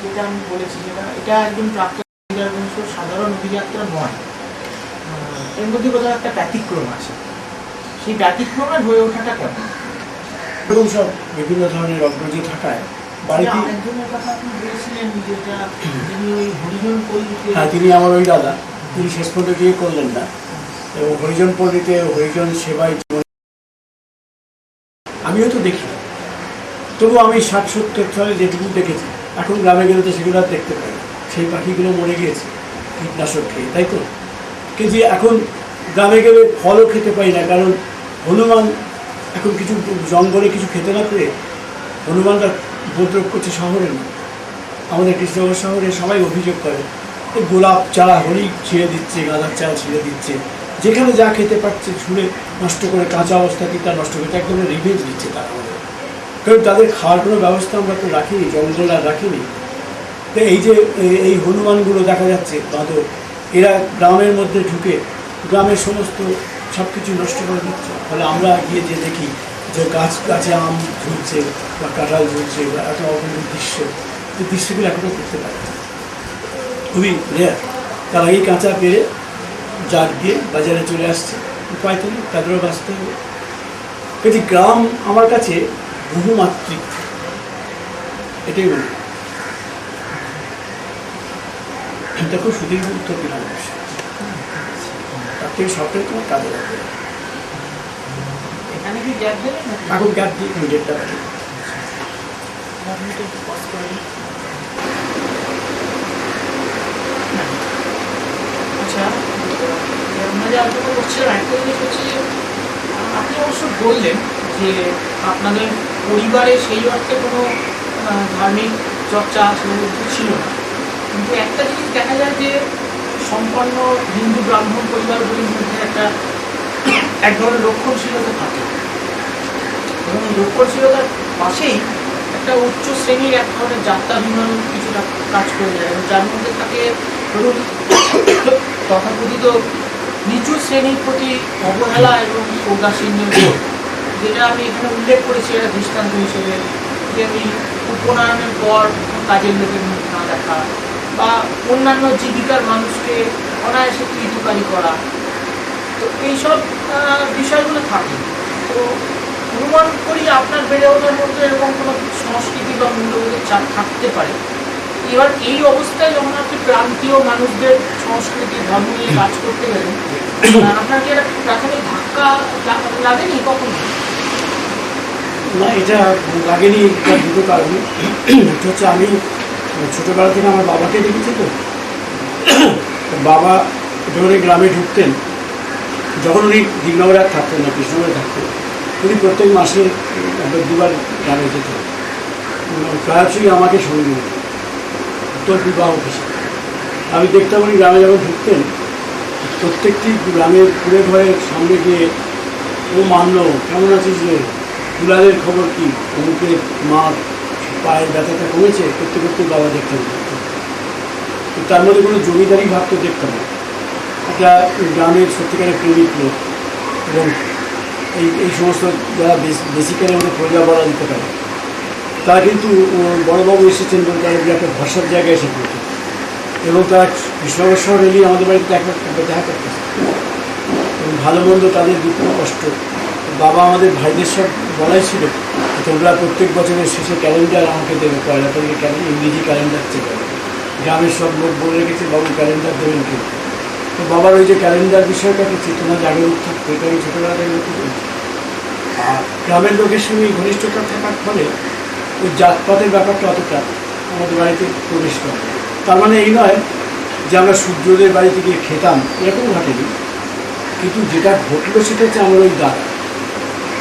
যেটা আমি বলেছি, এটা একদম প্রাক্তন সাধারণ অভিযাত্রা নয়, এর মধ্যে কোথাও একটা ব্যতিক্রম আছে। সেই ব্যতিক্রমের হয়ে ওঠাটা কেমন? এবং সব বিভিন্ন ধরনের অগ্রজ থাকায় বাড়িতে একজনের কথা আপনি বলেছিলেন যেটা যিনি ওই হরিজন পল্লীতে, হ্যাঁ, তিনি আমার ওই দাদা, তিনি শেষ পর্যন্ত বিয়ে করলেন না এবং হরিজন পল্লীতে হরিজন সেবায় আমিও তো দেখি, তবু আমি 60-70 সালে যেটুকু দেখেছি, এখন গ্রামে গেলে তো সেগুলো আর দেখতে পাই। সেই পাখিগুলো মরে গিয়েছে কীটনাশক খেয়ে, তাই তো। কিন্তু এখন গ্রামে গেলে ফলও খেতে পাই না, কারণ হনুমান এখন কিছু জঙ্গলে কিছু খেতে না পেয়ে হনুমানরা উপদ্রব করছে শহরে না। আমাদের কৃষ্ণনগর শহরে সবাই অভিযোগ করে গোলাপ চারা হলেই ছিঁড়ে দিচ্ছে, গাঁদার চারা ছিঁড়ে দিচ্ছে, যেখানে যা খেতে পারছে ছুঁড়ে নষ্ট করে, কাঁচা অবস্থাতেই তা নষ্ট করে, এক ধরনের রিভেঞ্জ দিচ্ছে তারা আমাদের। কারণ তাদের খাওয়ার কোনো ব্যবস্থা আমরা তো রাখিনি, জঙ্গল আর রাখিনি। তো এই যে এই হনুমানগুলো দেখা যাচ্ছে বাঁদর, এরা গ্রামের মধ্যে ঢুকে গ্রামের সমস্ত সব কিছু নষ্ট করে দিচ্ছে। ফলে আমরা গিয়ে যে দেখি যে গাছে আম ঝুলছে বা কাঁঠাল ঝুলছে বা এত অপূর্ব দৃশ্য, এই দৃশ্যগুলো এখনও করতে পারছে খুবই রেয়ার। তার আগেই কাঁচা পেরে জাগ দিয়ে বাজারে চলে আসছে, উপায় তো নেই, তাদেরও বাঁচতে হবে। কিন্তু গ্রাম আমার কাছে বহুমাত্রিক, এটাই বলি। এটা খুব সুদীর্ঘ উত্তর দিলাম, তার থেকে সবটাই তোমার কাজে লাগবে। এখানে কি গ্যাপ দেবেন? এখন গ্যাপ দিয়ে ডেটটা পাঠিয়ে আচ্ছা, আমরা যে আলোচনা করছিলাম একটা জিনিস হচ্ছে, আপনি অবশ্য বললেন যে আপনাদের পরিবারে সেই অর্থে কোনো ধার্মিক চর্চা ছিল না, কিন্তু একটা জিনিস দেখা যায় যে সম্পন্ন হিন্দু ব্রাহ্মণ পরিবারগুলির মধ্যে এক ধরনের রক্ষণশীলতা থাকে, এবং এই রক্ষণশীলতার পাশেই একটা উচ্চ শ্রেণীর এক ধরনের যাত্রাভিমান কিছুটা কাজ করে যায়, এবং যার মধ্যে থাকে ধরুন তথাকথিত নিচু শ্রেণীর প্রতি অবহেলা এবং ঔদাসীন্য, যেটা আমি এখানে উল্লেখ করেছি একটা দৃষ্টান্ত হিসেবে, যে আমি উপনয়নের পর কাজের লোকের মুখ না দেখা, বা অন্যান্য জীবিকার মানুষকে অনায়াসে কৃতকারী করা, তো এইসব বিষয়গুলো থাকে। তো অনুমান করি আপনার বেড়ে ওঠার মধ্যে এরকম কোনো সংস্কৃতি বা মূল্যবোধের চাপ থাকতে পারে। এবার এই অবস্থায় যখন আপনি প্রান্তীয় মানুষদের সংস্কৃতি ধর্ম নিয়ে কাজ করতে গেলেন, আপনার কি একটা প্রাথমিক ধাক্কা লাগেনি কখনো? না, এটা লাগেনি। দুটো কারণে। একটা হচ্ছে আমি ছোটোবেলা থেকে আমার বাবাকে দেখেছি, তো বাবা ধরে গ্রামে ঢুকতেন যখন উনি দিগনগরে আর থাকতেন না, কৃষ্ণনগরে থাকতেন। উনি প্রত্যেক মাসে দুবার গ্রামে যেতেন, প্রায়শই আমাকে সঙ্গে নিতেন তোর বিবাহ অফিসে। আমি দেখতাম উনি গ্রামে যখন ঢুকতেন, প্রত্যেকটি গ্রামের কুড়ে ঘরের সামনে গিয়ে ও মানল, কেমন আছিস রে, দুলালের খবর কি, অমুকের মা পায়ের ব্যথাটা কমেছে, করতে করতে বাবা দেখতাম। তো তার মধ্যে কোনো জমিদারি ভাব তো দেখতাম না, একটা গ্রামের সত্যিকারের প্রেমিক লোক। এবং এই সমস্ত যারা বেসিক্যালি আমাদের প্রজা বলা দিতে পারে, তারা কিন্তু বড়োবাবু এসেছেন বলে তারা একটা ভরসার জায়গায় এসে পড়তো, এবং তারা কৃষ্ণনগর শহর এলেই আমাদের বাড়িতে দেখা করতেছে, এবং ভালো মন্দ তাদের দুঃখ কষ্ট। বাবা আমাদের ভাইদের সব বলাই ছিল, তোমরা প্রত্যেক বছরের শেষে ক্যালেন্ডার আমাকে দেবে, পয়লা তারিখে ইংরেজি ক্যালেন্ডার চেয়ে গ্রামের সব লোক বলে রেখেছে বাবু ক্যালেন্ডার দেবেন কিন্তু। তো বাবার ওই যে ক্যালেন্ডার বিষয়টাকে চেতনা জাগরুক থাকতো, এটা আমি ছোটোবেলা থেকে লক্ষ্য করেছি। আর গ্রামের লোকের সঙ্গে ঘনিষ্ঠতা থাকার ফলে ওই জাতপাতের ব্যাপারটা অতটা আমাদের বাড়িতে প্রবেশ করে। তার মানে এই নয় যে আমরা সূর্যদের বাড়িতে গিয়ে খেতাম, এরকম ঘটেনি। কিন্তু যেটা ঘটলো সেটা হচ্ছে আমার ওই দাদা,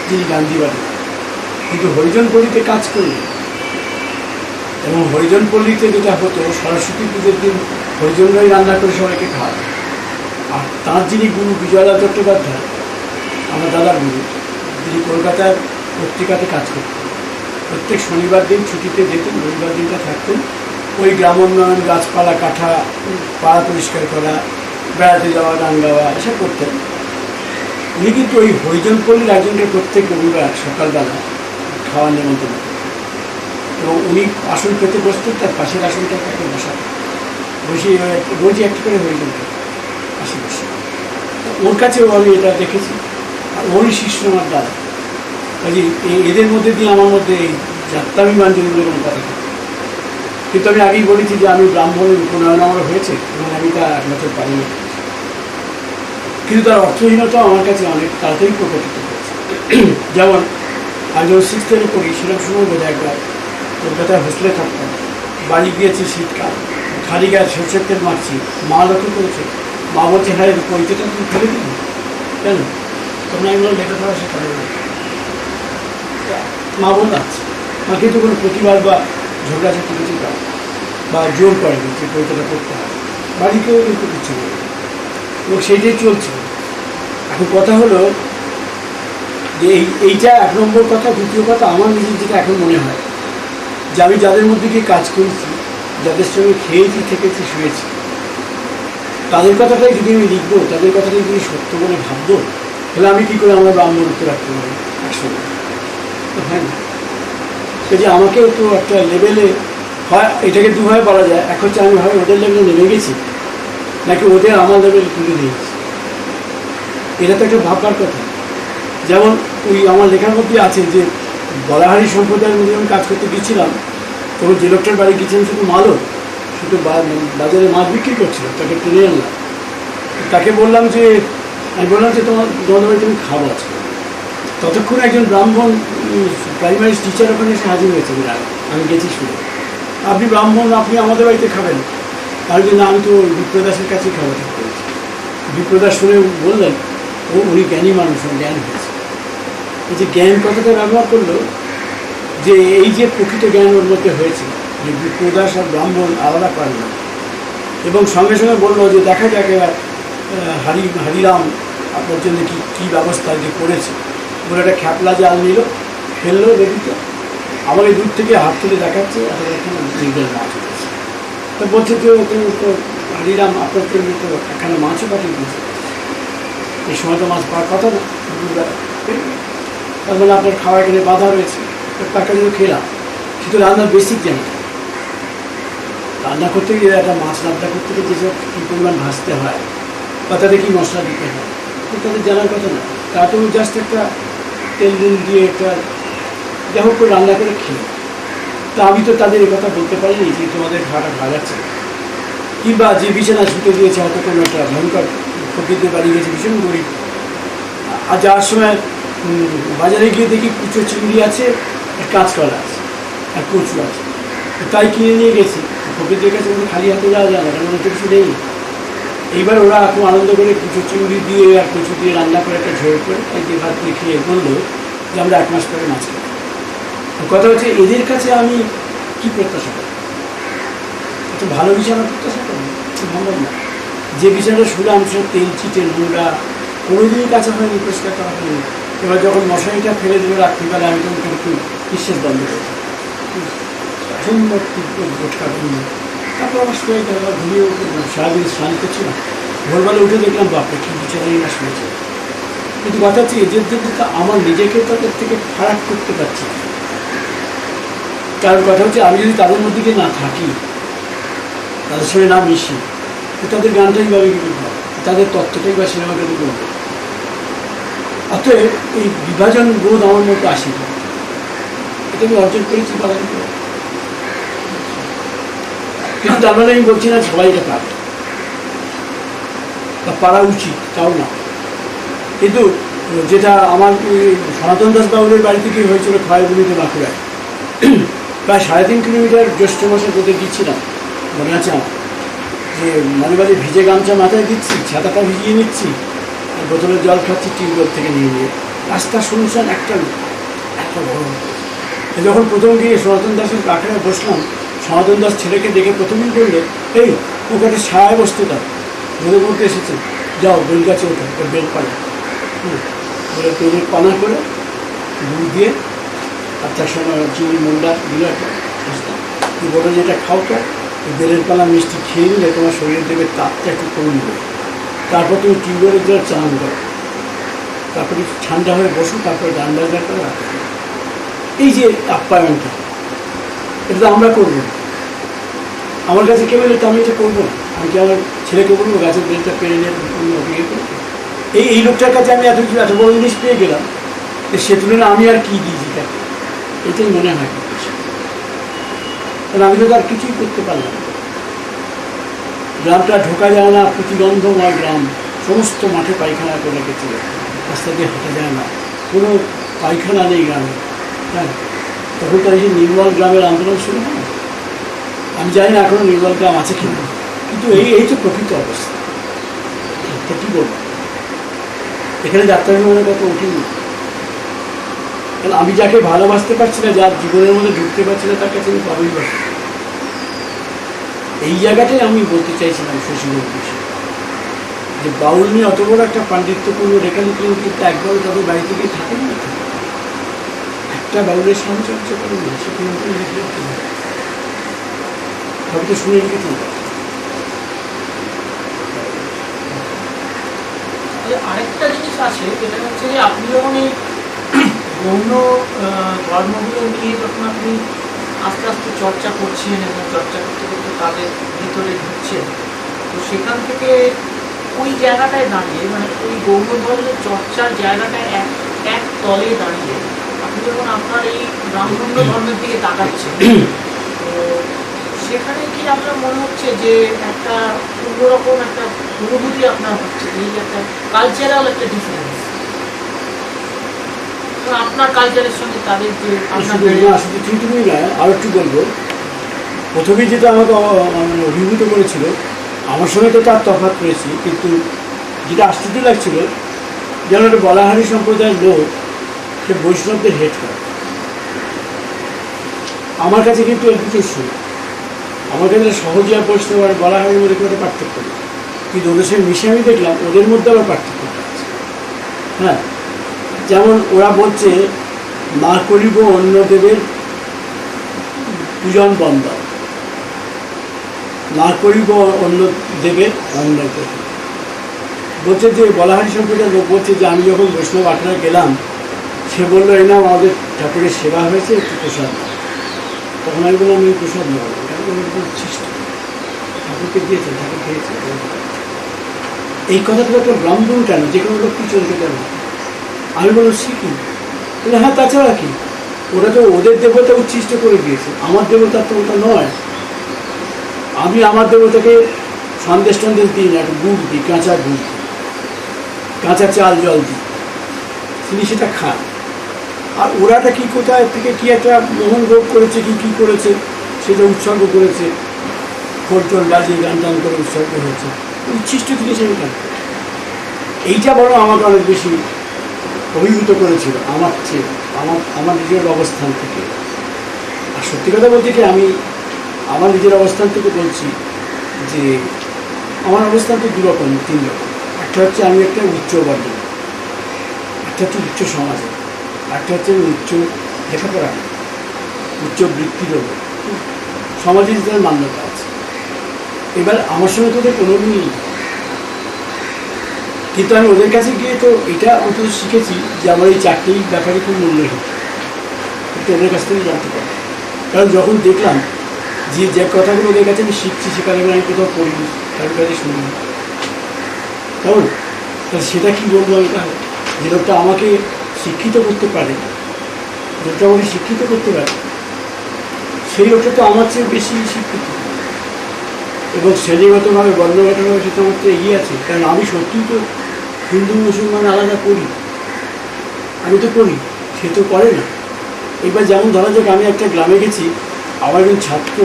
যিনি গান্ধীবাড়ি, কিন্তু হরিজন পল্লীতে কাজ করি, এবং হরিজন পল্লীতে যেটা হতো সরস্বতী পুজোর দিন হরিজনরাই রান্না করে সবাইকে খাওয়া। আর তাঁর যিনি গুরু বিজয়লাল চট্টোপাধ্যায়, আমার দাদার গুরু, তিনি কলকাতার পত্রিকাতে কাজ করতেন। প্রত্যেক শনিবার দিন ছুটিতে যেতেন, রবিবার দিনটা থাকতেন, ওই গ্রাম উন্নয়ন, গাছপালা কাটা, পাড়া পরিষ্কার করা, বেড়াতে যাওয়া, গান গাওয়া, এসব করতেন। উনি কিন্তু ওই হরিজন পল্লীর একজনকে প্রত্যেক রবিবার সকালবেলা খাওয়ার নেমন্তন্ন। এবং উনি আসন পেতে বসতেন, তার পাশের আসনটা তাকে বসাতেন, বসিয়ে রোজই একটা করে হয়ে যেত পাশে বসে। ওর কাছেও আমি এটা দেখেছি, আর ওরই শিষ্য আমার দাদা। কাজে এদের মধ্যে দিয়ে আমার মধ্যে এই যাত্রাভিমানজনী বলে কোনো কথা নেই। কিন্তু আমি আগেই বলেছি যে আমি ব্রাহ্মণের উপনয়ন আমার হয়েছে এবং আমি তা একমাত্র পারিনি, কিন্তু তার অর্থহীনতা আমার কাছে অনেক তাড়াতাড়ি প্রকটিত হয়েছে। যেমন আমি যখন 6th পড়ি, সেরকম সময় বোধ একবার কলকাতায় হোস্টেলে থাকতাম, বাড়ি গিয়েছি শীতকাল, খালি গায়ে সরষের তেল মারছি, মা লক্ষ্য করেছে, মা বলছে হ্যাঁ পরিচয়টা তুমি ফেলে দিন কেন, তখন আমি বললাম লেখাপড়া শেখানো মা বলল আচ্ছা। মা কিন্তু কোনো প্রতিবাদ বা ঝগড়াঝাটি কিছু করে বা জোর করেনি যে পরিচয়টা করতে হবে, বাড়িতেও কিন্তু কিছু বলে এবং সেইটাই চলছে। এখন কথা হলো যে এইটা 1 নম্বর কথা। দ্বিতীয় কথা, আমার নিজের যেটা এখন মনে হয় যে আমি যাদের মধ্যে গিয়ে কাজ করেছি, যাদের সঙ্গে খেয়েছি, থেকেছি, শুয়েছি, তাদের কথাটাই যদি আমি লিখবো, তাদের কথাটাই যদি সত্য বলে ভাববো, তাহলে আমি কী করে আমার ব্রাহ্মণত্ব রাখতে পারি একসঙ্গে? হ্যাঁ, যে আমাকেও তো একটা লেভেলে হয়, এটাকে দুভাবে বলা যায়। এক হচ্ছে আমি হয় ওদের লেভেলে নেমে গেছি, নাকি ওদের আমার লেভেলে তুলে দিয়েছি। এটা তো একটা ভাববার কথা। যেমন ওই আমার লেখার মধ্যে আছে যে বলাহারি সম্প্রদায়ের মধ্যে আমি কাজ করতে গিয়েছিলাম, তখন যে লোকটার বাড়ি গিয়েছিলাম শুধু মালও, শুধু বাজারে মাছ বিক্রি করছিল, তাকে টেনে আনলাম। তাকে বললাম যে তোমাদের বাড়ি তুমি খাবো আছে। ততক্ষণ একজন ব্রাহ্মণ প্রাইমারি টিচার ওখানে এসে হাজির হয়েছে, আমি গেছি শুনে, আপনি ব্রাহ্মণ, আপনি আমাদের বাড়িতে খাবেন? তার জন্য আমি তো বিপ্রদাসের কাছেই খাওয়া ঠিক করেছি। বিপ্রদাস শুনে বললেন উনি জ্ঞানী মানুষ, জ্ঞান হয়েছে। এই যে জ্ঞান কথাটা ব্যবহার করলো, যে এই যে প্রকৃত জ্ঞান ওর মধ্যে হয়েছে, যে বিপ্রদাস আর ব্রাহ্মণ আলাদা পারে না। এবং সঙ্গে সঙ্গে বললো যে দেখা যাক হরিরাম আপনার জন্য কী ব্যবস্থা যে করেছে। বলে একটা খ্যাপলা জাল নিল, ফেললো নদীতে, আমাকে দূর থেকে হাত তুলে দেখাচ্ছে, নিজের মাছ উঠেছে। তো বলছে তো হরিরাম আপনার জন্য তো এখানে মাছও পাঠিয়ে দিয়েছে, এই সময় তো মাছ পাওয়ার কথা না, তার মানে আপনার খাওয়া এখানে বাধা রয়েছে। তার কাছে খেলাম, শুধু রান্নার বেসিক জানি, রান্না করতে গিয়ে একটা মাছ রান্না করতে গিয়ে যেসব কী পরিমাণ ভাজতে হয় বা তাতে কী মশলা দিতে হয়, তো তাদের জানার কথা না। তা তো জাস্ট একটা তেল নুন দিয়ে একটা যা হোক করে রান্না করে খেয়ে। তা আমি তো তাদের এ কথা বলতে পারিনি যে তোমাদের খাওয়াটা ভাগাচ্ছে, কিংবা যে বিছানা ছুটে দিয়েছে হয়তো কোনো একটা ভয়ঙ্কর প্রকৃতির বাড়ি গেছে, ভীষণ গরিব, আর যাওয়ার সময় বাজারে গিয়ে দেখি কুচো চিংড়ি আছে, কাঁচকলা আছে, আর কচু আছে, তাই কিনে নিয়ে গেছি। প্রকৃতির কাছে কিন্তু খালি হাতে যাওয়া যায় না, কারণ অত কিছু নেই। এইবার ওরা খুব আনন্দ করে কুচো চিংড়ি দিয়ে আর কচু দিয়ে রান্না করে একটা ঝোল করে তাই দিয়ে ভাত দিয়ে খেয়ে বললো যে আমরা 1 মাস পরে মাছ খাই। কথা হচ্ছে এদের কাছে আমি কি প্রত্যাশা করি? একটু ভালো বিছানা প্রত্যাশা করি, সম্ভব না। যে বিছানাটা শুলাম সে তেল চিটে নোংরা, কোনোদিনই কাছে হয়নি, পরিষ্কার করা হয়নি। এবার যখন মশারিটা ফেলে দেবে রাত্রিবেলা, আমি তখন একটু নিঃশ্বাস বন্ধ করি, অসম্ভব তীব্র বোটকা ঘুম। তারপর আমার শুয়ে গেল, ঘুমিয়ে উঠলাম, সারাদিন স্নান করছিলাম, ভোরবেলা উঠে দেখলাম বাপরে কী বিছানাই না শুয়েছে। কিন্তু কথা হচ্ছে এদের জন্য তো আমার নিজেকে তাদের থেকে ফারাক করতে পারছি না। কারণ কথা হচ্ছে আমি যদি তাদের মধ্যে গিয়ে না থাকি, তাদের সঙ্গে না মিশি, তো তাদের গানটাই বা কী করবো, তাদের তত্ত্বটাই বা সিনেমাটা করবো। অতএব এই বিভাজন বোধ আমার মধ্যে আসেনি, এটা আমি অর্জন করেছি বাঙালি করে। কিন্তু তার মানে আমি বলছি না সবাই এটা পারে বা পারা উচিত, তাও না। কিন্তু যেটা আমার সনাতন দাস বাবুদের বাড়ি থেকে হয়েছিল খয়গুলিতে বাঁকুড়ায়, প্রায় 3.5 কিলোমিটার জ্যৈষ্ঠ মাসে বোধে গিয়েছিলাম, মনে আছে আমার, যে মনে বাড়ি ভিজে গামছা মাথায় দিচ্ছি, ছাতাটা ভিজিয়ে নিচ্ছি, আর বোতলের জল খাচ্ছি টিউবওয়েল থেকে নিয়ে। রাস্তা শুনছেন একটা বড়। যখন প্রথম গিয়ে সনাতন দাসের কাঠে বসলাম, সনাতন দাস ছেলেকে দেখে প্রথমেই বললে এই ওকে একটা ছায়ায় বসতে দাও, রোদের মধ্যে এসেছে, যাও বেল গাছে ওঠো, ওর বেল পানা বলে বেলের পানা করে গুড় দিয়ে আর তার সঙ্গে চিনি মন্ডা দিল একটা বসতাম, বলো যেটা খাও তো, বেলের পানা মিষ্টি খেয়ে নিলে তোমার শরীরে দেবে তাপটা একটু কমে নেবে, তারপর তুমি টিউবওয়েলের জল চান করো, তারপরে ঠান্ডা হয়ে বসো, তারপরে গান বাজনা করে রাখো। এই যে আপ্যায়নটা, এটা তো আমরা করবো না। আমার কাছে কেউ এলে তো আমি এটা করবো না। আমি কি আমার ছেলেকে বলবো গাছের বেলটা পেরে নিয়ে বিয়ে করবো? এই লোকটার কাছে আমি এত বড় জিনিস পেয়ে গেলাম, সে তুলনায় আমি আর কি দিয়েছি তাকে, এটাই মনে হয়। কারণ আমি তো আর কিছুই করতে পারলাম না। গ্রামটা ঢোকা যায় না, প্রতিবন্ধময় গ্রাম, সমস্ত মাঠে পায়খানা করে রেখেছে, রাস্তা দিয়ে হাঁটা যায় না, কোনো পায়খানা নেই গ্রামে। হ্যাঁ, তখন তার এই নির্মল গ্রামের আন্দোলন শুরু হয়। আমি জানি না এখনো নির্মল গ্রাম আছে কিনা, কিন্তু এই তো প্রকৃত অবস্থা। তা কী বলবো, এখানে ডাক্তার বিমানের কথা উঠিনি। কারণ আমি যাকে ভালোবাসতে পারছি না, যার জীবনের মধ্যে ঢুকতে পারছি না, তার কাছে আমি পাবই বাসি। এই জায়গাটাই আমি বলতে চাইছিলাম শশীর বিষয়ে, যে বাউল নিয়ে অত বড় একটা পাণ্ডিত্যপূর্ণ রেখালিপি কিন্তু একবারও তাদের বাড়িতে গিয়ে থাকেন না। একটা বাউলের সাহচর্য করেন না, সেখানে সবই তো শুনে লিখেছেন। আরেকটা জিনিস আছে, যেটা হচ্ছে যে আপনি যখন এই গৌণ ধর্মগুলো নিয়ে যখন আপনি আস্তে আস্তে চর্চা করছেন এবং চর্চা করতে করতে তাদের ভিতরে ঢুকছেন, তো সেখান থেকে ওই জায়গাটায় দাঁড়িয়ে, মানে ওই গৌণ ধর্মের চর্চার জায়গাটায় এক তলে দাঁড়িয়ে আপনি যখন আপনার এই ব্রাহ্মণ্য ধর্মের দিকে তাকাচ্ছেন, তো সেখানে কি আপনার মনে হচ্ছে যে একটা অন্যরকম একটা অনুভূতি আপনার হচ্ছে, এই যে একটা কালচারাল একটা ডিফারেন্স আপনার কালচারের সঙ্গে তাদের যে ঠিকই না? আর একটু বলবো, প্রথমেই যেটা আমাকে মানে অভিভূত করেছিল, আমার সঙ্গে তো তার তফাৎ করেছি, কিন্তু যেটা আশ্চর্য লাগছিল, যেন একটা বলাহারি সম্প্রদায়ের লোক সে বৈষ্ণবদের হেড করে। আমার কাছে কিন্তু এর কিছু শুনে, আমার কাছে সহজে বৈষ্ণব আর বলাহারির মধ্যে কোনো পার্থক্য নেই, কিন্তু ওদের সঙ্গে মিশে আমি দেখলাম ওদের মধ্যে আবার পার্থক্য আছে। হ্যাঁ, যেমন ওরা বলছে না করিব অন্য দেবের পূজন বন্দন, না করিব অন্য দেবের অন্য দেব। বলছে যে বলাহারি সম্প্রদায়ের লোক বলছে যে আমি যখন বৈষ্ণব আখড়ায় গেলাম, সে বললো এই নাম আমাদের ঠাকুরের সেবা হয়েছে, একটু প্রসাদ। তখন আমি বললাম আমি প্রসাদ নেব, ঠাকুরকে দিয়েছে, ঠাকুর খেয়েছে। এই কথাটা একটা ব্রাহ্মণ কেন, যে কোনো লোক কি চলতে কেন? আমি বললাম শিখি। বলে হ্যাঁ, তাছাড়া কি, ওরা তো ওদের দেবতা উচ্ছিষ্ট করে দিয়েছে, আমার দেবতা তো ওটা নয়। আমি আমার দেবতাকে সন্দেশ টন্দেশ দিই না, একটু গুড় দিই, কাঁচা গুড় দিই, কাঁচা চাল জল দিই, তিনি সেটা খান। আর ওরাটা কি কোথায় থেকে কি একটা মোহন ভোগ করেছে, কি করেছে, সেটা উৎসর্গ করেছে, খোল টোল বাজিয়ে গান টান করে উৎসর্গ হয়েছে, উচ্ছিষ্ট জিনিস আমি খান। এইটা বড় আমাকে অনেক বেশি অভিভূত করেছিল আমার চেয়ে, আমার নিজের অবস্থান থেকে। আর সত্যি কথা বলতে কি, আমি আমার নিজের অবস্থান থেকে বলছি যে আমার অবস্থান তো দুরকম, তিন রকম। একটা হচ্ছে আমি একটা উচ্চ বর্ণে, একটা হচ্ছে উচ্চ সমাজে, একটা হচ্ছে আমি উচ্চ লেখাপড়া, উচ্চ বৃত্তিরও সমাজে তাদের মান্যতা আছে। এবার আমার সঙ্গে তোদের কোনো মিল, কিন্তু আমি ওদের কাছে গিয়ে তো এটা অন্তত শিখেছি যে আমার এই চাকরির ব্যাপারে খুব মূল্যহীন, কিন্তু ওদের কাছ থেকে জানতে পারি। কারণ যখন দেখলাম যে কথাগুলো ওদের কাছে আমি শিখছি, সেখানে আমি কোথাও পড়িনি, কারোর কাছে শুনিনি, কেমন তাহলে সেটা কী বলবো আমি? তাহলে যে লোকটা আমাকে শিক্ষিত করতে পারে, লোকটা আমাকে শিক্ষিত করতে পারে, সেই লোকটা তো আমার চেয়ে বেশি শিক্ষিত, এবং শ্রেণীগতভাবে বর্ণগতভাবে সেটা আমার তো এগিয়ে আছে। কারণ আমি সত্যিই তো হিন্দু মুসলমান আলাদা করি, আমি তো করি, সে তো করে না। এবার যেমন ধরা যাক আমি একটা গ্রামে গেছি, আমার একজন ছাত্র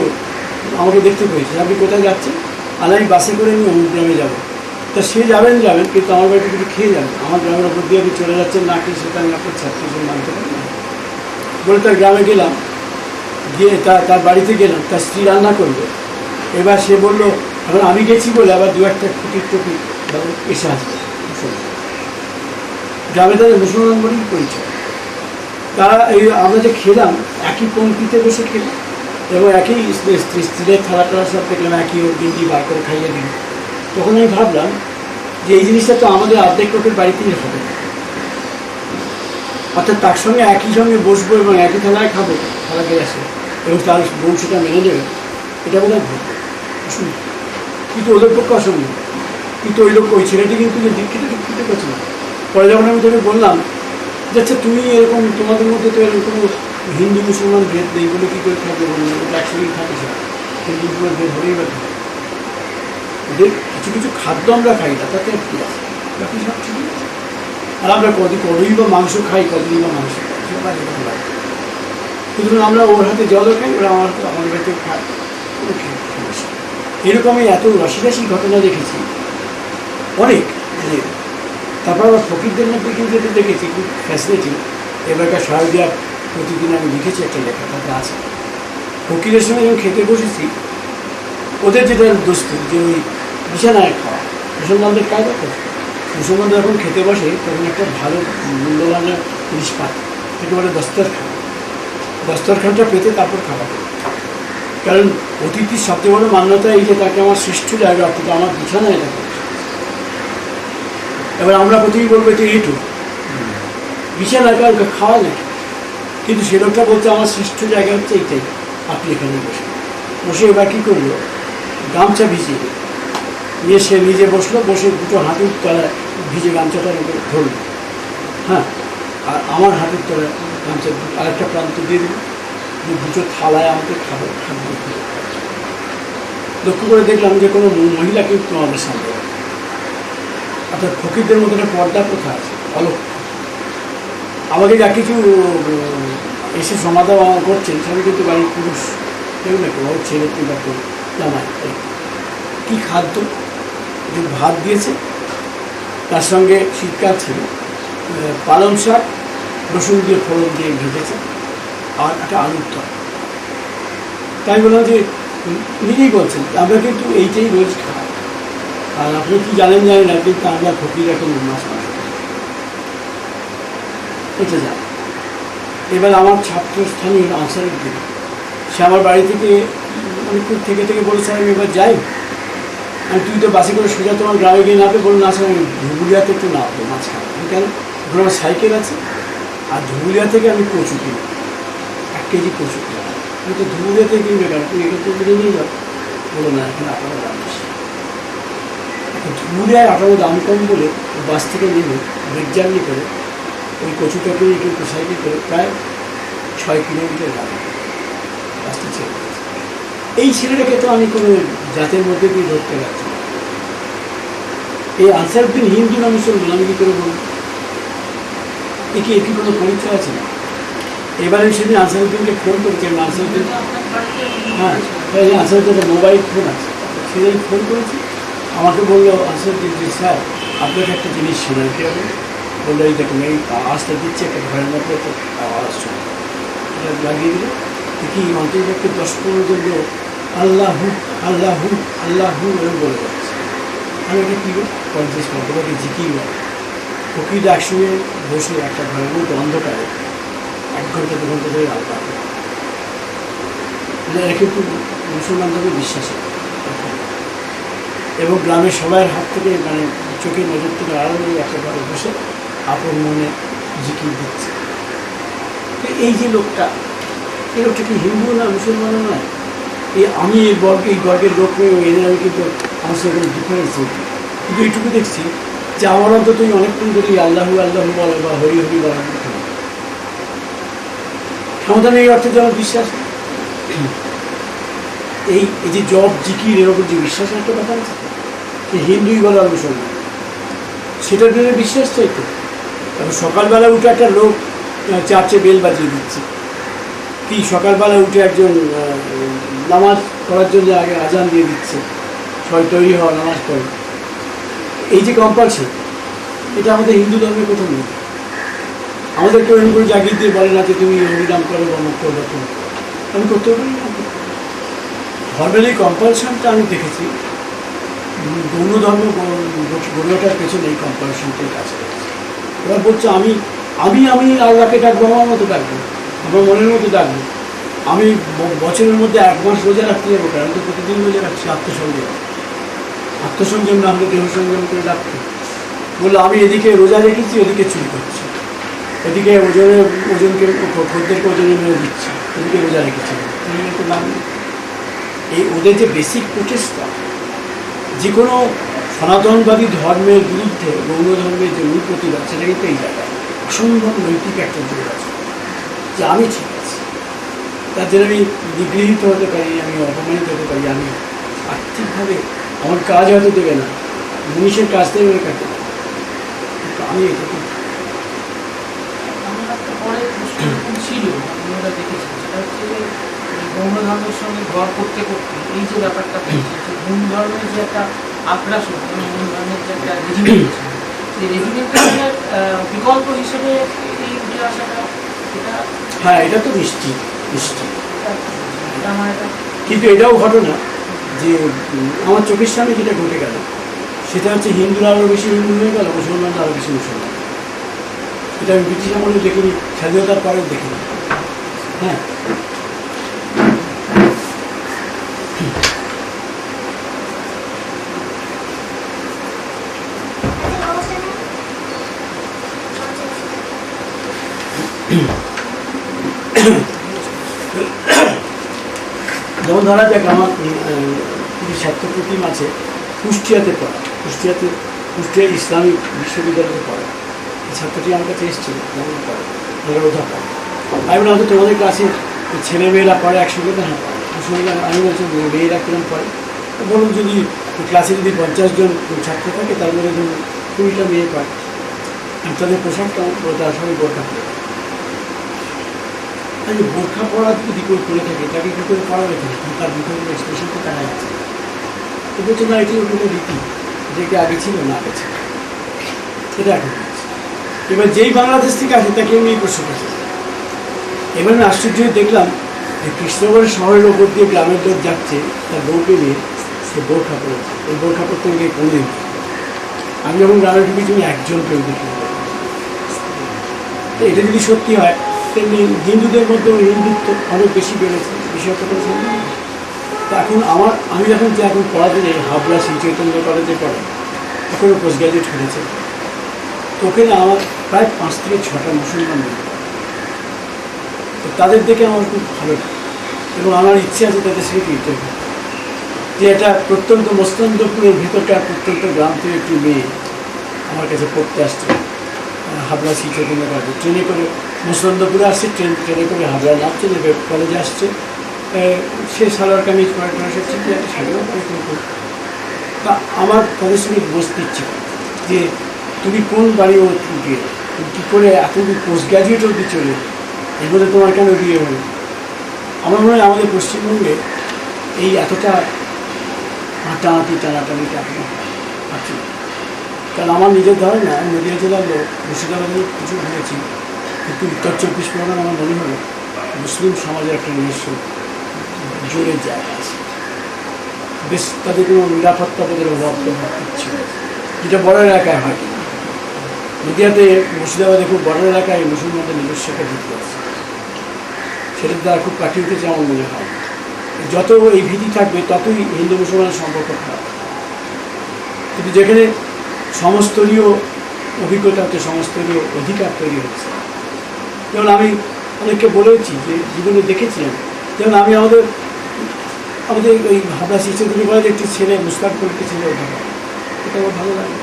আমাকে দেখতে পেয়েছে, আপনি কোথায় যাচ্ছেন? আর আমি বাসে করে আমি অমুক গ্রামে যাবো। তা সে যাবেন, কিন্তু আমার বাড়িতে কিছু খেয়ে যাবেন, আমার গ্রামের ওপর দিয়ে আপনি চলে যাচ্ছেন না কি, সেটা আমি আপনার ছাত্র হিসেবে মানতে পারি না। বলে তার গ্রামে গেলাম, গিয়ে তার বাড়িতে গেলাম, তার স্ত্রী রান্না করবে। এবার সে বললো এখন আমি গেছি বলে আবার দু একটা খুঁটির টুকি এসে আসবে। গ্রামে তাদের মুসলমান বলেই পরিচয়। তারা আমরা যে খেলাম, একই পঙ্ক্তিতে বসে খেলাম, এবং একই স্ত্রীর থালা টালার সব দেখলাম, একই ওর গিন্দি বার করে খাইয়ে দিল। তখন আমি ভাবলাম যে এই জিনিসটা তো আমাদের অর্ধেক লোকের বাড়িতেই হবে, অর্থাৎ তার সঙ্গে একই সঙ্গে বসবো এবং একই থালায় খাবো, থালা গ্যাসে, এবং তার বউ সেটা মেনে নেবে, এটা বোধ হয় ঘটবে অসম্ভব। কিন্তু ওদের পক্ষে অসম্ভব। কিন্তু ওই লোক, ওই ছেলেটি কিন্তু যে দীক্ষিত করছে না। পরে যখন আমি তোকে বললাম যে আচ্ছা তুমি এরকম, তোমাদের মধ্যে তো এরকম কোনো হিন্দু মুসলমান ভেদ নেই বলে কী করে থাকবে, বললাম ওটা একসঙ্গেই থাকে স্যার, হিন্দু মুসলমান ভেদ হলেই বা থাকে। ওদের কিছু কিছু খাদ্য আমরা খাই না, তাতে কী আছে, বাকি সব ঠিকই আছে। আর আমরা কতই বা মাংস খাই, কতই বা মাংস খাই, সেটা এরকম লাগে। সুতরাং আমরা ওর হাতে জলও খাই, ওরা আমাদের হাতে খায়, কোনো সমস্যা। এরকম আমি এত রসিরাশি ঘটনা দেখেছি অনেক। তারপর আবার ফকিরদের মধ্যে কিন্তু এটা দেখেছি খুব ফ্যাসিনেটিং। এবারকার শারদিয়া প্রতিদিন আমি লিখেছি একটা লেখা, তাতে আছে ফকিরের সঙ্গে যখন খেতে বসেছি, ওদের যেটা দোস্তুর যে ওই বিছানায় খাওয়া, মুসলমানদের কায়দা তো, মুসলমানদের যখন খেতে বসে তখন একটা ভালো মূল্যবান জিনিস পায়, একেবারে দস্তরখানটা পেতে তারপর খাওয়া। কারণ অতিথির সবচেয়ে বড় মান্যতা এই যে তাকে আমার শ্রেষ্ঠ জায়গা, অর্থাৎ আমার বিছানায় এটা করে। এবার আমরা প্রথমেই বলবো যে এইটু বিছানায় কাউকে খাওয়া যায়, কিন্তু সে লোকটা বলছে আমার শ্রেষ্ঠ জায়গা হচ্ছে এইটাই, আপনি এখানে বসে এবার কী করলো, গামছা ভিজিয়ে নিয়ে সে নিজে বসলো, বসে দুটো হাঁটুর তলায় ভিজে গামছাটার উপরে ধরল, হ্যাঁ, আর আমার হাঁটুর তলায় গামছা আরেকটা প্রান্ত দিয়ে দিল, দুটো থালায় আমাকে খাদ্য লক্ষ্য করে দেখলাম যে কোনো মহিলা কিন্তু আমাদের সামনে, অর্থাৎ ফকিরদের মধ্যে একটা পর্দা প্রথা আছে অলক্ষ। আমাকে যা কিছু এসে সমাধান করছেন সবই কিন্তু বাড়ির পুরুষ, কেউ না কেউ, ওর ছেলে কিংবা কেউ জামাই। কী খাদ্য, যে ভাত দিয়েছে, তার সঙ্গে শীতকাল ছিল পালং শাক রসুন দিয়ে ফোড়ন দিয়ে ভেজেছে, আর একটা আলুর তরকারি। তাই বললাম যে নিজেই বলছেন আমরা কিন্তু এইটাই রোজ খাই, আর আপনি কি জানেন জানি না, কিন্তু আমরা ফকির এখন মাছ এটা যান। এবার আমার ছাত্রস্থানীয় আনসারের দিকে সে আমার বাড়ি থেকে অনেকক্ষণ থেকে বলেছে আমি এবার যাই, আমি তুই তো বাসে করে সোজা তোমার গ্রামে গিয়ে নামবে, বলুন না স্যার আমি ধুবুলিয়াতে একটু নামবো মাঝখানে। কেন, ওখানে আমার সাইকেল আছে, আর ধুবুলিয়া থেকে আমি কচু কিনি, 1 কেজি কচু কিনি। আমি তো ধুবুলিয়াতে কিনবে কেন, তুমি এখান থেকে কিনে নিয়ে যাও। বলো না, এখানে 18 দাম বেশি। ধুবুলিয়ায় 18 দাম কম বলে বাস থেকে নেমে ব্রেক জার্নি করে ওই কচুটাকে কিন্তু সাইকেল করে প্রায় 6 কিলোমিটার যাবে, রাস্তা ছেড়ে দিয়েছে। এই ছেলেটাকে তো আমি কোনো জাতের মধ্যে দিয়ে ধরতে পারছি না। এই আনসারুদ্দিন হিন্দু না মুসলমান আমি কী করে বলব, এটি কোনো পরিচয় আছে না। এবার আমি সেদিন আনসারুদ্দিনকে ফোন করেছি, আনসারুদ্দিন, হ্যাঁ আনসারুদ্দিনের মোবাইল ফোন আছে, সেদিন ফোন করেছি। আমাকে বললো আনসারুদ্দিন যে স্যার আপনাকে একটা জিনিস শোনায়, কী হবে, বললো এই দেখুন এই আওয়াজটা দিচ্ছে, একটা ঘরের মধ্যে একটা আওয়াজ শোনা, এটা লাগিয়ে দিল। কি অন্তর্ভুক্ত 10-15 জন লোক আল্লাহু আল্লাহু আল্লাহু এরকম বলে যাচ্ছে। আমি এটা কী পঞ্চাশ পদ্ধতি জিকির বলে ফকিরটা একসঙ্গে বসে একটা ঘরের মধ্যে অন্ধকারে 1 ঘন্টা 2 ঘন্টা ধরে আল্লাহ, এরা কিন্তু মুসলমান ধর্মে বিশ্বাস এবং গ্রামের সবাই হাত থেকে মানে চোখের নজর থেকে আড়ালে একটা ঘরে বসে আপন মনে জিকির দিচ্ছে। এই যে লোকটা, এই লোকটা কি হিন্দু না মুসলমানও নয়, আমি এই বর্গের লোক নই, এদের আমি কিন্তু আমার সঙ্গে কোনো ডিফারেন্স নেই। কিন্তু এইটুকু দেখছি যে আমার অন্তত অনেকক্ষণ ধরে আল্লাহু আল্লাহু বলে বা হরি হরি বলার সমাধান এই অর্থে যে আমার বিশ্বাস, এই যে জব জিকির এর ওপর যে বিশ্বাসের একটা ব্যাপার আছে, হিন্দুই বলে আর মুসলমান, সেটার জন্য বিশ্বাস চাইতো। তবে সকালবেলা উঠে একটা লোক চার্চে বেল বাজিয়ে দিচ্ছে, কি সকালবেলা উঠে একজন নামাজ পড়ার জন্য আগে আজান দিয়ে দিচ্ছে, সবাই তৈরি হওয়া নামাজ পড়ে। এই যে কম্পালশন, এটা আমাদের হিন্দু ধর্মের কোথাও নেই। আমাদের কেউ এমন করে জাগিয়ে দিয়ে বলে না যে তুমি হরিনাম করো বা মুখ করবো, আমি করতে পারি না। ধর্মের এই কম্পালশনটা আমি দেখেছি গৌণ ধর্ম গড়ে ওঠার পেছনে এই কম্পালশনটাই কাজ করেছে। ওরা বলছে আমি আমি আমি আল্লাহকে ডাকবো, আমার মতো ডাকবো, আমার মনের মতো ডাকবো। আমি বছরের মধ্যে 1 মাস রোজা রাখতে যাবো, কারণ তো প্রতিদিন রোজা রাখছি আত্মসংযম না হলে দেহ সংযম করে ডাকতে বললো। আমি এদিকে রোজা রেখেছি, ওদিকে চুরি করছি, এদিকে ওজনকে খদ্দেরকে ওজনে মেরে দিচ্ছি, এদিকে রোজা রেখেছি। তো নাম নেই। এই ওদের যে বেসিক প্রচেষ্টা, যে কোনো সনাতনবাদী ধর্মের বিরুদ্ধে গৌণ ধর্মের যে মূল প্রতিবাদ, সেটা কিন্তু এই জায়গায় অসম্ভব নৈতিক একটা জোর আছে যে আমি ঠিক আছি, তার জন্য আমি নিগৃহীত হতে পারি, আমি অপমানিত হতে পারি, আমি আর্থিকভাবে আমার কাজ হয়তো দেবে না, মনীষের কাজ দেবে কাটতে পারি, কিন্তু আমি এটুকু আমার একটা পরে প্রশ্ন এরকম ছিল, আপনি ওটা দেখেছেন, সেটা হচ্ছে যে গৌণ ধর্মের সঙ্গে ঘর করতে করতে এই যে ব্যাপারটা হয়েছে, যে গৌণ ধর্মের যে একটা আগ্রাসন এবং গৌণ ধর্মের যে একটা রেজিমেন্টেশন, এই রেজিমেন্টেশনের বিকল্প হিসেবে এই উঠে আসাটা, এটা হ্যাঁ, এটা তো নিশ্চিত নিশ্চিত। এটা আমার একটা কিন্তু এটাও ঘটনা যে আমার চোখের সামনে যেটা ঘটে গেল, সেটা হচ্ছে হিন্দুরা আরও বেশি হিন্দু হয়ে গেল, মুসলমানরা আরও বেশি মুসলমান। এটা আমি ব্রিটিশ আমলে দেখিনি, স্বাধীনতার পরেও দেখিনি। হ্যাঁ, যেমন ধরা যাক আমার কিছু ছাত্রপ্রতিম আছে কুষ্টিয়াতে পড়া, কুষ্টিয়া ইসলামিক বিশ্ববিদ্যালয়ে পড়া। এই ছাত্রটি আমার কাছে এসেছিল, যেমন পড়ে আমার অধ্যাপক। আমি বললাম, তোমাদের ক্লাসে ছেলেমেয়েরা পড়ে একসঙ্গে? না, হ্যাঁ পড়ে। আমি বলছি মেয়েরা কিরম পড়ে? বলুন, যদি ক্লাসে যদি 50 জন ছাত্র থাকে, তার মধ্যে ধরুন 20টা মেয়ে পড়ে। তাদের পোশাকটা তার সবাই বোরখা পড়ে। আমি বোরখা পড়া যদি কেউ করে থাকে, তাকে কী করে পড়াবে? তার বিভিন্ন এক্সপ্রেশন তো দেখা যাচ্ছে। তো বলছে না, এটি কোনো রীতি, যেটা আগে ছিল না আগে ছিল, এটা এখন হচ্ছে। এবার যেই বাংলাদেশ থেকে আসে তাকে আমি এই প্রশ্ন করছি। এবার আমি আশ্চর্য হয়ে দেখলাম যে কৃষ্ণগড়ের শহরের ওপর দিয়ে গ্রামের লোক যাচ্ছে, তার বউকে নিয়ে, সে বোরখা পড়েছে। ওই বোরখা পড়তে গিয়ে কোনদিন আমি যখন গ্রামে ঢুকি, তুমি একজন কেউ দেখি। এটা যদি সত্যি হয়, তেমনি হিন্দুদের মধ্যেও হিন্দুত্ব অনেক বেশি বেড়েছে, বিষয়টা তো শুনলাম। তো এখন আমি যখন পড়াতে যাই, হাবড়া শ্রী চৈতন্য কলেজে পড়ে, ওখানে পোস্ট গ্রাজুয়েট করেছে। তো ওখানে আমার প্রায় 5 থেকে 6টা মুসলমান মেয়ে। তো তাদের দেখে আমার খুব ভালো লাগে এবং আমার ইচ্ছে আছে তাদের সঙ্গে ইন্টারভিউ, যে এটা প্রত্যন্ত মস্তন্দপুরের ভেতরকার প্রত্যন্ত গ্রাম থেকে একটি মেয়ে আমার কাছে পড়তে আসছে হাবড়া শ্রী চৈতন্য কলেজে। ট্রেনে করে মস্তন্দপুরে আসছে, ট্রেনে করে হাবড়া নামছে, নেবে কলেজে আসছে। সে সালোয়ার কামিজ পরে সে একটা শাড়িও পরে কিন্তু। তা আমার তাদের সঙ্গে বসতে ইচ্ছে করে যে তুমি কোন বাড়ি ও গিয়ে তুমি কী করে এতদিন পোস্ট গ্র্যাজুয়েট অবধি চলে, এর মধ্যে তোমার কেন বিয়ে হলো? আমার মনে হয় আমাদের পশ্চিমবঙ্গে এই এতটা টানাটানিটা এখনো আছে। কারণ আমার নিজের ধারণা, নদীয়া জেলার লোক, মুর্শিদাবাদে কিছু ঘুরেছি, কিন্তু উত্তর 24 পরগনা আমার মনে হলো মুসলিম সমাজের একটা নিজস্ব জোরের জায়গা আছে। বেশ তাদের কোনো নিরাপত্তা বোধের অভাব হচ্ছে, যেটা বড় এলাকায় হয়। নদীয়াতে, মুর্শিদাবাদে খুব বড় এলাকায় মুসলমানদের নিজস্ব একটা ভীতি আছে, সেটার দ্বারা খুব কাটিয়ে উঠেছে আমার মনে হয়। যত এই ভীতি থাকবে, ততই হিন্দু মুসলমানের সম্পর্ক খারাপ। কিন্তু যেখানে সমস্তরীয় অভিজ্ঞতা হচ্ছে, সমস্তরীয় অধিকার তৈরি হচ্ছে। যেমন আমি অনেককে বলেছি যে জীবনে দেখেছি, যেমন আমি আমাদের ওই হাবড়া শ্রী চৈতন্য কলেজে একটি ছেলে, মুস্তাক করে একটি ছেলে অধ্যাপক, এটা আমার ভালো লাগে।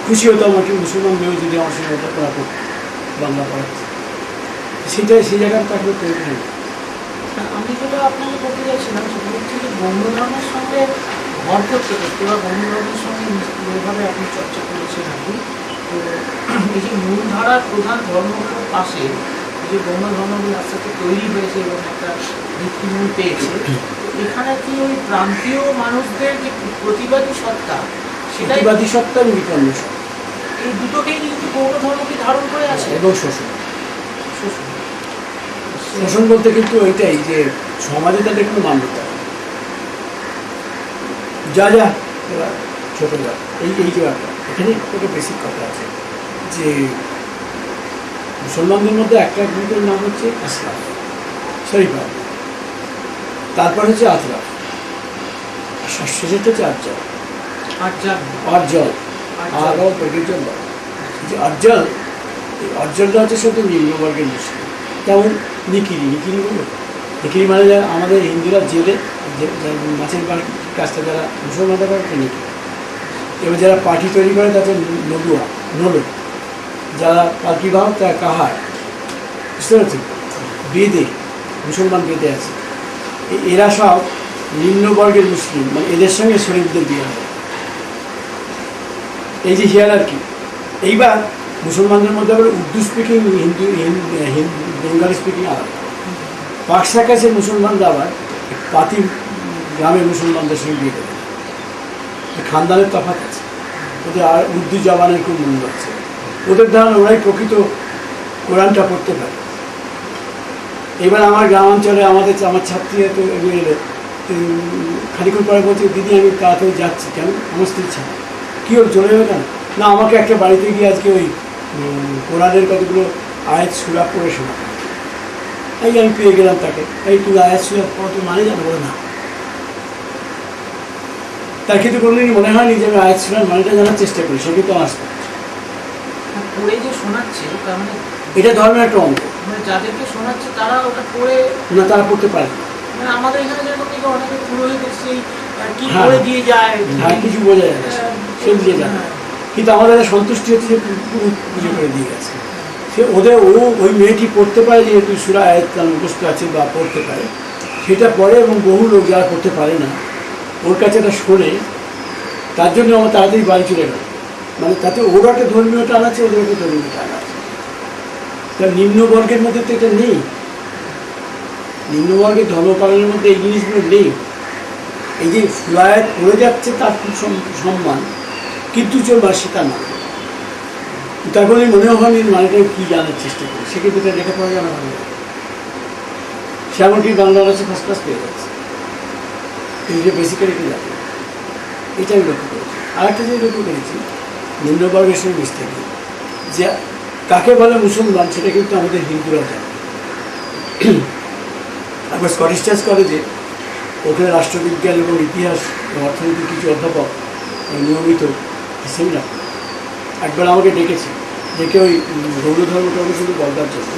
খুশি হতো আমাকে মুসলমান মেয়েও যদি আমার সঙ্গে অধ্যাপনা করতো, বাংলা পড়াচ্ছে। সেই জায়গাটা তাকে তৈরি হয়। আমি যেটা আপনাকে বলতে চাইছিলাম, সেটা হচ্ছে যে বৌদ্ধ ধর্মের সঙ্গে ঘর করতে করতে বা বৌদ্ধ ধর্মের সঙ্গে যেভাবে আপনি চর্চা করেছেন আর কি, তো এই যে মূলধারার প্রধান ধর্মগুলোর পাশে যে বৌদ্ধ ধর্মগুলো আস্তে আস্তে তৈরি হয়েছে এবং একটা ভিত্তিমূল পেয়েছে, এখানে কি ওই প্রান্তীয় মানুষদের যে প্রতিবাদী সত্তা, সেটাই প্রতিবাদী সত্তা এবং বিপন্ন সত্তা, এই দুটোকেই কিন্তু বৌদ্ধ ধর্মকে ধারণ করে আছে। এবং শোষণ বলতে কিন্তু ওইটাই যে সমাজে তাদের কোনো মান্যতা যা ছোট এই যে এখানে একটা বেসিক কথা আছে যে মুসলমানদের মধ্যে একটা গ্রুপের নাম হচ্ছে আসলাফ, শরীফা, তারপর হচ্ছে আতরাফ, শেষেরটা হচ্ছে আরজল, যে আরজলটা হচ্ছে শুধু নিম্নবর্গের মুসলিম। তেমন নিকিরি বলে নিখিল মানে আমাদের হিন্দুরা জেলে মাছের কাজটা যারা মুসলমানরা করে নিখিল। এবার যারা পার্টি তৈরি করে তাদের নদুয়া নলো, যারা পার্টি বাহক তারা কাহার, বুঝতে পারছি, বেদে মুসলমান বেদে আছে। এরা সব নিম্নবর্গের মুসলিম, মানে এদের সঙ্গে শরীফদের বিয়ে হবে। এই যে হিয়ার আর কি। এইবার মুসলমানদের মধ্যে আবার Urdu speaking, Hindu Bengali speaking আলাদা। পাকশা কাছে মুসলমানরা আবার পাতি গ্রামের মুসলমানদের সঙ্গে বিয়ে দেবে, খানদানের তফাৎ আছে ওদের। আর উর্দু জবানের খুব মূল্য আছে ওদের, ধারণা ওরাই প্রকৃত কোরআনটা পড়তে পারে। এবার আমার গ্রামাঞ্চলে আমার ছাত্রীরা তো এলো, খানিক্ষণ পরে বলছে দিদি আমি তাড়াতাড়ি যাচ্ছি। কেন? আমার স্ত্রীর ছাত্র। কী ওর চলে যাবে কেন? না, আমাকে একটা বাড়িতে গিয়ে আজকে ওই কোরআনের কতগুলো আয়াত সূরা পড়ে শোনা। এই আমি পেয়ে গেলাম তাকে, এই তুই আয়াত সূরা পড়া তুই মানে জানো? বলে না। তার কিন্তু কোনোদিনই মনে হয়নি যে আমি আয়াত সূরার মানেটা জানার চেষ্টা করি। সে কিন্তু আসবে পড়ে যে শোনাচ্ছে, তার মানে এটা ধর্মের একটা অঙ্গ। মানে যাদেরকে শোনাচ্ছে তারা ওটা পড়ে না, তারা পড়তে পারে না। মানে আমাদের এখানে যেরকম থেকে অনেকে পুরোহিত সেই কি হ্যাঁ, করে দিয়ে যায়, হ্যাঁ, কিছু বোঝা যায় না, সে দিয়ে যায় না। কিন্তু আমাদের সন্তুষ্টি হচ্ছে যে পুজো করে দিয়ে গেছে। সে ওদের ওই মেয়েটি পড়তে পারে, যেহেতু সূরা আয়াত মুখস্থ আছে বা পড়তে পারে, সেটা পড়ে। এবং বহু লোক যারা পড়তে পারে না ওর কাছে এটা শোনে, তার জন্য আমার তাড়াতাড়ি বাড়ি চলে গেল। মানে তাতে ওর একটা ধর্মীয় টান আছে, ওদের একটা ধর্মীয় টান আছে। তা নিম্নবর্গের মধ্যে তো এটা নেই, নিম্নবর্গের ধর্ম পালনের মধ্যে এই জিনিসগুলো নেই। এই যে ফুলায়াত পড়ে যাচ্ছে তার খুব সম্মান, কিন্তু চলবে সেটা না। তারপরে মনেও হয়নি মানেটা কী জানার চেষ্টা করি, সে কিন্তু এটা লেখাপড়া জানা ভালো। সে এমনকি বাংলা ভাষা ফার্স্ট ক্লাস পেয়ে যাচ্ছে, কিন্তু বেসিক্যালি কি জানে, এটা আমি লক্ষ্য করেছি। আর একটা যে লক্ষ্য করেছি নিম্নবর্গের সঙ্গে মিশতে গিয়ে, যে কাকে বলে মুসলমান সেটা কিন্তু আমাদের হিন্দুরা জানে। একবার স্কটিশ চার্চ কলেজে ওখানে রাষ্ট্রবিজ্ঞান এবং ইতিহাস অর্থনীতির কিছু অধ্যাপক নিয়মিত সেমিনার একবার আমাকে ডেকেছে, ডেকে ওই গৌর ধর্মটাকে শুধু বলবার জন্য।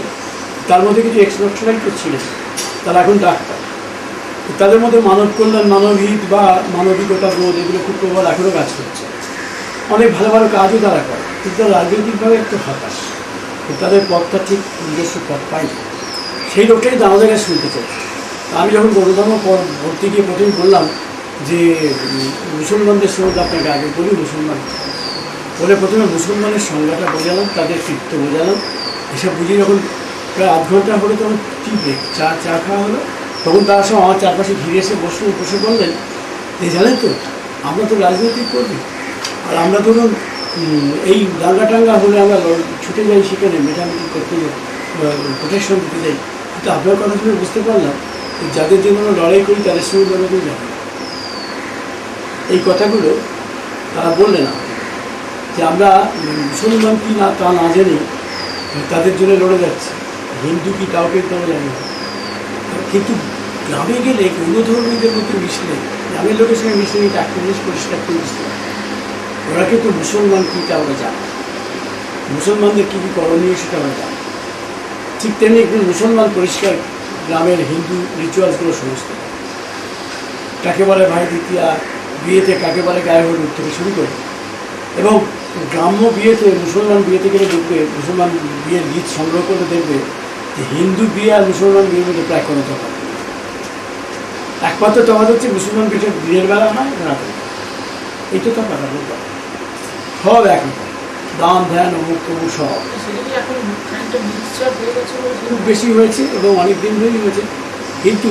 তার মধ্যে কিছু এক্সপেক্টরাইট ছিলেন, তারা এখন ডাক্তার। তাদের মধ্যে মানব কল্যাণ, মানবহিত বা মানবিকতা বোধ এগুলো খুব প্রবল এখনও কাজ করছে। অনেক ভালো ভালো কাজও তারা করে, কিন্তু তারা রাজনৈতিকভাবে একটু হতাশ, তাদের পথটা ঠিক নিজস্ব পথ পাই। সেই লোকটাই তো আমাদের কাছে শুনতে চাই। আমি যখন গৌরধর্ম ভর্তি গিয়ে প্রথমে বললাম যে মুসলমানদের সঙ্গে আপনাকে আগে বলি মুসলমান বলে, প্রথমে মুসলমানের সংজ্ঞাটা বোঝালাম, তাদের কৃত্য বোঝালাম। এসব বুঝি যখন প্রায় আধ ঘন্টা হলে তখন টি ব্রেক, চা খাওয়া হলো, তখন তারা সব আমার চারপাশে ঘিরে এসে বসে বললেন যে জানেন তো আমরা তো রাজনৈতিক কর্মী, আর আমরা ধরুন এই দাঙ্গা টাঙ্গা হলে আমরা ছুটে যাই সেখানে মেটামেটি করতে যাই, প্রোটেকশন দিতে যাই। কিন্তু আপনার কথা শুনে বুঝতে পারলাম যাদের জন্য আমরা লড়াই করি তাদের সঙ্গে লড়াই করে যাবে। এই কথাগুলো তারা বললেন আমাকে, যে আমরা মুসলমান কি না তা না জেনে তাদের জন্য লড়ে যাচ্ছি, হিন্দু কি কাউকে তারা জানি না। কিন্তু গ্রামে গেলে কোনো ধর্মীদের মধ্যে মিশলে, গ্রামের লোকের সঙ্গে মিশলে এটা একটা জিনিস পরিষ্কার করে মিশতে পারে, ওরা কিন্তু মুসলমান কী তা আমরা জানি, মুসলমানদের কী কী করণীয় সেটা আমরা জানি। ঠিক তেমনি একজন মুসলমান পরিষ্কার গ্রামের হিন্দু রিচুয়ালসগুলো সমস্ত, কাকে বলে ভাই দ্বিতীয়া, বিয়েতে কাকে বলে গায়ে হলুদ থেকে শুরু করে। এবং গ্রাম্য বিয়েতে, মুসলমান বিয়েতে গেলে দেখবে, মুসলমান বিয়ের গীত সংগ্রহ করে দেখবে যে হিন্দু বিয়ে আর মুসলমান বিয়ের মধ্যে প্রায় কোনো তফাৎ। একমাত্র তফাৎ হচ্ছে মুসলমান বিয়েটা দিনের বেলা হয়, রাতে। এই তো তফাৎ বলতে সব একরকম, দান ধ্যান অমুক তমুক সব খুব বেশি হয়েছে এবং অনেক দিন ধরেই হয়েছে। কিন্তু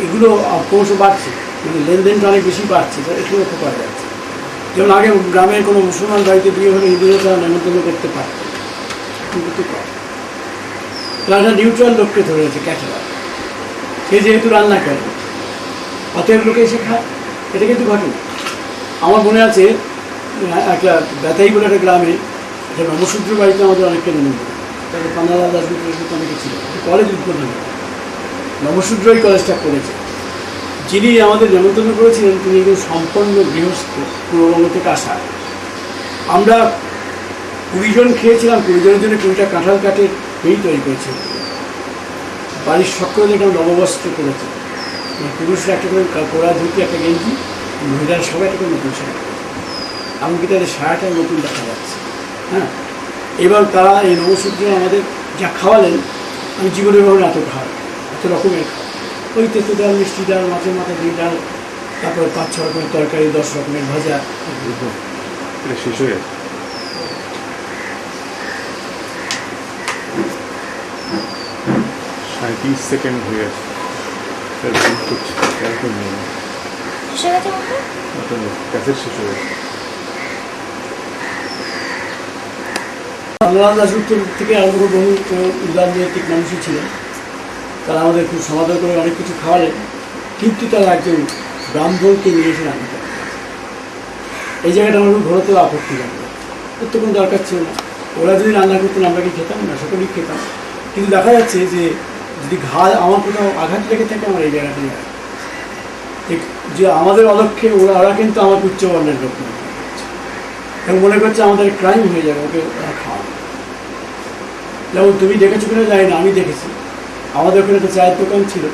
এগুলো ক্রমশ বাড়ছে, মানে লেনদেনটা অনেক বেশি বাড়ছে, একটু লক্ষ্য করা যাচ্ছে। যেমন আগে গ্রামের কোনো মুসলমান বাড়িতে বিয়ে হলে হিন্দুরা তারা নেমন্তন্ন করতে পারত, কিন্তু কম। তারা একটা নিউট্রাল লোককে ধরে রয়েছে, ক্যাটারার, সে যেহেতু রান্না করে অতএব লোকে এসে খায়, এটা কিন্তু ঘটে না। আমার মনে আছে একটা ব্যথাই বলে একটা গ্রামে একটা নবশূদ্র বাড়িতে আমাদের অনেকটা নেমন্তন্ন, তাদের পান্নালাল দাসগুলো অনেকে ছিল, কলেজ উদ্বোধন নবশূদ্রই কলেজটা করেছে। যিনি আমাদের নেমন্তন্ন করেছিলেন তিনি একজন সম্পন্ন গৃহস্থ, পূর্ববঙ্গ থেকে আসা। আমরা 20 জন খেয়েছিলাম, 20 জনের জন্য 20টা কাঁঠাল কাঠের তৈরি করেছিলাম। বাড়ির সকলে একটা নববস্ত্র করেছে, মানে পুরুষরা একটা করে কোড়া ধুতি একটা গেঞ্জি, মহিলারা সবাই একটা করে নতুন শাড়ি, এমনকি তাদের সারাটাই নতুন দেখা যাচ্ছে। হ্যাঁ, এবার তারা এই নবসূত্র আমাদের যা খাওয়ালেন, আমি জীবনে ভাবেন এত খাওয়া, এত রকমের খাওয়া, ওই তেতো ডাল, মিষ্টি ডাল, মাছের মাথা দুই ডাল, তারপরে 5-6 রকমের তরকারি, 10 রকমের ভাজা। এটা শেষ হয়ে গেছে। 37 সেকেন্ড হয়ে গেছে। ক্যাসেট শেষ হয়ে গেছে। আল্লাহ রাজত্ব থেকে আরম্ভ করে বহু উদারনৈতিক মানুষই ছিলেন, তারা আমাদের খুব সমাদর করে অনেক কিছু খাওয়ালেন, কিন্তু তারা একজন ব্রাহ্মণকে নিয়ে এসে রান্না করেন। এই জায়গাটা আমার খুব ঘোরাতে আপত্তি লাগলো, ওর তো কোনো দরকার ছিল না, ওরা যদি রান্না করতেন আমরা কি খেতাম না, সকলেই খেতাম। কিন্তু দেখা যাচ্ছে যে যদি আমার কোথাও আঘাত লেগে থাকে আমার এই জায়গাটা নিয়ে যে আমাদের অলক্ষ্যে ওরা কিন্তু আমার উচ্চবর্ণের লোক মনে করছে এবং মনে করছে আমাদের ক্রাইম হয়ে যাবে ওকে ওরা খাওয়া। যেমন তুমি দেখেছো কিনা জানি না, আমি দেখেছি আমাদের ওখানে একটা চায়ের দোকান ছিল,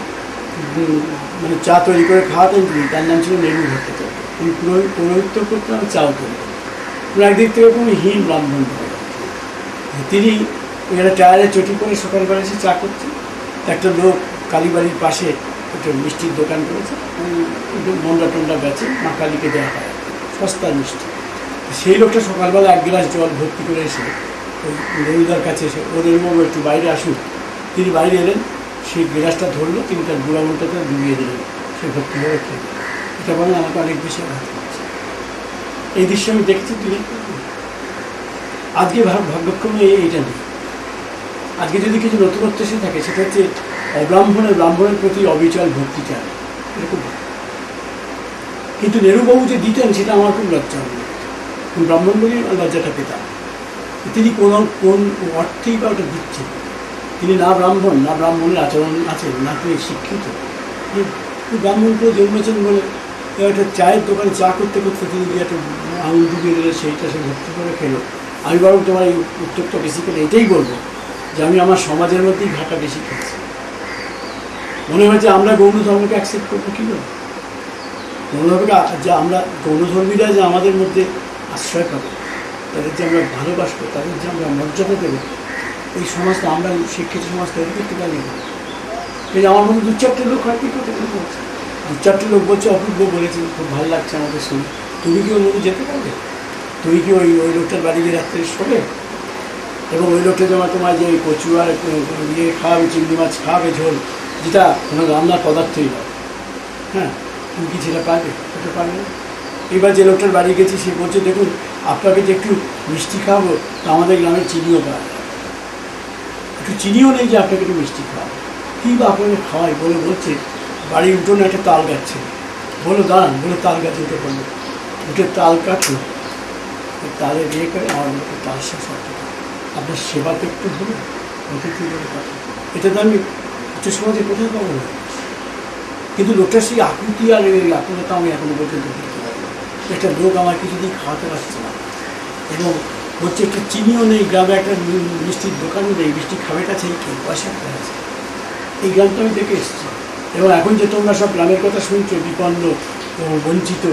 মানে চা তৈরি করে খাওয়াতেন তিনি, তার নাম ছিল নেবু ভট্টাচার্য। তিনি পৌরোহিত্য করতেন, আমি চাও করতেন। একদিক থেকে কোনো হীন ব্রাহ্মণ তিনি একটা টায়ারে চটি করে সকালবেলা এসে চা করছেন। একটা লোক কালীবাড়ির পাশে একটা মিষ্টির দোকান করেছে, মন্ডা টন্ডা বেচে, মা কালীকে দেওয়া হয় সস্তার মিষ্টি। সেই লোকটা সকালবেলা 1 গ্লাস জল ভর্তি করে এসে ওই রবিদার কাছে এসে ওদের বাবু একটু বাইরে আসুন, তিনি বাইরে এলেন, সেই গ্লাসটা ধরলো, তিনি তার বুড়া মনটাতে ডুবিয়ে দিলেন, সে ভর্তি হয়ে খেয়ে। এটা বলেন আমাকে অনেক বেশি আঘাত করছে। এই দৃশ্য আমি দেখছি, তিনি আজকে ভাগ্যক্রমে এইটা নেই। আজকে যদি কিছু নতুনত্ব এসে থাকে সেটা হচ্ছে ব্রাহ্মণের প্রতি অবিচল ভক্তি চায়, এরকম। কিন্তু নেহরুবাবু যে দিতেন সেটা আমার খুব লজ্জা হল, ব্রাহ্মণ বলেই লজ্জাটা পেতাম। তিনি কোন অর্থেই বা ওটা দিচ্ছেন, তিনি না ব্রাহ্মণ, না ব্রাহ্মণের আচরণ আছেন, না তিনি শিক্ষিত। ব্রাহ্মণ করে জন্মেছেন বলে একটা চায়ের দোকানে চা করতে করতে তিনি যে একটা আঙুল ডুবিয়ে দিলে সেইটা সে ভক্তি করে খেলো। আমি বরং তোমার এই উত্তরটা বেশি করে এটাই বলবো যে আমি আমার সমাজের মধ্যেই ঘাটা বেশি খেয়েছি। মনে হয় যে আমরা গৌণ ধর্মকে অ্যাকসেপ্ট করবো কী করে, গৌণধর্মকে যে আমরা গৌণধর্মীরা যে আমাদের মধ্যে আশ্রয় পাবে, তাদের যে আমরা ভালোবাসবো, তাদের যে আমরা মর্যাদা দেবো, এই সমাজটা আমরা শিক্ষিত সমাজ তৈরি করতে পারি না। এই আমার মধ্যে 2-4টে লোক হয় কি করতে বলছে, 2-4টে লোক বলছে অপূর্ব বলেছেন, খুব ভালো লাগছে আমাদের শুনে, তুমি কি ওর মধ্যে যেতে পারবে? তুমি কি ওই লোকটার বাড়ি গিয়ে রাত্রে শোবে? এবং ওই লোকটা যেমন তোমার যে কচু আর ইয়ে খাওয়াবে, চিংড়ি মাছ খাওয়াবে ঝোল, যেটা কোনো রান্নার পদার্থই নয়, হ্যাঁ, তুমি কি সেটা পারবে? হতে পারবে না। এবার যে লোকটার বাড়ি গেছি সে বলছে দেখুন আপনাকে যে একটু মিষ্টি খাওয়াবো, তা আমাদের গ্রামে চিনিও পাওয়া যায়, একটু চিনিও নেই যে আপনাকে একটু মিষ্টি খাওয়াবো, কী বা আপনাকে খাওয়াই বলে বলছে বাড়ির উঠোনে একটা তাল গাছ ছিল, বলো দাঁড়ান, বলে তাল গাছ উঠে পড়লো, উঠে তাল কাটলো, তালে বিয়ে করে আমার লোকের তাল শেষ হতে আপনার সেবা তো একটু হবে, অতিথি বলে কথা। এটা তো আমি উচ্চ সমাজে কোথায় পাবো না, কিন্তু লোকটার সেই আকুতি আর এই আকুলতা আমি এখনো পর্যন্ত দেখতে পারি। একটা লোক আমার কিছুদিন খাওয়াতে পারছে না, এবং হচ্ছে একটা চিনিও নেই, গ্রামে একটা মিষ্টির দোকানও নেই, মিষ্টি খাবেটা চাই কে পয়সা আছে। এই গ্রামটা আমি দেখে এসেছি, এবং এখন যে তোমরা সব গ্রামের কথা শুনছো, বিপন্ন ও বঞ্চিত,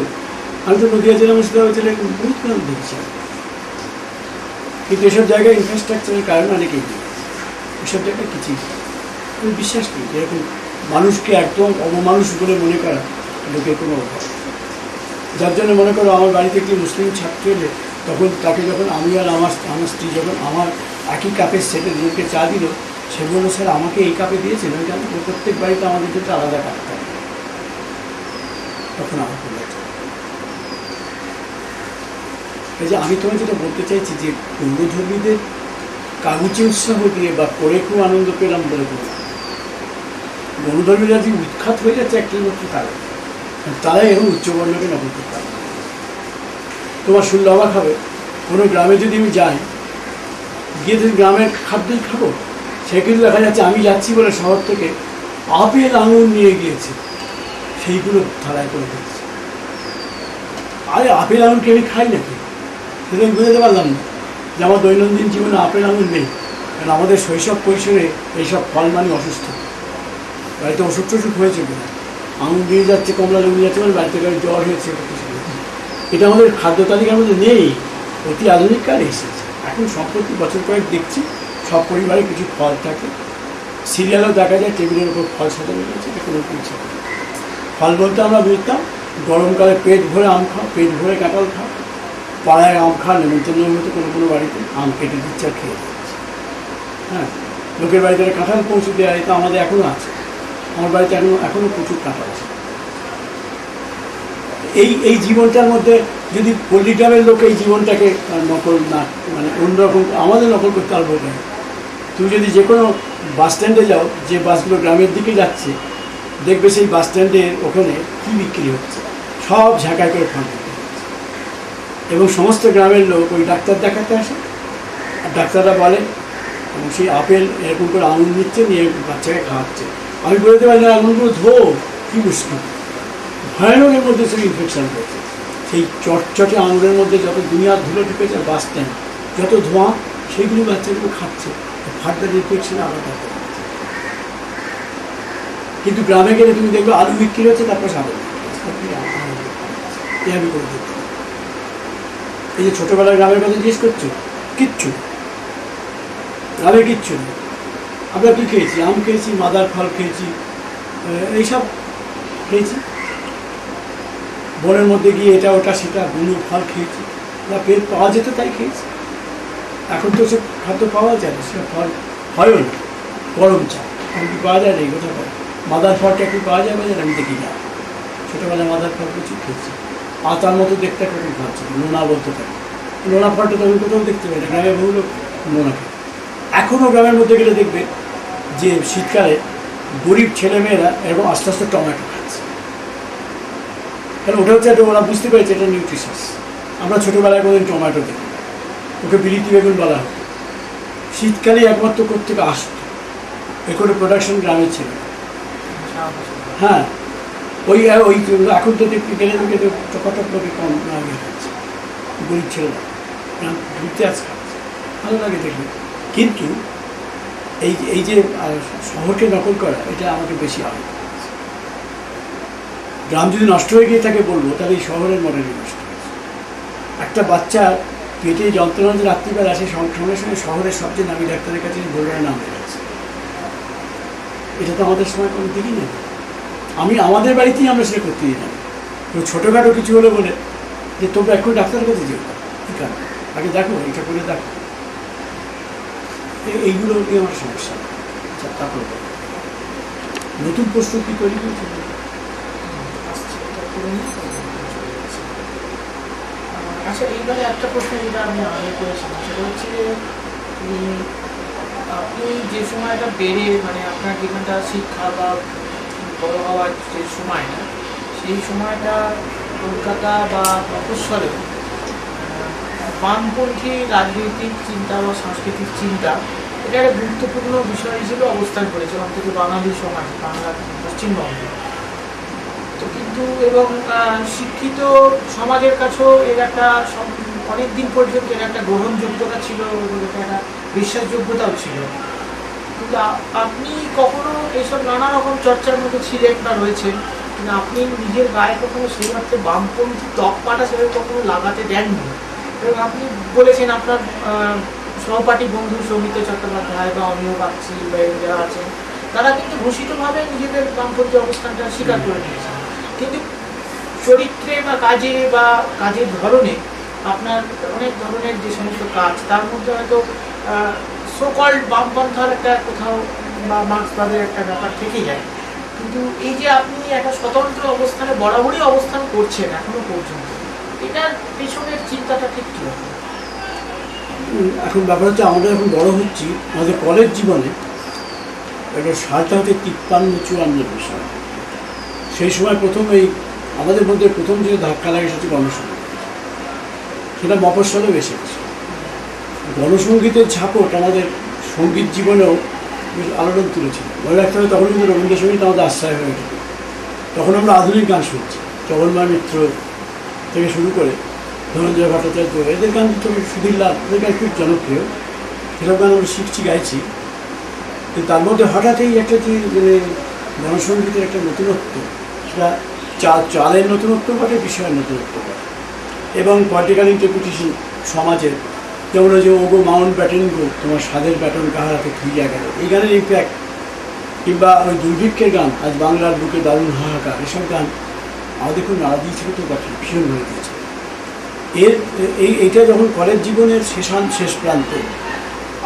আমি তো নদীয়া জেলা মুর্শিদাবাদ জেলায় বহুত গ্রাম দেখছি, কিন্তু এসব জায়গায় ইনফ্রাস্ট্রাকচারের কারণে অনেকেই নেই, এসব জায়গায় কিছুই আমি বিশ্বাস করি যেরকম মানুষকে একদম অবমানুষ বলে মনে করা লোকের কোনো অভাব। যার জন্য মনে করো আমার বাড়িতে একটি মুসলিম ছাত্র এলে, তখন তাকে যখন আমি আর আমার স্ত্রী যখন আমার একই কাপের সেটে দুজনকে চা দিল, সে বলল স্যার আমাকে এই কাপে দিয়েছেন, ওই কারণে প্রত্যেক বাড়িতে আমাদের জন্য আলাদা কাপ থাকে, তখন আমার খুব লাগছে। এই যে আমি তোমায় যেটা বলতে চাইছি যে পূর্বধর্মীদের কাগুচে উৎসাহ দিয়ে বা করে খুব আনন্দ পেলাম বলে বললাম, গণধর্মীরা যে উৎখাত হয়ে যাচ্ছে একটাই মাত্র কারণ, তারাই এখন উচ্চবর্ণকে নকল করতে পারে। তোমার শুনলে অবাক হবে, কোনো গ্রামে যদি আমি যাই, গিয়ে যদি গ্রামের খাদ্যই খাবো, সে কিন্তু দেখা যাচ্ছে আমি যাচ্ছি বলে শহর থেকে আপেল আঙুর নিয়ে গিয়েছে, সেইগুলো থালায় করে দিচ্ছে। আরে আপেল আঙুরকে আমি খাই নাকি, সেটা আমি বুঝতে পারলাম না যে আমার দৈনন্দিন জীবনে আপেল আঙুর নেই, কারণ আমাদের শৈশব কৈশোরে এইসব ফল মানে অসুস্থ, বাড়িতে অসুখ টসুখ হয়েছে কিনা, আঙুল দিয়ে যাচ্ছে, কমলা লেবু যাচ্ছে, মানে বাড়িতে কারো জ্বর হয়েছে, এটা আমাদের খাদ্য তালিকার মধ্যে নেই। অতি আধুনিক কালে এসেছে। এখন সম্প্রতি বছর কয়েক দেখছি সব পরিবারে কিছু ফল থাকে, সিরিয়ালও দেখা যায় টেবিলের উপর ফল সাজানো রয়েছে, এটা কোনো কিছু নেই। ফল বলতে আমরা বুঝতাম গরমকালে পেট ভরে আম খাও, পেট ভরে কাঁঠাল খাও, পাড়ায় আম খাওয়া নেমন্তন্নের মতো কোনো কোনো বাড়িতে আম কেটে দিচ্ছে আর খেয়ে যাচ্ছে। হ্যাঁ, লোকের বাড়িতে কাঁঠাল পৌঁছে দেওয়া, এটা আমাদের এখনও আছে। আমার বাড়িতে এখনও প্রচুর কাঁঠাল আছে। এই জীবনটার মধ্যে যদি পল্লী গ্রামের লোক এই জীবনটাকে নকল না, মানে অন্যরকম আমাদের নকল করতে পারবো না। তুমি যদি যে কোনো বাস স্ট্যান্ডে যাও, যে বাসগুলো গ্রামের দিকে যাচ্ছে, দেখবে সেই বাস স্ট্যান্ডের ওখানে কী বিক্রি হচ্ছে, সব ঝাঁকায় করে ফল বিক্রি হচ্ছে। এবং সমস্ত গ্রামের লোক ওই ডাক্তার দেখাতে আসে, আর ডাক্তাররা বলে, এবং সেই আপেল এরকম করে আঙুল নিচ্ছে, নিয়ে বাচ্চাকে খাওয়াচ্ছে। আমি বলতে পারি না, আঙুলগুলো ধো, কী মুশকিল, ভয়ানক। এর মধ্যে সেই ইনফেকশান হয়েছে। সেই চটচটে আঙুলের মধ্যে যত দুনিয়ার ধুলো ঢুকেছে, বাস স্ট্যান্ড যত ধোঁয়া, সেইগুলো বাচ্চাগুলো খাচ্ছে, ফার্দার ইনফেকশনে আলাদা হচ্ছে। কিন্তু গ্রামে গেলে তুমি দেখবে আলু বিক্রি হচ্ছে, তারপর সাদা আমি করে দিতে। এই যে ছোটোবেলার গ্রামের কথা জিজ্ঞেস করছো, কিচ্ছু গ্রামে কিচ্ছু নেই। আমরা কী খেয়েছি? আম খেয়েছি, মাদার ফল খেয়েছি, এইসব খেয়েছি। বনের মধ্যে গিয়ে এটা ওটা সেটা বুনো ফল খেয়েছি, যা পেট পাওয়া যেত তাই খেয়েছি। এখন তো সে খাদ্য পাওয়া যায় না, সেটা ফল হয়ও না। গরম চা এখন কি পাওয়া যায় না? এই কথা বলে মাদার ফলটা একটু পাওয়া যায় বাজারে, আমি দেখি না। ছোটোবেলায় মাদার ফল প্রচুর খেয়েছি। আতার মতো দেখতে একটা ফল ছিল, নোনা বলতে থাকে। নোনা ফলটা তো আমি কোথাও দেখতে পাই না, গ্রামে বহু নোনা খায়। এখনও গ্রামের মধ্যে গেলে দেখবে যে শীতকালে গরিব ছেলেমেয়েরা এরকম আস্তে আস্তে টমেটো খাচ্ছে। কারণ ওটা হচ্ছে একটা, ওরা বুঝতে পেরেছে এটা নিউট্রিশাস। আমরা ছোটোবেলায় কোনোদিন টমেটো দেখি, ওকে বিলিতি বেগুন বলা হয়। শীতকালে একমাত্র কোত্থেকে আসতো, এ করে প্রোডাকশন গ্রামে ছিল। হ্যাঁ, ওই এখন তো দেখতে গেলে লোকে তো টকাটক লোকে কম আগে খাচ্ছে, গরিব ছেলেরা ঘুরতে আজ খাচ্ছে, ভালো লাগে দেখবে। কিন্তু এই যে শহরকে নকল করা, এটা আমাকে বেশি আগে। গ্রাম যদি নষ্ট হয়ে গিয়ে থাকে বলবো, তাহলে এই শহরের মডেলই নষ্ট হয়েছে। একটা বাচ্চা পেটে যন্ত্রণা যে রাত্রিবেলা আসে, সঙ্গে সঙ্গে শহরের সবচেয়ে নামী ডাক্তারের কাছে বলবার নাম বেরোচ্ছে। এটা তো আমাদের সময় কোনো দিনই নেই। আমাদের বাড়িতেই আমরা সেটা করতে দিই না। ছোটোখাটো কিছু হলে বলে যে তোমরা এখন ডাক্তারের কাছে যেও, ঠিক আছে, আগে দেখো, এটা করে দেখো। এইগুলো নিয়ে আমার সমস্যা। আচ্ছা, তারপর নতুন প্রশ্ন কী তৈরি হয়েছে? আচ্ছা, এইবারে একটা প্রশ্ন যেটা আমি আগে করেছিলাম, সেটা হচ্ছে যে আপনি যে সময়টা বেড়ে, মানে আপনার যেখানটা শিক্ষা বা বড় হওয়ার যে সময়টা, সেই সময়টা কলকাতা বা মফস্বলে বামপন্থী রাজনৈতিক চিন্তা বা সাংস্কৃতিক চিন্তা, এটা একটা গুরুত্বপূর্ণ বিষয় হিসেবে অবস্থান করেছে অন্তত বাঙালি সমাজ, বাংলা পশ্চিমবঙ্গে। তো কিন্তু এবং শিক্ষিত সমাজের কাছেও এর একটা অনেক দিন পর্যন্ত এর একটা গ্রহণযোগ্যতা ছিল এবং একটা বিশ্বাসযোগ্যতাও ছিল। কিন্তু আপনি কখনো এইসব নানা রকম চর্চার মধ্যে ছিলেন বা রয়েছেন, কিন্তু আপনি নিজের গায়ে কখনো সেই অর্থে বামপন্থী তকমাটা সেভাবে কখনো লাগাতে দেননি। এবং আপনি বলেছেন আপনার সহপাঠী বন্ধু সৌমিত্র চট্টোপাধ্যায় বা অমিয় বাগচি বা যারা আছেন, তারা কিন্তু ঘোষিতভাবে নিজেদের বামপন্থী অবস্থানটা স্বীকার করে নিয়েছেন। কিন্তু চরিত্রে বা কাজে বা কাজের ধরনে আপনার অনেক ধরনের যে সমস্ত কাজ, তার মধ্যে হয়তো সোকল্ড বামপন্থার একটা কোথাও বা মার্ক্সবাদের একটা ব্যাপার থেকে যায়। কিন্তু এই যে আপনি একটা স্বতন্ত্র অবস্থানে বরাবরই অবস্থান করছেন এখনো পর্যন্ত, এটার পেছনের চিন্তাটা ঠিক কী? এখন ব্যাপার হচ্ছে, আমরা এখন বড় হচ্ছি, আমাদের কলেজ জীবনে একটা সালটা হচ্ছে 53-54 বিষয়। সেই সময় প্রথম আমাদের মধ্যে প্রথম যে ধাক্কা লাগে সেটা গণসংগীত। সেটা মফস্বলেও এসেছে। গণসংগীতের ছাপট আমাদের সঙ্গীত জীবনেও বেশ আলোড়ন তুলেছিল। মনে রাখতে হবে, তখন কিন্তু রবীন্দ্রসঙ্গীত আমাদের আশ্রয় হয়ে গেল। তখন আমরা আধুনিক গান শুনছি, জগন্ময় মিত্র থেকে শুরু করে ধনঞ্জয় ভট্টাচার্য, এদের গান তো সুধীর লাল, এদের গান খুব জনপ্রিয়। সেসব গান আমরা শিখছি, গাইছি। কিন্তু তার মধ্যে হঠাৎই একটা যে মানে গণসঙ্গীতের একটা নতুনত্ব, সেটা চালের নতুনত্ব বটে, বিষয়ের নতুনত্ব বটে, এবং পলিটিক্যাল ইন্টারপ্রিটেশন সমাজের, যেমন যে ওগো মাউন্ট ব্যাটন গো তোমার স্বাদের ব্যাটন কাহার হাতে থুইয়া গেল, এই গানের ইম্প্যাক্ট, কিংবা ওই দুর্ভিক্ষের গান আজ বাংলার বুকে দারুণ হাহাকার, এসব গান আমাদের খুব নাড়া দিয়েছিল, তো বটে ভীষণ হয়ে দিয়েছে। এইটা যখন কলেজ জীবনের শেষ প্রান্তে,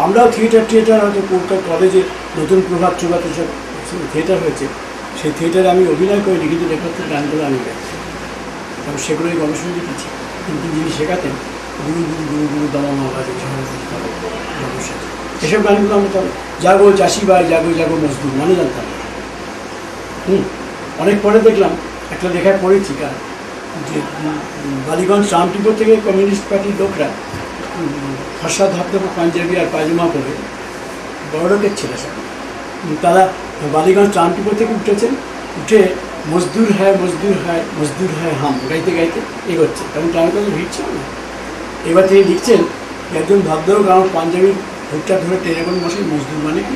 আমরাও থিয়েটার হয়তো কলকাতা কলেজে নতুন প্রভাব চোখাতে সব থিয়েটার হয়েছে, সেই থিয়েটারে আমি অভিনয় করিনি, কিন্তু লেখকের গানগুলো আমি গাইছি, এবং সেগুলোই গণসঙ্গীত আছে। কিন্তু যিনি শেখাতেন গুরু গুরু গুরু গুরু দামা বাজে এসব গানগুলো আমরা তাহলে জাগো চাষি ভাই, জাগো জাগো মজদুর মানে জানতাম। অনেক পরে দেখলাম একটা লেখায় পড়েছি গান, যে বালিগঞ্জ রামটিপুর থেকে কমিউনিস্ট পার্টির লোকরা ফর্সা ধপধপা পাঞ্জাবি আর পায়জামা পরে, বড় লোকের ছেলে সব, তারা বালিগঞ্জ রামটিপুর থেকে উঠেছেন, উঠে মজদুর হ্যায় মজদুর হ্যায় মজদুর হ্যায় হাম গাইতে গাইতে এগোচ্ছে, তেমন টাইমে তো ভিড় ছিল না। এবার তিনি লিখছেন, একজন ভদ্রলোক আমার পাঞ্জাবির হুকটা ধরে টেনে কোন মশাই মজদুর মানে কি,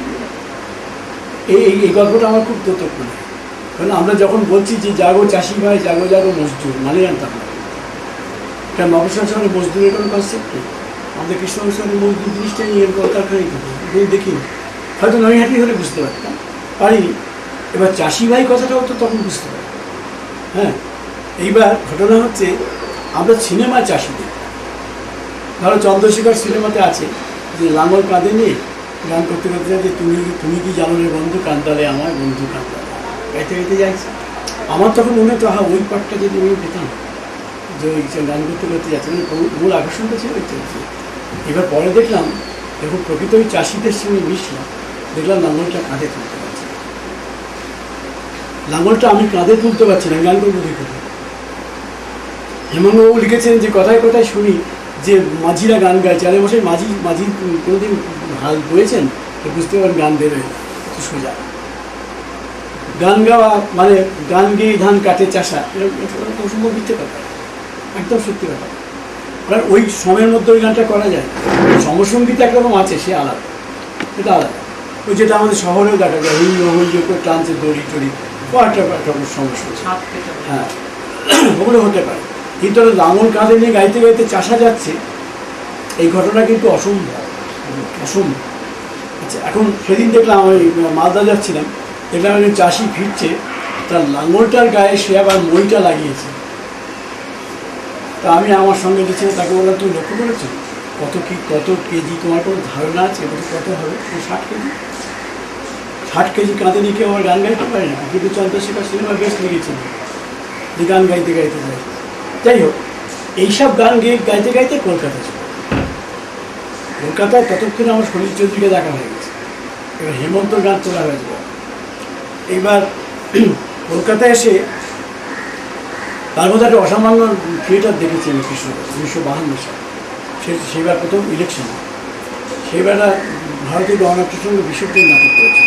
এই গল্পটা আমার খুব দোতক মনে হয়। কারণ আমরা যখন বলছি যে জাগো চাষি ভাই, জাগো জাগো মজদুর মানে জানতাম না, এটা মফস্বল শহরে মজদুরের কোনো কনসেপ্ট নেই। আমাদের কৃষ্ণনগর মজদুর জিনিসটাই নিয়ে কলকারখানাই দেখিনি, হয়তো নৈহাটি হলে বুঝতে পারতাম, পারিনি। এবার চাষি ভাই কথাটাও তো তখন বুঝতে পারি। হ্যাঁ, এইবার ঘটনা হচ্ছে আমরা সিনেমা চাষি দেখি। ধরো চন্দ্রশেখর সিনেমাতে আছে যে লাঙল কাঁধে নিয়ে গান করতে করতে যে তুমি কি জানো রে বন্ধু কান্দালে আমার বন্ধু কান্দালে, গাইতে গাইতে যাইছে। আমার তখন মনে হতো, ওই পাঠটা যদি আমি পেতাম, যে ওই গান করতে করতে যাচ্ছে, মানে মূল আকর্ষণটা ছিল ওই চলছে। এবার পরে দেখলাম, যখন প্রকৃত ওই চাষিদের সঙ্গে মিশলাম, দেখলাম লাঙলটা কাঁধে তুলতে পারছি, লাঙলটা আমি কাঁধে তুলতে পারছি না, গান করবো দেখে। হেমন্তবাবু লিখেছেন যে কথায় কথায় শুনি যে মাঝিরা গান গাইছে, আরে মশাই মাঝি কোনোদিন হাল বয়েছেন তো বুঝতে পারেন গান বেরোয় সোজা। গান গাওয়া মানে গান গেয়ে ধান কাটে চাষা, এরকম অসম্ভব মিথ্যে কথা, একদম সত্যি কথা। কারণ ওই সময়ের মধ্যে ওই গানটা করা যায়। সমসঙ্গীত একরকম আছে, সে আলাদা, এটা আলাদা। ওই যেটা আমাদের শহরেও দেখা যায়, হই হই করে টানছে দড়ি টড়ি, একটা সমস্যা, হ্যাঁ ওগুলো হতে পারে। কিন্তু লাঙল কাঁধে নিয়ে গাইতে গাইতে চাষা যাচ্ছে, এই ঘটনা কিন্তু অসম্ভব। আচ্ছা, এখন সেদিন দেখলাম আমি মালদা যাচ্ছিলাম, দেখলাম একজন চাষি ফিরছে, তার লাঙলটার গায়ে সে আবার মইটা লাগিয়েছে। তা আমি আমার সঙ্গে গেছিলাম, তাকে বললাম, তুমি লক্ষ্য করেছো কত কেজি, তোমার কোনো ধারণা আছে কত হবে? 60 কেজি। 60 কেজি কাঁধে নিয়ে কেউ আমার গান গাইতে পারে না। কিন্তু চন্দ্রশেখর সিনেমা বেশ লেগেছিল যে গান গাইতে গাইতে যায়। যাই হোক, এইসব গান গাইতে গাইতে কলকাতা ছিল। কলকাতায় ততক্ষণে আমার শরীর চৌধুরীকে দেখা হয়ে গেছে, এবার হেমন্তর গান তোলা হয়েছিল। এইবার কলকাতায় এসে তার মধ্যে একটা অসামান্য থিয়েটার দেখেছি আমি কৃষ্ণনগর 1952 সালে। সেইবার প্রথম ইলেকশন, সেইবার ভারতীয় গণনাট্যের সঙ্গে বিশ্বপ্রেম নাটক করেছে।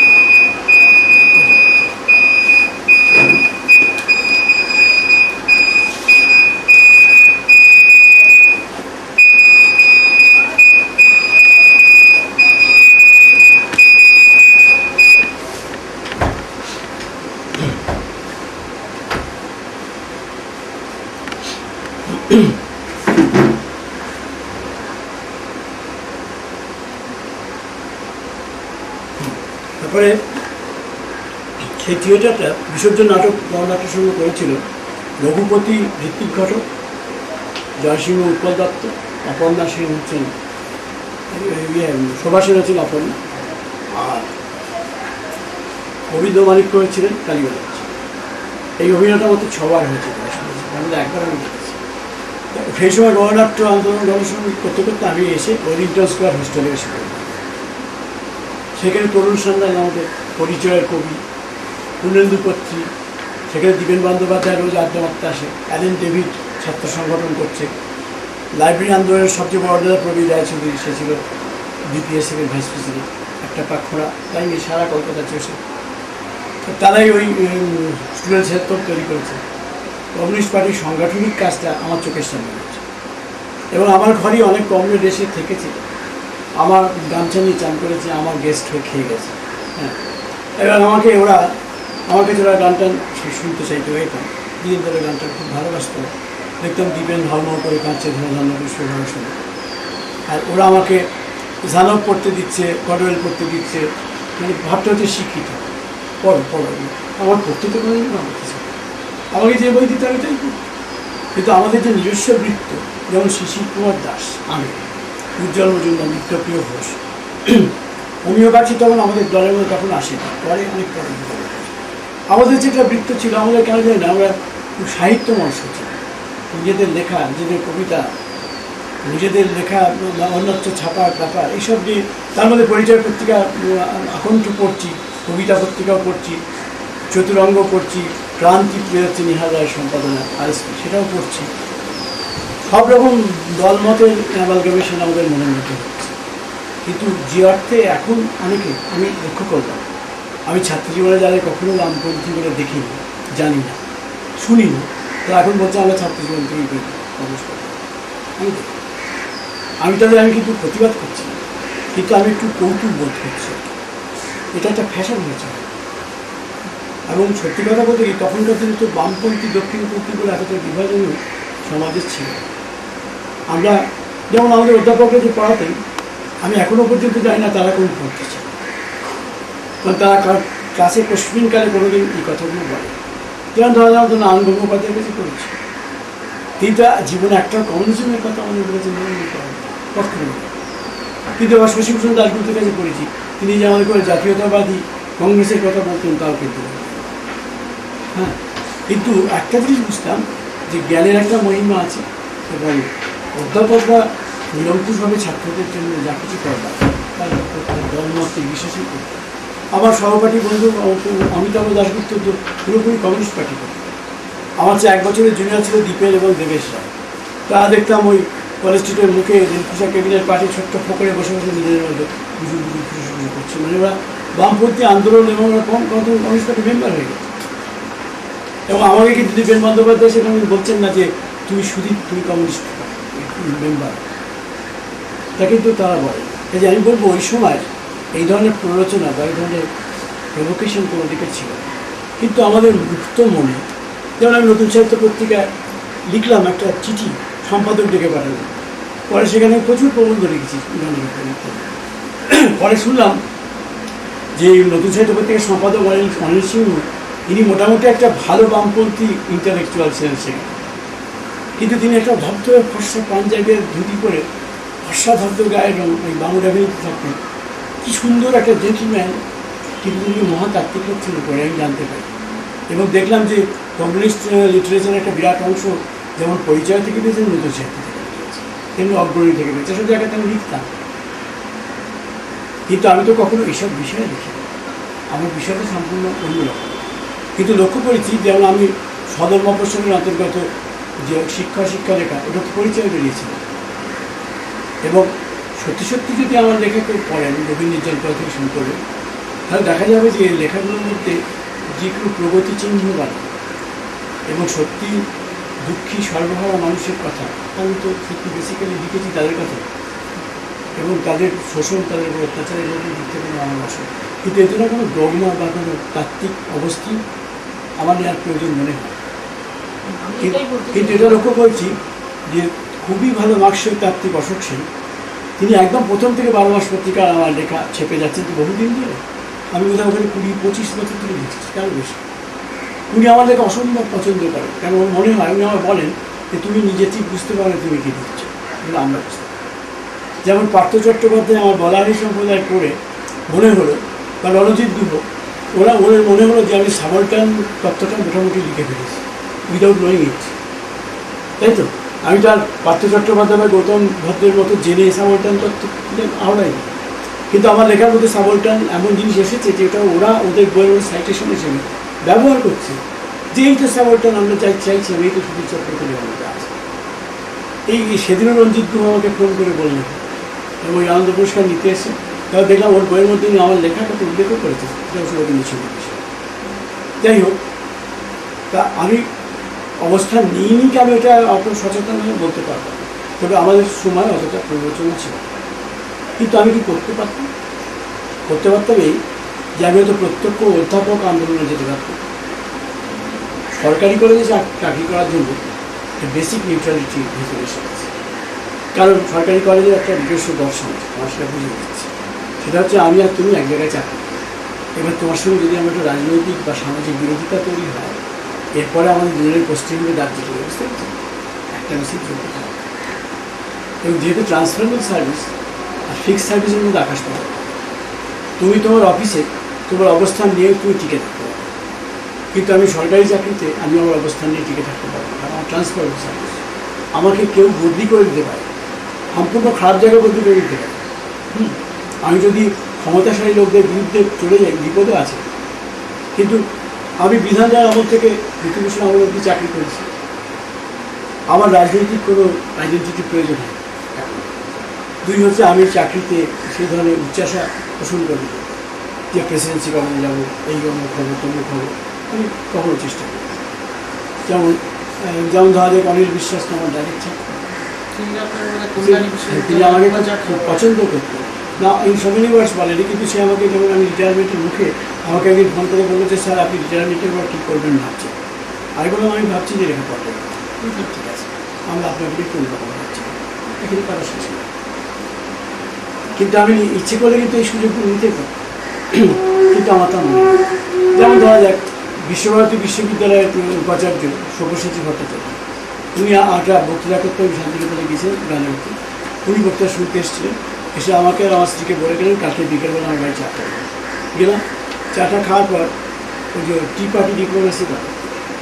তারপরে সেই থিয়েটারটা বিসর্জন নাটক গণনাট্যের সঙ্গে করেছিল রঘুপতি ঋত্বিক ঘটক, জয়সিংহ উৎপল দত্ত, অপর্ণা সেন হচ্ছেন, শোভা সেন হচ্ছেন অপর্ণা, আর গোবিন্দ মালিক করেছিলেন কালীবাড়ি। এই অভিনয়টা মতো 6 বার হয়েছে, আমাদের একবার আমি দেখেছি। সেই সময় গণনাট্য আন্দোলন গণসঙ্গীত করতে করতে আমি এসে ওয়েলিংটন স্কোয়ার হোস্টেলে এসে পড়ি। সেখানে তরুণ সান্যাল আমাদের পরিচয়ের কবি, পূর্ণেন্দু পত্রী, সেখানে দীপেন বন্দ্যোপাধ্যায় রোজ আড্ডা মারতে আসে, অ্যালেন ডেভিড ছাত্র সংগঠন করছে, লাইব্রেরি আন্দোলনের সবচেয়ে বড় নেতা প্রবীর রায়চৌধুরী, সে ছিল বিপিএসএফের ভাইস প্রেসিডেন্ট, একটা পাক্ষরা, তাই নিয়ে সারা কলকাতা চষে তারাই ওই স্টুডেন্ট সেক্টর তৈরি করেছে। কমিউনিস্ট পার্টির সাংগঠনিক কাজটা আমার চোখের সামনে হচ্ছে, এবং আমার ঘরেই অনেক কমরেড এসে থেকেছে, আমার গামছা নিয়ে চান করেছে, আমার গেস্ট হয়ে খেয়ে গেছে। হ্যাঁ, এবার আমাকে ওরা আমার কাছে ওরা গানটা শুনতে চাইতে হইতাম, দ্বীপের গানটা খুব ভালোবাসত। দেখতাম দ্বীপেন হলমল করে কাঁদছে ধর্মপুষ্প শুনে, আর ওরা আমাকে জানব পড়তে দিচ্ছে, কডওয়েল পড়তে দিচ্ছে, মানে ভাবটা হচ্ছে শিক্ষিত, পড়ো পড়ো। আমার পড়তে তো কোনো আমার কিছু, আমাকে যে বই দিতে আমি তাই পড়তাম। কিন্তু আমাদের যে নিজস্ব বৃত্ত, যেমন শিশির কুমার দাস, আমি, উজ্জ্বল মজুমদার, নিত্যপ্রিয় ঘোষ, হোমিওপ্যাথি তখন আমাদের দলের মধ্যে তখন আসেনি, পরে অনেক পরে আমাদের যেটা বৃত্ত ছিল, আমাদের কেন জানি না, আমরা খুব সাহিত্য মনস্ক ছিল। নিজেদের লেখা, নিজেদের কবিতা, নিজেদের লেখা, অন্যত্র ছাপা ব্যাপার এইসব নিয়ে, তার মধ্যে পরিচয় পত্রিকা আকণ্ঠ পড়ছি, কবিতা পত্রিকাও পড়ছি, চতুরঙ্গ পড়ছি, ক্রান্তি বেরোচ্ছে নিহার রায়ের সম্পাদনা আরএসপি, সেটাও পড়ছি। সব রকম দলমতের অ্যামালগামেশন আমাদের মনের মধ্যে হচ্ছে। কিন্তু যে অর্থে এখন অনেকে, আমি লক্ষ্য করলাম, আমি ছাত্র জীবনে যাদের কখনো বামপন্থী বলে দেখিনি, জানি না, শুনি না, তো এখন বলছে আমরা ছাত্র জীবন থেকেই প্রবেশ করি। আমি তাদের আমি কিন্তু প্রতিবাদ করছি না, কিন্তু আমি একটু কৌতুক বোধ করছি। এটা একটা ফ্যাশন হয়েছে। এবং সত্যি কথা বলতে কি, তখনকার দিনে তো বামপন্থী দক্ষিণপন্থী বলে এতটা বিভাজনও সমাজের ছিল। আমরা যেমন আমাদের অধ্যাপকরা যে পড়াতেন, আমি এখনও পর্যন্ত জানি না তারা কোন পড়তে চায়, কারণ তারা ক্লাসে প্রশ্নকালে কোনোদিন এই কথাগুলো বলে। যেমন ধরা যাওয়া নারায়ণ গঙ্গোপাধ্যায়ের কাছে করেছি, তিনি তো জীবনে একটা কমিউনিজমের কথা আমাদের বলেছেন, কখনো। কিন্তু আবার শশীভূষণ দাশগুপ্তের কাছে পড়েছি, তিনি যে আমাদের করে জাতীয়তাবাদী কংগ্রেসের কথা বলতেন, তাও কিন্তু। হ্যাঁ, কিন্তু একটা জিনিস বুঝতাম যে জ্ঞানের একটা মহিমা আছে, এবং অধ্যাপকরা নিরঙ্কুশভাবে ছাত্রদের জন্য যা কিছু করবার তার দলমতকে বিশ্বাসই করত। আমার সহপাঠী বন্ধু অমিতাভ দাশগুপ্ত তো পুরোপুরি কমিউনিস্ট পার্টি করত। আমার চেয়ে 1 বছরের জুনিয়র ছিল দীপেন এবং দেবেশ রায়। তারা দেখতাম ওই কলেজ স্ট্রিটের মুখে দিলখুশা কেবিনের পার্টি ছোট্ট ফোকরে বসে বসে নিজেদের মধ্যে বুঝুর করছে, মানে ওরা বামপন্থী আন্দোলন এবং ওরা কমিউনিস্ট পার্টির মেম্বার হয়ে গেছে। এবং আমাকে কিন্তু দীপেন বন্দ্যোপাধ্যায় সেখানে বলছেন না যে তুমি সুদীপ, তুমি কমিউনিস্ট মেম্বার, তা কিন্তু তারা বলে। এই যে আমি বলবো, ওই সময় এই ধরনের প্ররোচনা বা এই ধরনের প্রভোকেশন কোনো দিকে ছিল। কিন্তু আমাদের মুক্ত মনে, যেমন আমি নতুন সাহিত্য পত্রিকায় লিখলাম একটা চিঠি, সম্পাদক ডেকে পাঠালাম, পরে সেখানে প্রচুর প্রবন্ধ লিখেছি। পরে শুনলাম যে নতুন সাহিত্য পত্রিকার সম্পাদক অনিল সিংহ, ইনি মোটামুটি একটা ভালো বামপন্থী ইন্টালেকচুয়াল ছিলেন সেখানে, কিন্তু তিনি একটা ধবধবে ফর্সা পাঞ্জাবের ধুতি করে, ফর্সা ধবধব গায়ের ওই বামুডাভিনীতে থাকতেন, কি সুন্দর একটা জেন্টলম্যান, কিন্তু তিনি মহাতাত্ত্বিক ছিল পরে আমি জানতে পারি। এবং দেখলাম যে কমিউনিস্ট লিটারেচারের একটা বিরাট অংশ যেমন পরিচয় থেকে পেয়েছেন, নতুন সাহিত্য থেকে পেয়েছে, তেমনি অগ্রণী থেকে পেয়েছে, সব জায়গাতে আমি লিখতাম। কিন্তু আমি তো কখনো এইসব বিষয়ে লিখি, আমার বিষয়টা সম্পূর্ণ অন্যরকম। কিন্তু লক্ষ্য করেছি, যেমন আমি সদর মফস্বলের অন্তর্গত যে শিক্ষা লেখা, ওটা তো পরিচয় বেরিয়েছিল। এবং সত্যি সত্যি যদি আমার লেখা কেউ পড়েন, রবীন্দ্র নির্জন থেকে শুরু করে, তাহলে দেখা যাবে যে এই লেখাগুলোর মধ্যে যে কোনো প্রগতি চিহ্ন বাড়ে। এবং সত্যি দুঃখী সর্বহারা মানুষের কথা আমি তো সত্যি বেসিক্যালি লিখেছি তাদের কথা, এবং তাদের শোষণ, তাদের অত্যাচারের মধ্যে দিক থেকে আমার আসে। কিন্তু এতে না কোনো ডগমা বা কোনো তাত্ত্বিক অবস্থান আমার নেওয়ার প্রয়োজন মনে হয়। কিন্তু এটা লক্ষ্য করছি যে খুবই ভালো মার্ক্সীয় তাত্ত্বিক অশোক সেন, তিনি একদম প্রথম থেকে 12 মাস পত্রিকা আমার লেখা ছেপে যাচ্ছেন তো বহুদিন ধরে। আমি বোধহয় ওখানে 20-25 বছর ধরে লিখছি, তার বেশি। উনি আমার লেখা অসম্ভব পছন্দ করেন, কারণ ওর মনে হয়, উনি আমার বলেন যে তুমি নিজে ঠিক বুঝতে পারো তুমি কী দিচ্ছ, কিন্তু আমরা বুঝতে পারি। যেমন পার্থ চট্টোপাধ্যায় আমার বলারি সম্প্রদায় পড়ে মনে হলো, বা রণজিৎ গুহ, ওরা ওদের মনে হলো যে আমি সাবলটান তত্ত্বটা মোটামুটি লিখে ফেলেছি উইদাউট নোয়িং ইট, তাই তো? আমি তো আর পার্থ চট্টোপাধ্যায় বা গৌতম ভদ্রের মতো জেনে সাবলটান তত্ত্ব আওড়াই, কিন্তু আমার লেখার মধ্যে সাবলটান এমন জিনিস এসেছে যেটা ওরা ওদের বইয়ের সাইটেশন হিসেবে ব্যবহার করছে, যে এই তো সাবলটান আমরা চাইছিলাম, এই তো সুধীর চট্টোপাধ্যায়ের মধ্যে আছে। এই সেদিনও রঞ্জিত গুহ আমাকে ফোন করে বললেন, এবং ওই আনন্দ পুরস্কার নিতে এসে তারা দেখলাম ওর বইয়ের মধ্যে আমার লেখাটা তো উল্লেখও করেছে, যাই হোক, তা আমি অবস্থান নিইনি কি আমি এটা অত সচেতন হয়ে বলতে পারতাম, তবে আমাদের সময় অতটা প্ররোচনা ছিল। কিন্তু আমি কি করতে পারতাম এই যে আমি হয়তো প্রত্যক্ষ অধ্যাপক আন্দোলনে যেতে পারতাম। সরকারি কলেজে চাকরি করার জন্য একটা বেসিক নিউট্রালিটি ভিতরে এসে গেছে। কারণ সরকারি কলেজের একটা নিজস্ব দর্শন আছে, তোমার সেটা বুঝে দিচ্ছে। সেটা হচ্ছে আমি আর তুমি এক জায়গায় চাকরি করি। এবার তোমার সঙ্গে যদি আমার একটা রাজনৈতিক বা সামাজিক বিরোধিতা তৈরি হয়, এরপরে আমাদের দুজনের পোস্টিংয়ে ডাক দিতে হবে, বুঝতে পারছি একটা মেসেজ চলতে থাকে। এবং যেহেতু ট্রান্সফারেবল সার্ভিস আর ফিক্সড সার্ভিসের মধ্যে আকাশ পাবে, তুমি তোমার অফিসে তোমার অবস্থান নিয়ে তুমি টিকে থাকতে পারো, কিন্তু আমি সরকারি চাকরিতে আমি আমার অবস্থান নিয়ে টিকে থাকতে পারবো, কারণ আমার ট্রান্সফারেবল সার্ভিস। আমাকে কেউ বদলি করে দিতে পারে, সম্পূর্ণ খারাপ জায়গায় বদলি করে দিতে পারে। আমি যদি ক্ষমতাশালী লোকদের বিরুদ্ধে চলে যাই, বিপদও আছে। কিন্তু আমি বিধান রায়ের আমল থেকে বিভূতিভূষণ আমল অবধি চাকরি করেছি, আমার রাজনৈতিক কোনো আইডেন্টিটির প্রয়োজন হয়। দুই হচ্ছে আমি চাকরিতে সেই ধরনের উচ্চাসা পোষণ করি যে প্রেসিডেন্সি কলেজে যাবো, এই অমুক হবো তমুক হবো, আমি কখনো চেষ্টা করি। যেমন ধরা যাক অনিল বিশ্বাস আমার ডাইরেক্টর, তিনি আমাকে খুব পছন্দ করতেন না, এই সব ইউনিভার্স বলেনি, কিন্তু সে আমাকে যেমন আমি রিটায়ারমেন্টের মুখে আমাকে একদিন ফোন করে বললো যে স্যার আপনি রিটায়ারমেন্টের পর কী করবেন ভাবছেন। আমি বললাম আমি ভাবছি যে রেখে পড়বেন। ঠিক আছে, আমরা আপনাকে কোন রকম ভাবছি, এখানে কারো শেষ নেই। কিন্তু আমি ইচ্ছে করলে কিন্তু এই সুযোগগুলো নিতে পারি, কিন্তু আমার তা মনে হয়। যেমন ধরা যাক বিশ্বভারতী বিশ্ববিদ্যালয়ের উপাচার্য সব্যসাচী ভট্টাচার্য, উনি একটা বক্তৃতা করতে ওই শান্তিনিকেতনে গিয়েছেন গানের মধ্যে। উনি বক্তৃতা শুনতে এসেছিলেন, এসে আমাকে আর আমার স্ত্রীকে বলে গেলেন কালকে বিকেলবেলা আমার বাড়ি চা খাবো। গেলাম, চাটা খাওয়ার পর ওই যে টি পার্টি ডিপ্লোমেসি করে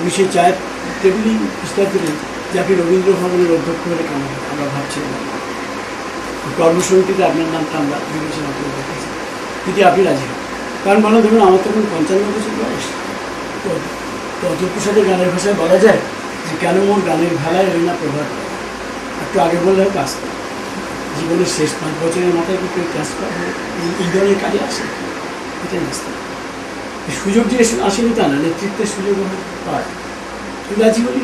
উনি সেই চায়ের টেবিলেই প্রস্তাব দিলেন যে আপনি রবীন্দ্র ভবনের অধ্যক্ষ হলে কেমন হয়। আমরা ভাবছিলাম কর্মসমিতিতে আপনার নামটা আমরা বিবেচনা করে দেখেছি, যদি আপনি রাজি হন। কারণ বলো ধরুন আমার তখন 55 বছর বয়স, তো অধ্যপ্রসাদের গানের ভাষায় বলা যায় যে কেন মোর গানের ভেলায় ওই না প্রভাব। একটু আগে বললে হয়তো আসতে জীবনের শেষ 5 বছরের মাথায় কি কেউ ট্রান্সফার এই ধরনের কাজে আসে, এটাই আসতে সুযোগ যে আসেনি তা না, নেতৃত্বের সুযোগ পায়, রাজি বলি।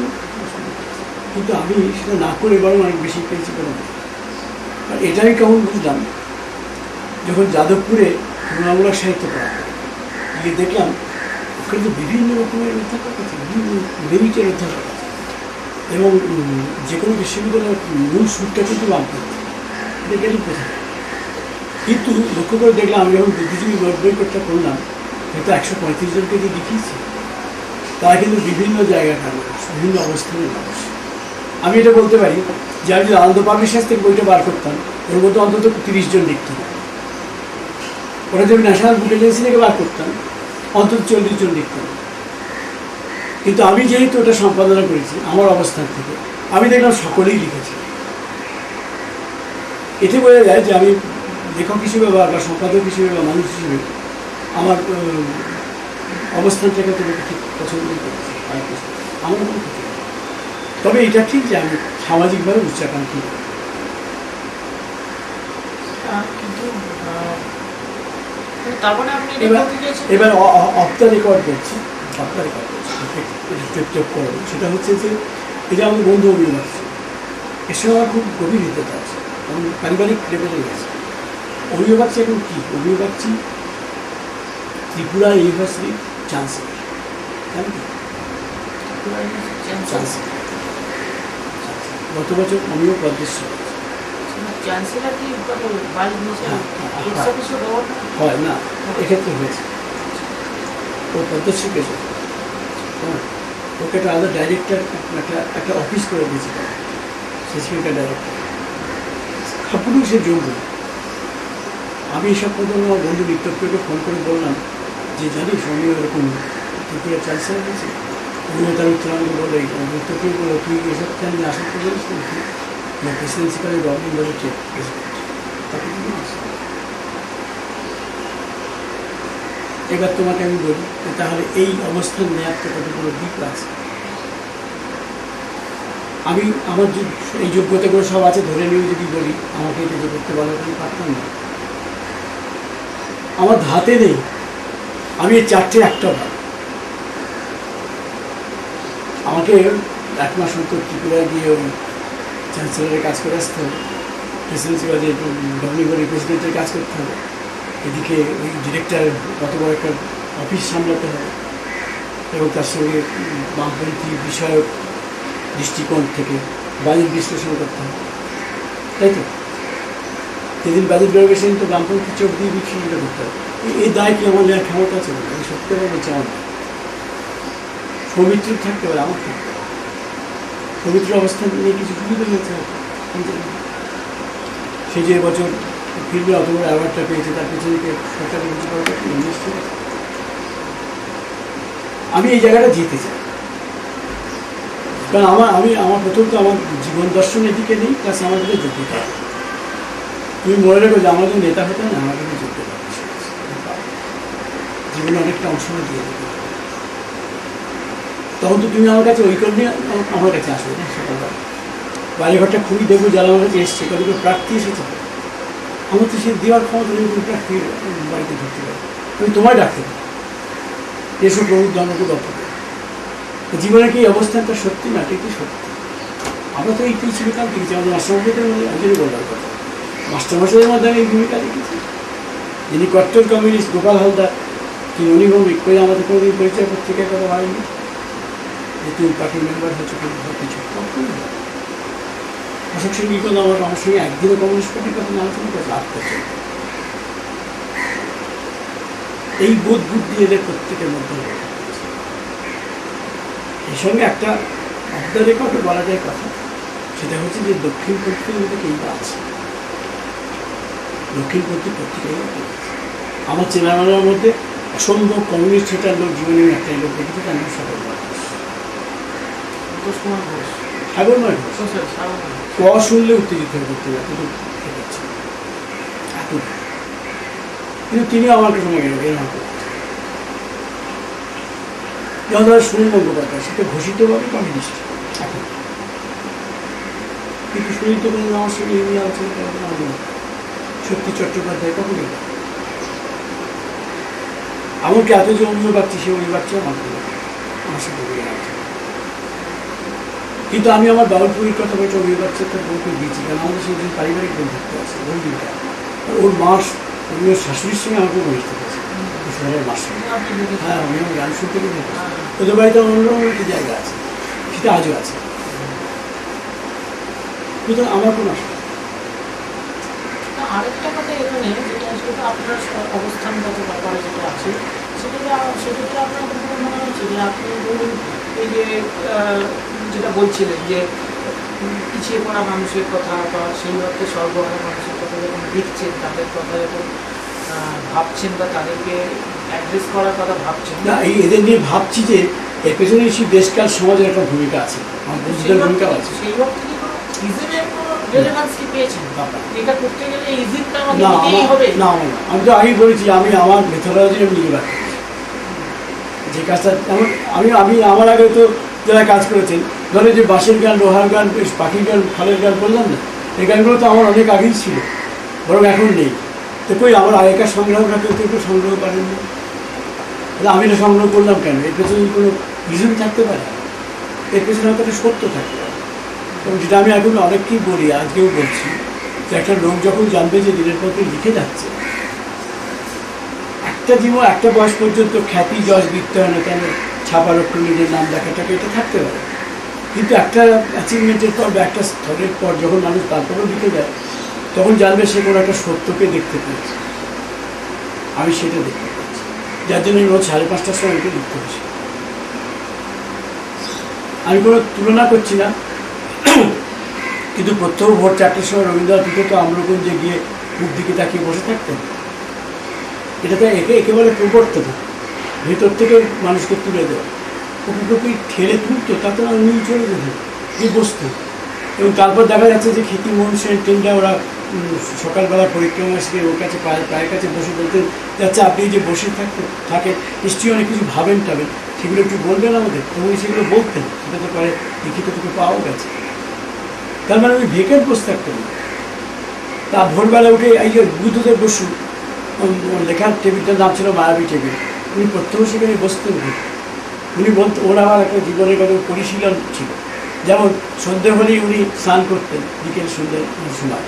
কিন্তু আমি সেটা না করে বরং অনেক বেশি পেয়েছি কেন। আর এটা আমি কেমন বুঝলাম যখন যাদবপুরে তৃণমূলক সাহিত্য পড়া গিয়ে দেখলাম ওখানে তো বিভিন্ন রকমের অধ্যাপক আছে, বিভিন্ন মেরিটের অধ্যাপক আছে, এবং যে কোনো বিশ্ববিদ্যালয়ের মূল সুরটা কিন্তু বামপন্থী, এটা গেলে বোঝা। কিন্তু লক্ষ্য করে দেখলাম আমি যখন বুদ্ধিজীবী বইপটটা করলাম, হয়তো 135 জনকে যে লিখিয়েছি তারা কিন্তু বিভিন্ন জায়গাকার মানুষ, বিভিন্ন অবস্থানের মানুষ। আমি এটা বলতে পারি যে আমি যদি আনন্দ পাবলিশার্স থেকে বইটা বার করতাম, ওর মধ্যে অন্তত 30 জন লিখত। ওরা যদি ন্যাশনাল বুক এজেন্সি থেকে বার করতাম, অন্তত 40 জন লিখতাম। কিন্তু আমি যেহেতু ওটা সম্পাদনা করেছি আমার অবস্থান থেকে, আমি দেখলাম সকলেই লিখেছে। এতে বোঝা যায় যে আমি লেখক হিসেবে বা সম্পাদক হিসেবে বা মানুষ হিসেবে আমার অবস্থানটাকে তো ঠিক পছন্দ করেছি। আমার কোনো ক্ষতি নেই। তবে এটা ঠিক যে আমি সামাজিকভাবে উচ্চাকাঙ্ক্ষী। কিন্তু তার মানে আপনি এবার অফ দ্য রেকর্ড করছি, সেটা হচ্ছে যে এটা আমাদের বন্ধু অভিযোগ ছিল, এর সঙ্গে আমার খুব গভীর হৃদ্যতা আছে, কারণ পারিবারিক লেভেলে গেছে। অভিযোগ আছে এখন কী অভিযোগ আছে, ত্রিপুরা ইউনিভার্সিটির চ্যান্সেলর, গত বছর আমিও পদ্মশ্রী হয় না, এক্ষেত্রে হয়েছে ও পদ্মশ্রী পেয়েছে। হ্যাঁ, ওকে একটা আলাদা ডাইরেক্টর একটা অফিস করে দিয়েছে, সেখানকার ডাইরেক্টর খাপুরও সে যোগ্য। আমি এসব কথা আমার বন্ধু বিক্রমকে ফোন করে বললাম যে জানিস আমি ওরকম ত্রিপুরা চ্যান্সেলর হয়েছে। উনিও তার উত্তর আমাকে বলে বিক্রমকে বলো তুই এসব জানি আশা করে বলিস না, প্রেসিডেন্সি কলেজ গভর্নমেন্ট বলেছে এবার তোমাকে আমি বলি তাহলে এই অবস্থান নেওয়ার তো কতগুলো দিক আছে। আমি আমার যে এই যোগ্যতাগুলো সব আছে ধরে নিয়ে যদি বলি আমাকে এটা যে করতে বলা আমি পারতাম না, আমার ধাতে নেই। আমি এই 4টে একটা ভাব আমাকে 1 মাস অন্তর ত্রিপুরায় গিয়ে ওই চ্যান্সেলরের কাজ করে আসতে হবে, প্রেসিডেন্সি কাজে গভর্নিং প্রেসিডেন্টের কাজ করতে হবে, এদিকে ওই ডিরেক্টর কত বড় একটা অফিস সামলাতে হবে এবং তার সঙ্গে বামপন্থী বিষয়ক দৃষ্টিকোণ থেকে বাজেট বিশ্লেষণ করতে হবে, তাই তো? যেদিন বাজেট বেরোবে সেদিন তো বামপন্থী চোখ দিয়ে বিশ্লেষণটা করতে হবে। এই দায় কি আমার নেওয়ার ক্ষমতা আছে? আমি সত্যি কথা বলছি, আমার সৌমিত্র থাকতে পারে, আমার থাকতে পারে। সৌমিত্র অবস্থান নিয়ে কিছু সুবিধা হয়েছে, সে যে এবছর ফিল্মে অত বড় অ্যাওয়ার্ডটা পেয়েছে, তার পেছনে সরকারের কিছু করার কথা নিশ্চয়। আমি এই জায়গাটা জিতে চাই, কারণ আমার প্রথম তো আমার জীবন দর্শন এদিকে নেই, প্লাস আমাদেরকে যোগ্যতা। তুমি মনে রেখো যে আমাদের নেতা হতে না, আমাদেরকে যোগ্যতা জীবনে অনেকটা অংশ দিয়ে দিতে, তখন তো তুমি আমার কাছে ওই কারণে আমার কাছে আসবে না। সকালবেলা বাড়িঘরটা খুবই দেখবো, যারা আমার কাছে এসছে কত প্রার্থী এসেছে, আমার তো সে দেওয়ার ক্ষমতা নেই, তুমি প্রার্থী বাড়িতে ঢুকতে পারো, আমি তোমায় ডাকতে পারি, এসব প্রভুর জন্মকে দপ্তর। জীবনে কি অবস্থানটা সত্যি না? ঠিকই সত্যি। আমরা তো এইটাই ছিলকাল দেখেছি, আমাদের মাস্টারমশাইদের মধ্যে একজনই বলার কথা, মাস্টারমশাইদের মধ্যে আমি এই ভূমিকা দেখেছি। যিনি কট্টর কমিউনিস্ট গোপাল হালদার, তিনি উনি ভৌমিক করে আমাদের কোনোদিন পরিচয় পত্রিকায় কথা হয়নি যে তুমি পার্টির মেম্বার হচ্ছে কিছু। অশোক সঙ্গী কোনো আমার সঙ্গে একদিনও কমিউনিস্ট পার্টির কথা আলোচনা করে লাভ করছে। এই বোধ বুদ্ধি এদের প্রত্যেকের মধ্যে এই সঙ্গে একটা অফ রেকর্ডে বলা যায় কথা, সেটা হচ্ছে যে দক্ষিণপন্থীর মধ্যে কেইটা আছে, দক্ষিণপন্থী পত্রিকায় আমার চেনার মধ্যে অসম্ভব কমিউনিস্ট সেটার লোক জীবনে একটাই লোক দেখেছে, তার নাম সাগরময় ঘোষ। ক শুনলে উত্তেজিত হয়ে করতে হবে, এতটুকু কিন্তু তিনিও আমার কাছে মনে হবে এরকম করছে। যেমন ধরো সুনীল গঙ্গোপাধ্যায়, সেটা ঘোষিতভাবে কমিউনিস্ট এখন, কিন্তু সুনীল তো কোনো আমার সঙ্গে এমনি আলোচনা করার আমাদের শক্তি চট্টোপাধ্যায় কখনই এমনকি এত যে অন্য পাচ্ছি, সে ওই বাচ্চা আমার সাথে কিন্তু আমি আমার বাবুপুরীর কথা বলছি, ওই বাচ্চাটা বউকে দিয়েছি, কারণ আমাদের সেই পারিবারিক বন্ধুত্ব আছে, বন্ধুটা ওর মাস ওর শাশুড়ির সঙ্গে আমাকে ঘনিষ্ঠ করেছে, শহরের মাস। হ্যাঁ, আমি আমার গান শুনতে গেলে ওদের বাড়িতে অন্যরকম একটা জায়গা আছে, সেটা আজও আছে। সুতরাং আমার কোনো আরেকটা কথা এখানে যেটা সেটা আপনার অবস্থানগত ব্যাপারে যেটা আছে, সেটাতে আপনার মনে হচ্ছে যে আপনি ধরুন এই যে যেটা বলছিলেন যে পিছিয়ে পড়া মানুষের কথা বা সেই অর্থে সর্বহারা মানুষের কথা যখন দেখছেন, তাদের কথা যখন ভাবছেন বা তাদেরকে অ্যাড্রেস করার কথা ভাবছেন না, এই এদের নিয়ে ভাবছি যে এর পেছনে সেই দেশকাল সমাজের একটা ভূমিকা আছে, আমার বন্ধুদের ভূমিকা আছে। সেই অর্থে কি কোনো ইজমের কোনো রেলেভান্স কি পেয়েছেন? এটা করতে গেলে ইজিমটা আমাকে না, নিতেই হবে? না, আমি তো আগেই বলেছি, আমি আমার মেথোডলজি আমি নিয়ে রাখি যে কাজটা। আমি আমার আগে তো যারা কাজ করেছেন, ধরো যে বাঁশের গান, লোহার গান, পাখির গান, খালের গান বললাম না, এই গানগুলো তো আমার অনেক আগেই ছিল, বরং এখন নেই। তো কই আমার আগেকার সংগ্রহটা কেউ কেউ সংগ্রহ করেননি, তাহলে আমি এটা সংগ্রহ করলাম কেন? এর পেছনে কোনো রিজন থাকতে পারে, এর পেছনে হয়তো একটা সত্য থাকতে পারে। এবং যেটা আমি এখন অনেককেই বলি, আজকেও বলছি, যে একটা লোক যখন জানবে যে দিনের পর দিন লিখে যাচ্ছে, একটা জীবন একটা বয়স পর্যন্ত খ্যাতি যশ দিতে হয় না কেন, ছাপার অক্ষর নিজের নাম দেখাটাকে এটা থাকতে পারে, কিন্তু একটা অ্যাচিভমেন্টের পর বা একটা স্তরের পর যখন মানুষ তারপরেও লিখে যায়, তখন জানবে সে কোনো একটা সত্যকে দেখতে পেয়েছে। আমি সেটা দেখতে পাচ্ছি, যার জন্য আমি রোজ 5:30টার সময় এটা লিখতে বসি। আমি কোনো তুলনা করছি না, কিন্তু প্রত্যহ ভোর 4টার সময় রবীন্দ্রনাথ তো আম্রগঞ্জে গিয়ে মুখ দিকে তাকিয়ে বসে থাকতেন। এটা তো একেবারে প্রবর্তন, ভেতর থেকে মানুষকে তুলে দেওয়া, প্রকৃতি ঠেলে তুলতো, তাতে না উনি চলে যেতেন যে বসতেন। এবং তারপর দেখা যাচ্ছে যে খ্যাতি মোহন সেন ট্রেনটা ওরা সকালবেলা পরিক্রমা শিখে ওর কাছে পায়ের কাছে বসে বলতে যাচ্ছে, আপনি যে বসে থাকেন নিশ্চয়ই অনেক কিছু ভাবেন টাবেন, সেগুলো একটু বলবেন আমাদের। তো উনি সেগুলো বলতেন, সেটা তো পরে লিখিত থেকে পাওয়াও গেছে। তার মানে উনি ভেকেন্ট বসে থাকতেন। তা ভোরবেলা উঠে এই যে বুদ্ধদেব বসু লেখার টেবিলটার নাম ছিল মায়াবী টেবিল, উনি প্রত্যহ সেখানে বসতেন। উনি বলতেন, ওর আবার একটা জীবনের কত পরিশীলন ছিল, যেমন সন্ধ্যে হলেই উনি স্নান করতেন বিকেল সন্ধ্যের সময়।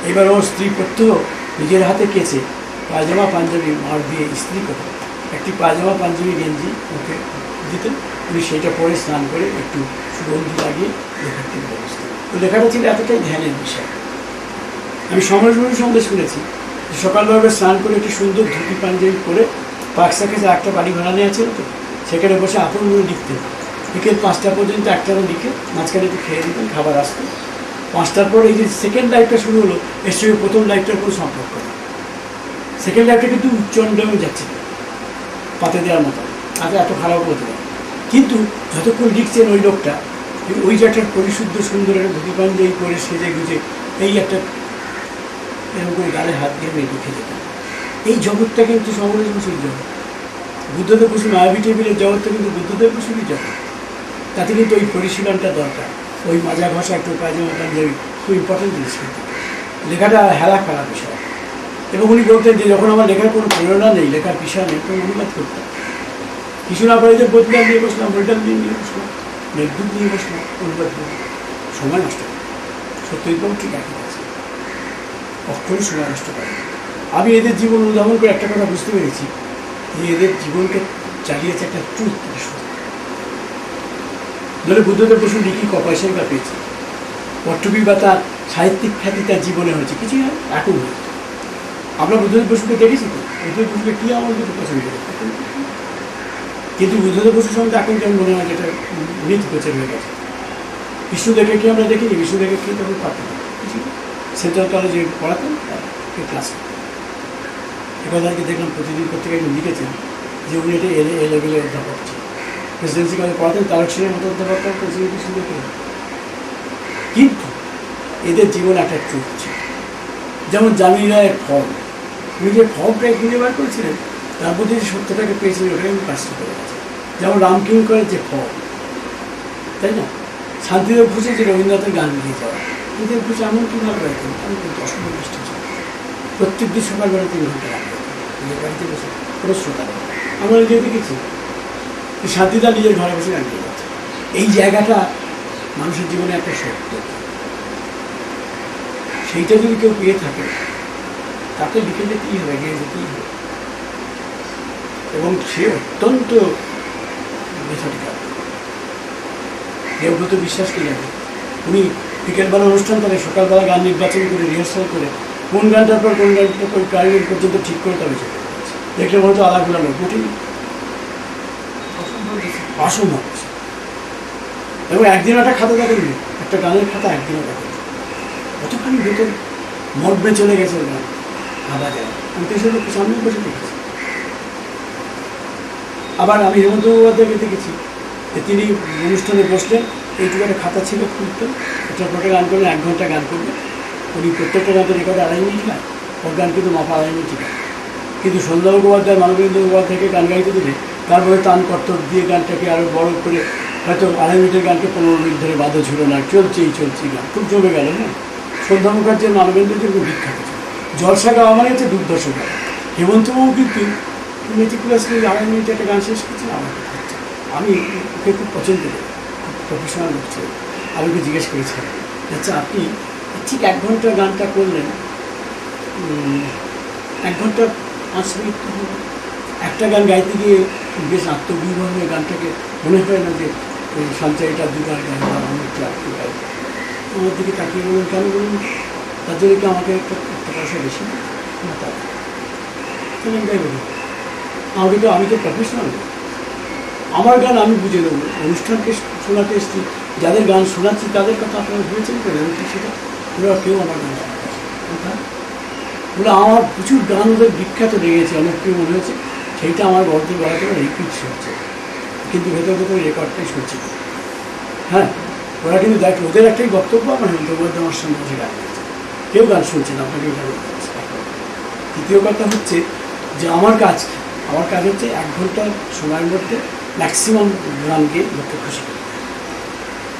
এবার ওর স্ত্রী প্রত্যহ নিজের হাতে কেচে পায়জামা পাঞ্জাবি মার দিয়ে ইস্ত্রি করে একটি পায়জামা পাঞ্জাবি গেঞ্জি ওকে দিতেন, উনি সেইটা পরে স্নান করে একটু সুগন্ধি লাগিয়ে লেখার ব্যবস্থা। তো লেখাটা ছিল এতটাই ধ্যানের বিষয়। আমি সমাজবাদী সন্দেশ শুনেছি যে সকালবেলা স্নান করে একটি সুন্দর ধুতি পাঞ্জাবি পরে পাকসাকে যে একটা বাড়ি ভাড়া নেওয়া ছিল তো, সেখানে বসে আপনগুলো লিখতেন। বিকেল 5টা পর্যন্ত একটানা লিখে মাঝখানে একটু খেয়ে দিতেন, খাবার আসতো। 5টার পর এই যে সেকেন্ড লাইফটা শুরু হলো, এর সঙ্গে প্রথম লাইফটার কোনো সম্পর্ক নেই। সেকেন্ড লাইফটা কিন্তু উচ্চণ্ডমে যাচ্ছে পাতে দেওয়ার মতো, আগে এত খারাপ হতে পারে। কিন্তু যতক্ষণ লিখছেন ওই লোকটা, ওই যে একটা পরিশুদ্ধ সুন্দর একটা ধুতি পাঞ্জাবি পরে সেজে গুজে এই একটা এরকম করে গালে হাত দিয়ে মেয়ে লিখে যেতেন। এই জগৎটা কিন্তু সমরেশ বসুর জগৎ, বুদ্ধদেব বসু মায়াবী টেবিলের জগৎটা কিন্তু বুদ্ধদেব বসুরই জগৎ। তাতে কিন্তু ওই পরিশীলনটা দরকার, ওই মাজা ঘষা একটু পায়জামা পাঞ্জাবি খুব ইম্পর্টেন্ট জিনিস। কিন্তু লেখাটা হেলা খেলা বিষয়। এবং উনি বলতেন যে যখন আমার লেখার কোনো প্রেরণা নেই, লেখার বিষয় নেই, তখন অনুবাদ করতাম। কিছু না পারে যে বদলাম নিয়ে বসলাম, বৈটাল নিয়ে বসলাম, মেঘদূত নিয়ে বসলাম, অনুবাদ করলাম, সময় নষ্ট করে। সত্যিকাম ঠিক একই আছে, অক্ষরই সময় নষ্ট করে। আমি এদের জীবন উদাহরণ করে একটা কথা বুঝতে পেরেছি যে এদের জীবনকে চালিয়েছে একটা ট্রুথ। ধরে বুদ্ধদেব বসু লিখি পয়সাই বা পেয়েছে, পট্টবি বা তার সাহিত্যিক খ্যাতি তার জীবনে হয়েছে কিছু না, এখন হয়েছে। আমরা বুদ্ধদেব বসুকে দেখেছি তো, বুদ্ধদেব বসুকে কী আমার কিন্তু পছন্দ করে, কিন্তু বুদ্ধদেব বসুর সঙ্গে এখন যেমন মনে হয় যেটা মৃত গোচর হয়ে গেছে। বিষ্ণুদেবকে কি আমরা দেখিনি? বিষ্ণুদেবকে কি তখন পারতাম কিছু সেন্ট্রাল কলেজে পড়াতেন, ক্লাস এবার আজকে দেখলাম প্রতিদিন পত্রিকায় লিখেছেন যে উনি এটা এ লেভেলের অধ্যাপক ছিল, প্রেসিডেন্সি কলেজে পড়াতেন, তারক সিংহের মতো অধ্যাপকটা প্রেসিডেন্সি সুন্দর করে। কিন্তু এদের জীবন একটা ট্রুথ ছিল। যেমন জামিনী রায়ের ফল, উনি যে ফলটা খুঁজে বার করেছিলেন, তার মধ্যে যে সত্যটাকে পেয়েছিলেন ওটাকে আমি কাজটা করে গেছি। যেমন রামকিঙ্করের যে ফল, তাই না? শান্তিদেব ঘোষের যে রবীন্দ্রনাথের গান নিয়ে যাওয়া, শান্তিদেব ঘোষ এমন কী ভালো রাখতেন, আমি কিন্তু অসম্ভব নিষ্ঠ ছিল। প্রত্যেক দিন সকালবেলা 3 ঘন্টা রাখতেন নিজের বাড়িতে বসে, কোনো শ্রোতা নেই। আমরা নিজে দেখেছি শান্তিদা নিজের ঘরে বসে গান গিয়ে যাচ্ছে। এই জায়গাটা মানুষের জীবনে একটা সত্য, সেইটা যদি কেউ পেয়ে থাকে তাকে লিখে যেতেই হবে, এগিয়ে যেতেই হবে। এবং সে অত্যন্ত মেথডিক্যাল। দেবব্রত বিশ্বাসকে জানে, উনি বিকেলবেলা অনুষ্ঠান করে, সকালবেলা গান নির্বাচন করে, রিহার্সাল করে, কোন গানটার পর কোন গানটার পর গানের পর্যন্ত ঠিক করে তবে চলে যাচ্ছে। দেখলে মনে তো আলাদা লোক কঠিন, অসম্ভব। এবং একদিন একটা খাতা দেখেন, একটা গানের খাতা একদিনও দেখেন, কতখানি ভেতর মর্মে চলে গেছে ওর গান, ভাবা যায়। আমি তো এসব সামনে বসে দেখেছি। আবার আমি হেমন্ত মুখোপাধ্যায়কে দেখেছি যে তিনি অনুষ্ঠানে বসলেন, এইটুকু একটা খাতা ছিল, খুলতেন, একটা পরে গান করলেন, 1 ঘন্টা গান করবেন। উনি প্রত্যেকটা গান তো রেকর্ডে 2.5 মিনিট হয়, ওর গান কিন্তু মাপা 2.5 মিনিট হয়। কিন্তু সন্ধ্যা মুখোপাধ্যায়, মানবেন্দ্র মুখোপাধ্যায়কে গান গাইতে দিলে তারপরে তান কর্তব দিয়ে গানটাকে আরও বড় করে, হয়তো 2.5 মিনিটের গানকে 15 মিনিট ধরে বাঁধো ছিল না, চলছেই গান, খুব জমে গেল না। সন্ধ্যা মুখার্জির মানবেন্দ্রদের খুব বিখ্যাত ছিল। জলসা গাওয়া মানে হচ্ছে দুর্দর্শ গান। হেমন্তবাবু কিন্তু মেটিকুলাসলি 2.5 মিনিট একটা গান শেষ করছেন, আমার হচ্ছে। আমি ওকে খুব পছন্দ করি, খুব প্রফেশনাল লোক ছিল। আমি ওকে জিজ্ঞেস করেছিলাম, আচ্ছা আপনি ঠিক 1 ঘন্টা গানটা করলেন, 1 ঘন্টা 5 মিনিট একটা গান গাইতে গিয়ে বেশ আত্মবিভোর হয়ে গানটাকে মনে হয় না যে ওই সঞ্চয়টা 2বার গান বা অনেকটা একটু গাই। আমার দিকে তাকিয়ে বলুন, কেন বলুন? তার জন্য কি আমাকে একটা পয়সা বেশি না? তার গাই বলুন, আমাকে তো, আমি তো প্রফেশনাল, আমার গান আমি বুঝে দেবো। অনুষ্ঠানকে শোনাতে এসেছি, যাদের গান শোনাচ্ছি তাদের কথা আপনারা ভেবেছেন তো, জানছি সেটা ওরা কেউ আমার গান শোনাচ্ছে। ওরা আমার প্রচুর গান ওদের বিখ্যাত লেগেছে, অনেক কেউ মনে হয়েছে, সেইটা আমার গল্পের গলাতে রিপিট শুনছে, কিন্তু ভেতর ভেতর রেকর্ডটাই শুনছে। হ্যাঁ, ওরা কিন্তু দেখ, ওদের একটাই বক্তব্য, আমার হেমন্তবাদ আমার সঙ্গে বসে গান গেছে, কেউ গান শুনছে না, আপনাকে গান করছে। দ্বিতীয় কথা হচ্ছে যে আমার কাজ কি? আমার কাজ হচ্ছে 1 ঘন্টার সময়ের মধ্যে ম্যাক্সিমাম গান গিয়ে লোককে খুশি করে।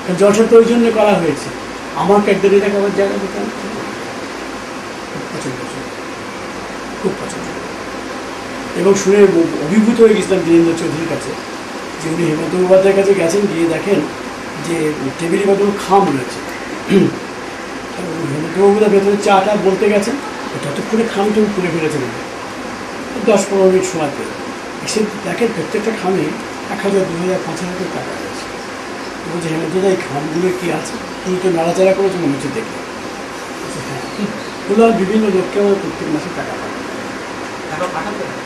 কারণ জলসা তো ওই জন্য করা হয়েছে, আমার ক্যাডারি দেখাবার জায়গা দিতে আমি খুব পছন্দ, খুব পছন্দ। এবং শুনে অভিভূত হয়ে গেছিলাম দীনেন্দ্র চৌধুরীর কাছে, যে উনি হেমন্ত মুখোপাধ্যায়ের কাছে গেছেন, গিয়ে দেখেন যে টেবিলে কতগুলো খাম রয়েছে। হেমন্ত মুখোপাধ্যায় ভেতরে চাটা বলতে গেছেন, ততক্ষণে খামটা খুলে ফেলেছেন। 10-15 মিনিট সময় পেয়ে এসে দেখেন প্রত্যেকটা খামে 1,000, 2,000, 5,000 করে টাকা রয়েছে। বলছে হেমন্তদা এই খামগুলো কি আছে? তুমি তো নাড়াচাড়া করেছো মনে হচ্ছে দেখলে। হ্যাঁ, বললো আর বিভিন্ন লোককে আমার প্রত্যেক মাসে টাকা পাঠাবে। টাকা পাঠাতে হবে।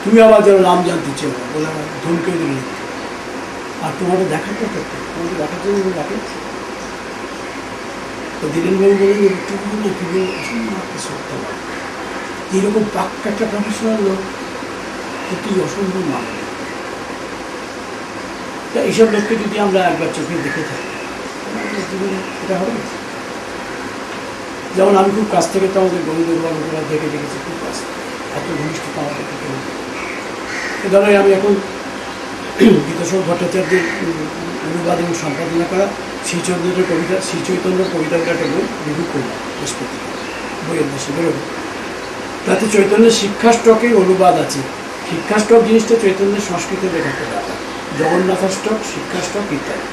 তুমি আবার যেন নাম জানতে চেও না, বলে আমার ধমকে দিলে আর তোমাকে দেখার কথা তোমাকে দেখার জন্য আমি ডাকে। তো ধীরেনবাবু বললেন তুমি না কি অসম্ভব সত্য এইরকম পাক্কা একটা প্রফেশনাল লোক এটি অসম্ভব মানে। তা এইসব লোককে যদি আমরা একবার চোখে দেখে থাকি আমাদের জীবনে এটা হবে। যেমন আমি খুব কাছ থেকে তো আমাদের গোবিন্দবাবুরা দেখে দেখেছি, খুব কাছ এত ঘনিষ্ঠতা আমাদের থেকে। ধরো আমি এখন গীতাশোক ভট্টাচার্যের অনুবাদ এবং সম্পাদনা করা শ্রীচৈতন্যের কবিতার একটা বই রিভিউ করলাম বৃহস্পতি বইয়ের দেশে বেরোবে। তাতে চৈতন্যের শিক্ষা স্টকের অনুবাদ আছে। শিক্ষা স্টক জিনিসটা চৈতন্যের সংস্কৃতের লেখাতে ব্যাপার, জগন্নাথ স্টক, শিক্ষা স্টক ইত্যাদি।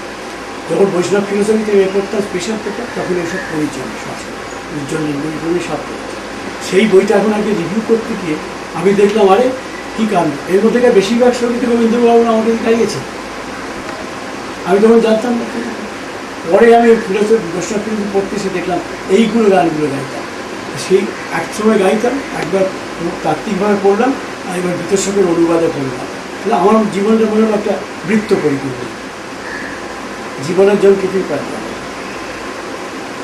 যখন বৈষ্ণব ফিলোসফিতে এ করতাম স্পেশাল পেপার তখন এইসব পরিচয় সংস্কৃত উজ্জ্বল সব সেই বইটা এখন আগে রিভিউ করতে গিয়ে আমি দেখলাম আরে কী কারণ এর মধ্যে বেশিরভাগ সঙ্গীত রবীন্দ্রবাবু আমাকে গাইয়েছে। আমি তখন জানতাম না। পরে আমি ফিলোসফি বৈষ্ণব ফিলোসফি পড়তে এসে দেখলাম এইগুলো গানগুলো গাইতাম। সেই এক সময় গাইতাম, একবার তাত্ত্বিকভাবে পড়লাম আর একবার গীতাশোকের অনুবাদে পড়লাম। তাহলে আমার জীবনটা মনে হলো একটা বৃত্ত পরিপূর্ণ, জীবনের জন্য কিছুই পারতাম।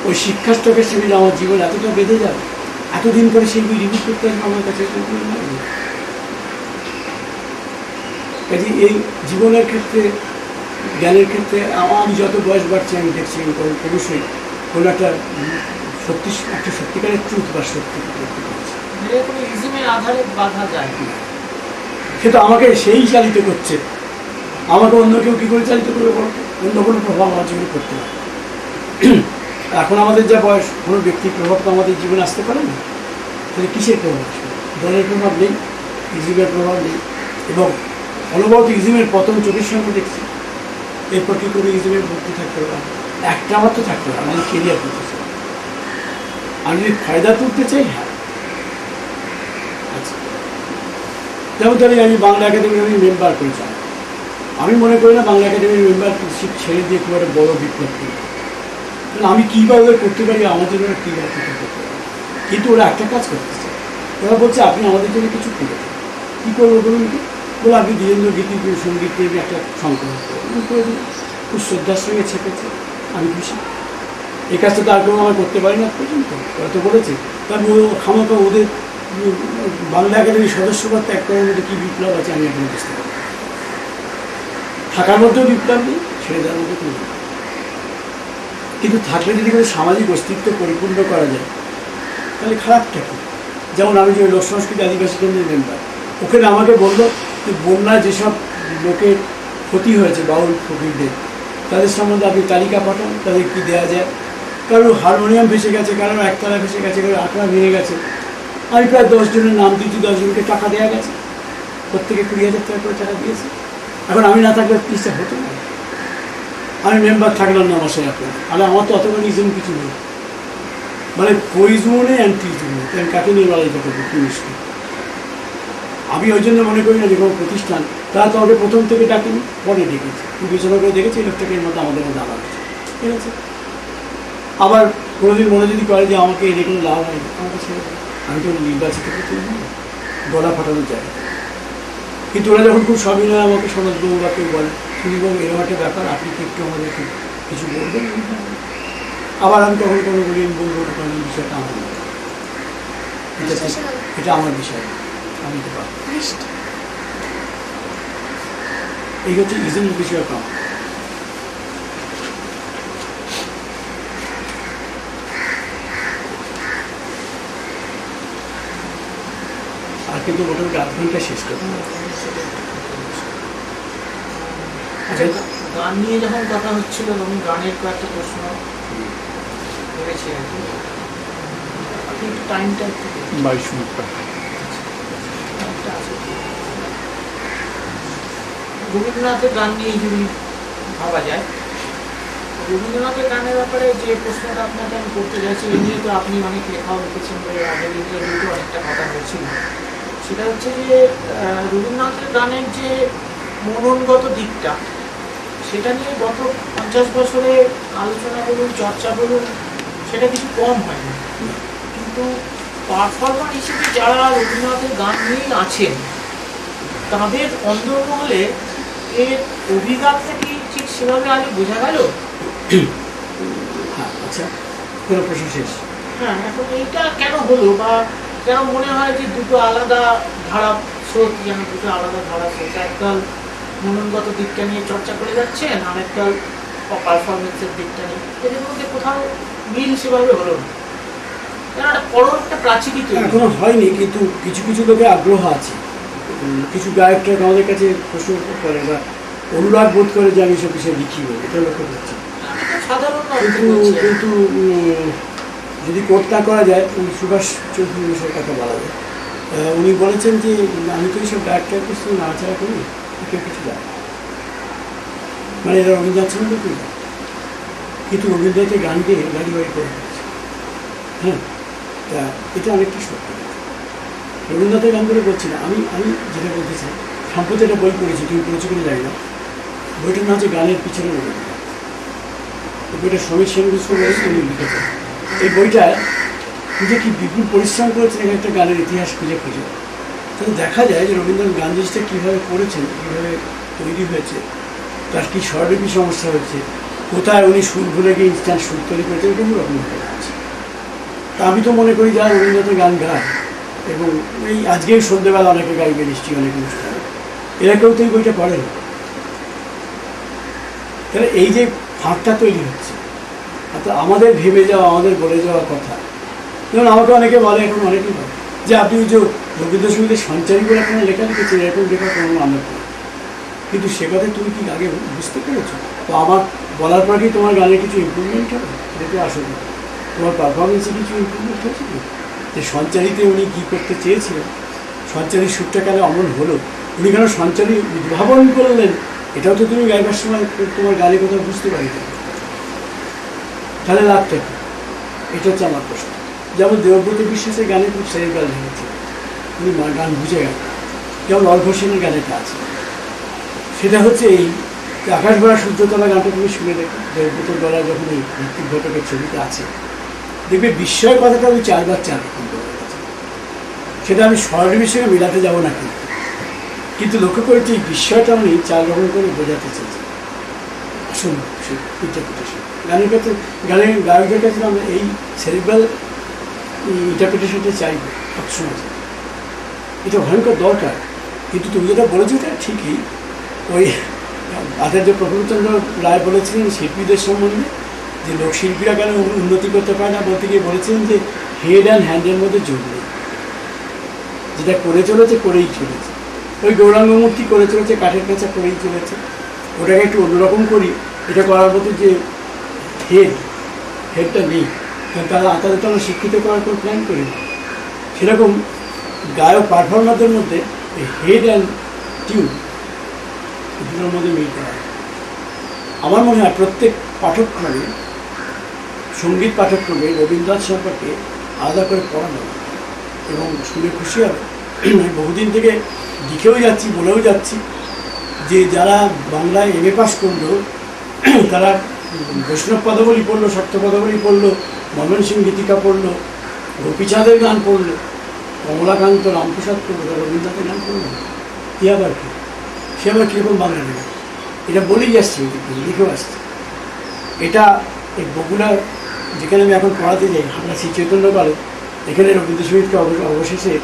ওই শিক্ষা স্টকের সেগুলো আমার জীবন এতটা বেঁধে যায়, এতদিন পরে সেগুলি রিভিউ করতে আসবে আমার কাছে কাজে এই জীবনের ক্ষেত্রে জ্ঞানের ক্ষেত্রে আমি যত বয়স বাড়ছে আমি দেখছি অবশ্যই কোনো একটা সত্যিকারের ট্রুথ বা সত্যি আধারে বাধা যায়। কিন্তু আমাকে সেই চালিত করছে, আমাকে অন্য কেউ কী করে চালিত করবে বলতো? অন্য কোনো প্রভাব আমার জীবনে করতে পারে। এখন আমাদের যা বয়স, কোনো ব্যক্তির প্রভাব তো আমাদের জীবনে আসতে পারে না। তাহলে কিসের প্রভাব আসবে? দলের প্রভাব নেই, ইজমের প্রভাব নেই, এবং অনবরত ইজমের পতন চোখের সঙ্গে দেখছি। এরপর কী করে ইজমের ভর্তি থাকতে হবে? একটা আমার তো থাকতে হবে, আমি কেরিয়ার করতে চাই, আমি যদি ফায়দা তুলতে চাই। হ্যাঁ, আচ্ছা, যেমন ধরি আমি বাংলা একাডেমির আমি মেম্বার করেছিলাম। আমি মনে করি না বাংলা একাডেমির মেম্বারশিপ ছেড়ে দিয়ে খুব একটা বড় বিপ্লব করি। আমি কীভাবে করতে পারি, আমাদের ওরা কীভাবে করতে পারি। কিন্তু ওরা একটা কাজ করতে চায়, ওরা বলছে আপনি আমাদের জন্য কিছু করে দেন। কী করবো বলুন? বলে আপনি দ্বিজেন্দ্র গীতি সঙ্গীত নিয়ে একটা সংকলন করে দিন। খুব শ্রদ্ধার সঙ্গে ছেপেছে, আমি খুশি। এই কাজটা তো আর কেউ আমার করতে পারি না পর্যন্ত, ওরা তো বলেছে। তারপর খামাখা ওদের বাংলা একাডেমির সদস্যপদ ত্যাগ করার মধ্যে কী বিপ্লব আছে আমি এখন বুঝতে পারি। থাকার মধ্যেও বিপ্লব নেই, ছেড়ে দেওয়ার মধ্যে কোনো বিপ্লব। কিন্তু থাকলে যদি কোনো সামাজিক অস্তিত্ব পরিপূর্ণ করা যায় তাহলে খারাপটা কী? যেমন আমি যে লোক সংস্কৃতি আদিবাসী কেন্দ্রের মেম্বার, ওখানে আমাকে বললো যে বন্যায় যেসব লোকের ক্ষতি হয়েছে বাউল ফকিরদের, তাদের সম্বন্ধে আপনি তালিকা পাঠান, তাদের কী দেওয়া যায়। কারো হারমোনিয়াম ভেসে গেছে, কারো একতলা ভেসে গেছে, কারো আঁকড়া ভেঙে গেছে। আমি প্রায় 10 জনের নাম দিচ্ছি, 10 জনকে টাকা দেওয়া গেছে, প্রত্যেকে 20,000 টাকা করে টাকা দিয়েছে। এখন আমি না থাকলে জিনিসটা হতো না। আমি মেম্বার থাকলাম না মাসে এখন, আর আমার তো অতখানি ইজম কিছু নেই, মানে কোইজমও নেই, অ্যান্টি ইজম নেই। তাই কাকে নিয়ে লড়াই করতে জিনিসটা আমি ওই জন্য মনে করি না যে কোনো প্রতিষ্ঠান তারা তো আমাকে প্রথম থেকে ডাকেনি, পরে ডেকেছে, বিবেচনা করে দেখেছে এই লোকটাকে এর মধ্যে আমাদের মধ্যে আলাদা হচ্ছে, ঠিক আছে। আবার কোনোদিন মনে যদি করে যে আমাকে এর কোনো লাভ হয়নি, আমাকে ছেড়ে দেয়। আমি তো নির্বাচিত করতে গলা ফাটানো যায়। কিন্তু ওরা যখন খুব সবিনয় আমাকে সমাজবাবু বা কেউ বলে সুনীলবাবু এরকম একটা ব্যাপার, আপনি কি একটু আমাদেরকে কিছু বলবেন? আবার আমি তখন কোনো বলি বলবো কারণ বিষয়টা আমার নয়, এটা আমার বিষয়, আমি তো পারবো। এই হচ্ছে ইজমের বিষয় কম। আর কিন্তু মোটামুটি 8 ঘন্টা শেষ করতে হবে। আচ্ছা, গান নিয়ে যখন কথা হচ্ছিল আমি গানের কয়েকটা প্রশ্ন ভেবেছি আর কি। আপনি একটু টাইমটা 22 মিনিট। রবীন্দ্রনাথের গান নিয়ে যদি ভাবা যায়, রবীন্দ্রনাথের গানের ব্যাপারে যে প্রশ্নটা আপনাকে আমি করতে চাইছি, এই নিয়ে তো আপনি অনেক লেখাও লিখেছেন, বলে আগের ইন্টারভিউতে অনেকটা কথা বলছিল। সেটা হচ্ছে যে রবীন্দ্রনাথের গানের যে মননগত দিকটা, সেটা নিয়ে গত 50 বছরে আলোচনা বলুন, চর্চা বলুন, সেটা কিছু কম হয়নি। কিন্তু পারফর্মার হিসেবে যারা রবীন্দ্রনাথের গান নিয়েই আছেন, তাদের অন্দরমহলে এর অভিজ্ঞতা কি ঠিক সেভাবে আগে বোঝা গেল? হ্যাঁ, আচ্ছা, কোনো প্রশ্ন শেষ? হ্যাঁ, এখন এইটা কেন হলো, বা কেন মনে হয় যে দুটো আলাদা ধারা স্রোত, যেন দুটো আলাদা ধারা স্রোত, একদল মননগত দিকটা নিয়ে চর্চা করে যাচ্ছেন, আর একদল পারফরমেন্সের দিকটা নিয়ে, এদের মধ্যে কোথাও মিল সেভাবে হলো না। কেন একটা বড় একটা প্রাচীরই তৈরি এখনো হয়নি, কিন্তু কিছু কিছু লোকের আগ্রহ আছে। কিছু গায়করা আমাদের কাছে প্রশ্ন করে বা অনুরাগ বোধ করে যে আমি সব বিষয়ে লিখি বলে, এটা লক্ষ্য করছি। সাধারণ কিন্তু কিন্তু যদি কোর্ট না করা যায়, সুভাষ চৌধুরী বিষয়ের কথা বলা যায়। উনি বলেছেন যে আমি তো এইসব গায়কটার কিছু নাড়াচাড়া করি, কেউ কিছু যায়, মানে এরা রবীন্দ্রনাথ ছিলেন তো তুই, কিন্তু রবীন্দ্রনাথের গান গিয়ে গাড়ি বাড়ি করে দিয়েছে। হ্যাঁ, তা এটা অনেকটা সত্য। রবীন্দ্রনাথের গানগুলো বলছি না, আমি আমি যেটা বলতে চাই, সম্প্রতি একটা বই পড়েছি, তুমি পড়েছো কিনা জানি না। বইটার নাম হচ্ছে গানের পিছনে রবীন্দ্রনাথ। এই বইটা সমীর সেনগুপ্ত উনি লিখেছেন। এই বইটা খুঁজে কি বিপুল পরিশ্রম করেছেন একটা গানের ইতিহাস খুঁজে খুঁজে, তাহলে দেখা যায় যে রবীন্দ্রনাথ গান জিনিসটা কীভাবে করেছেন, কীভাবে তৈরি হয়েছে, তার কী স্বরলিপি সমস্যা হয়েছে, কোথায় উনি সুর ভুলে গিয়ে ইনস্ট্যান্ট সুর তৈরি করেছেন, এরকম রকম হয়ে আছে। তা আমি তো মনে করি যারা রবীন্দ্রনাথের গান গায়, এবং এই আজকেই সন্ধ্যেবেলা অনেকে গাইবে নিশ্চয়ই অনেক অনুষ্ঠানে, এরা কেউ তো এই বইটা পড়ে না। তাহলে এই যে ফাঁকটা তৈরি হচ্ছে, অর্থাৎ আমাদের ভেবে যাওয়া, আমাদের বলে যাওয়া কথা, যেমন আমাকে অনেকে বলে, এখন অনেকেই বলে যে আপনি যে রবীন্দ্রসঙ্গীতের সঞ্চারী বলে আপনারা লেখা লিখেছেন, এরকম লেখা কোনো আমরা করি, কিন্তু সে কথা তুমি কি আগে বুঝতে পেরেছো? তো আমার বলার পর কি তোমার গানের কিছু ইমপ্রুভমেন্ট হবে? এটা তো আসলে তোমার পারফরমেন্সে কিছু ইমপ্রুভমেন্ট হয়েছে কি? যে সঞ্চারিতে উনি কী করতে চেয়েছিলেন, সঞ্চারীর সুরটা কেন অমন হলো, উনি কেন সঞ্চারী উদ্ভাবন করলেন, এটাও তো তুমি গাইবার সময় তোমার গানে কোথাও বুঝতে পারি না। তাহলে লাভটা কি? এটা হচ্ছে আমার প্রশ্ন। যেমন দেবব্রত বিশ্বাসের গানে খুব সেরিব্রাল ভেঙেছে, উনি গান বুঝে গেল। যেমন অর্ঘ সেনের গানেটা আছে, সেটা হচ্ছে এই আকাশ ভরা সূর্যতলা গানটা তুমি শুনে দেখো, দেবব্রতর গলা যখন এই ঋত্বিক ঘটকের ছবিটা আছে, দেখবে বিস্ময় কথাটা আমি 4 বার 4 রকম বলে গেছে। সেটা আমি স্বরলিপির সঙ্গে মেলাতে যাবো না, কিন্তু লক্ষ্য করেছি এই বিস্ময়টা আমি 4 রকম করে বোঝাতে চেয়েছি। আসুন ইন্টারপ্রিটেশন গানের ক্ষেত্রে, গানের গায়কদের কাছে আমরা এই সেরিব্রাল ইন্টারপ্রিটেশনটা চাইব সবসময়। এটা ভয়ঙ্কর দরকার। কিন্তু তুমি যেটা বলেছো এটা ঠিকই, ওই আচার্য প্রফুল্লচন্দ্র রায় বলেছিলেন শিল্পীদের সম্বন্ধে যে লোকশিল্পীরা কেন উন্নতি করতে পারে না, বলতে গিয়ে বলেছিলেন যে হেড অ্যান্ড হ্যান্ডের মধ্যে যোগ নেই, যেটা করে চলেছে করেই চলেছে। ওই গৌরাঙ্গ মূর্তি করে চলেছে, কাঠের পেঁচা করেই চলেছে, ওটাকে একটু অন্যরকম করি, এটা করার মতো যে হেডটা নেই, কারণ তাদের তো আমরা শিক্ষিত করার কোনো প্ল্যান করি না। সেরকম গায়ক পারফর্মারদের মধ্যে হেড অ্যান্ড টিউন দুটোর মধ্যে মিল করা হয়। আমার মনে হয় প্রত্যেক পাঠ্যক্রমে, সঙ্গীত পাঠ্যক্রমে রবীন্দ্রনাথ সম্পর্কে আলাদা করে পড়ানো এবং শুনে খুশি হবে। আমি বহুদিন থেকে লিখেও যাচ্ছি, বলেও যাচ্ছি যে যারা বাংলায় MA পাস করলো, তারা বৈষ্ণব পদাবলী পড়লো, শক্ত পদাবলী পড়লো, ময়মনসিংহ গীতিকা পড়লো, গোপীচাঁদের গান পড়লো, কমলাকান্ত রামপ্রসাদ পড়লো, তারা রবীন্দ্রনাথের গান পড়লো, কী আবার কি, সে আবার কীরকম বাংলা নেবে, এটা বলেই আসছি, লিখেও আসছি। এটা এই বগুড়া যেখানে আমি এখন পড়াতে যাই, আমরা শ্রী চৈতন্য কলেজ, এখানে রবীন্দ্রসঙ্গীতকে অবশেষে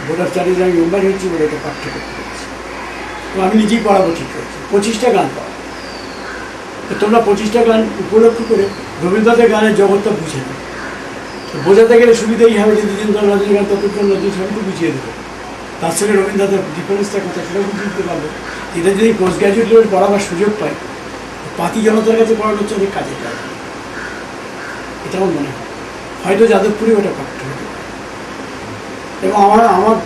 ভোটাচার্যের আমি মেম্বার হয়েছি বলে এটা পাঠ্য করতে পেরেছি। তো আমি নিজেই পড়াবো ঠিক করেছি, 25টা গান পাবো। তো তোমরা 25টা গান উপলক্ষ করে রবীন্দ্রনাথের গানের জগৎটা বুঝে নেবে। তো বোঝাতে গেলে সুবিধাই হবে যে দ্বিজেন্দ্র রজনীকান্ত, ততক্ষণ নজরুল সবই তো বুঝিয়ে দেবে। তার সঙ্গে রবীন্দ্রনাথের ডিফারেন্সটা কথা সেটাও বুঝিয়ে দিতে পারবো। এটা যদি পোস্ট গ্র্যাজুয়েট লেভেল পড়াবার সুযোগ পায়, পাতি জনতার কাছে পড়ানো হচ্ছে অনেক কাজের কাজ। এটা আমার মনে হয়, হয়তো যাদবপুরে ওটা পাঠ্য হতে পারে। এবং আমার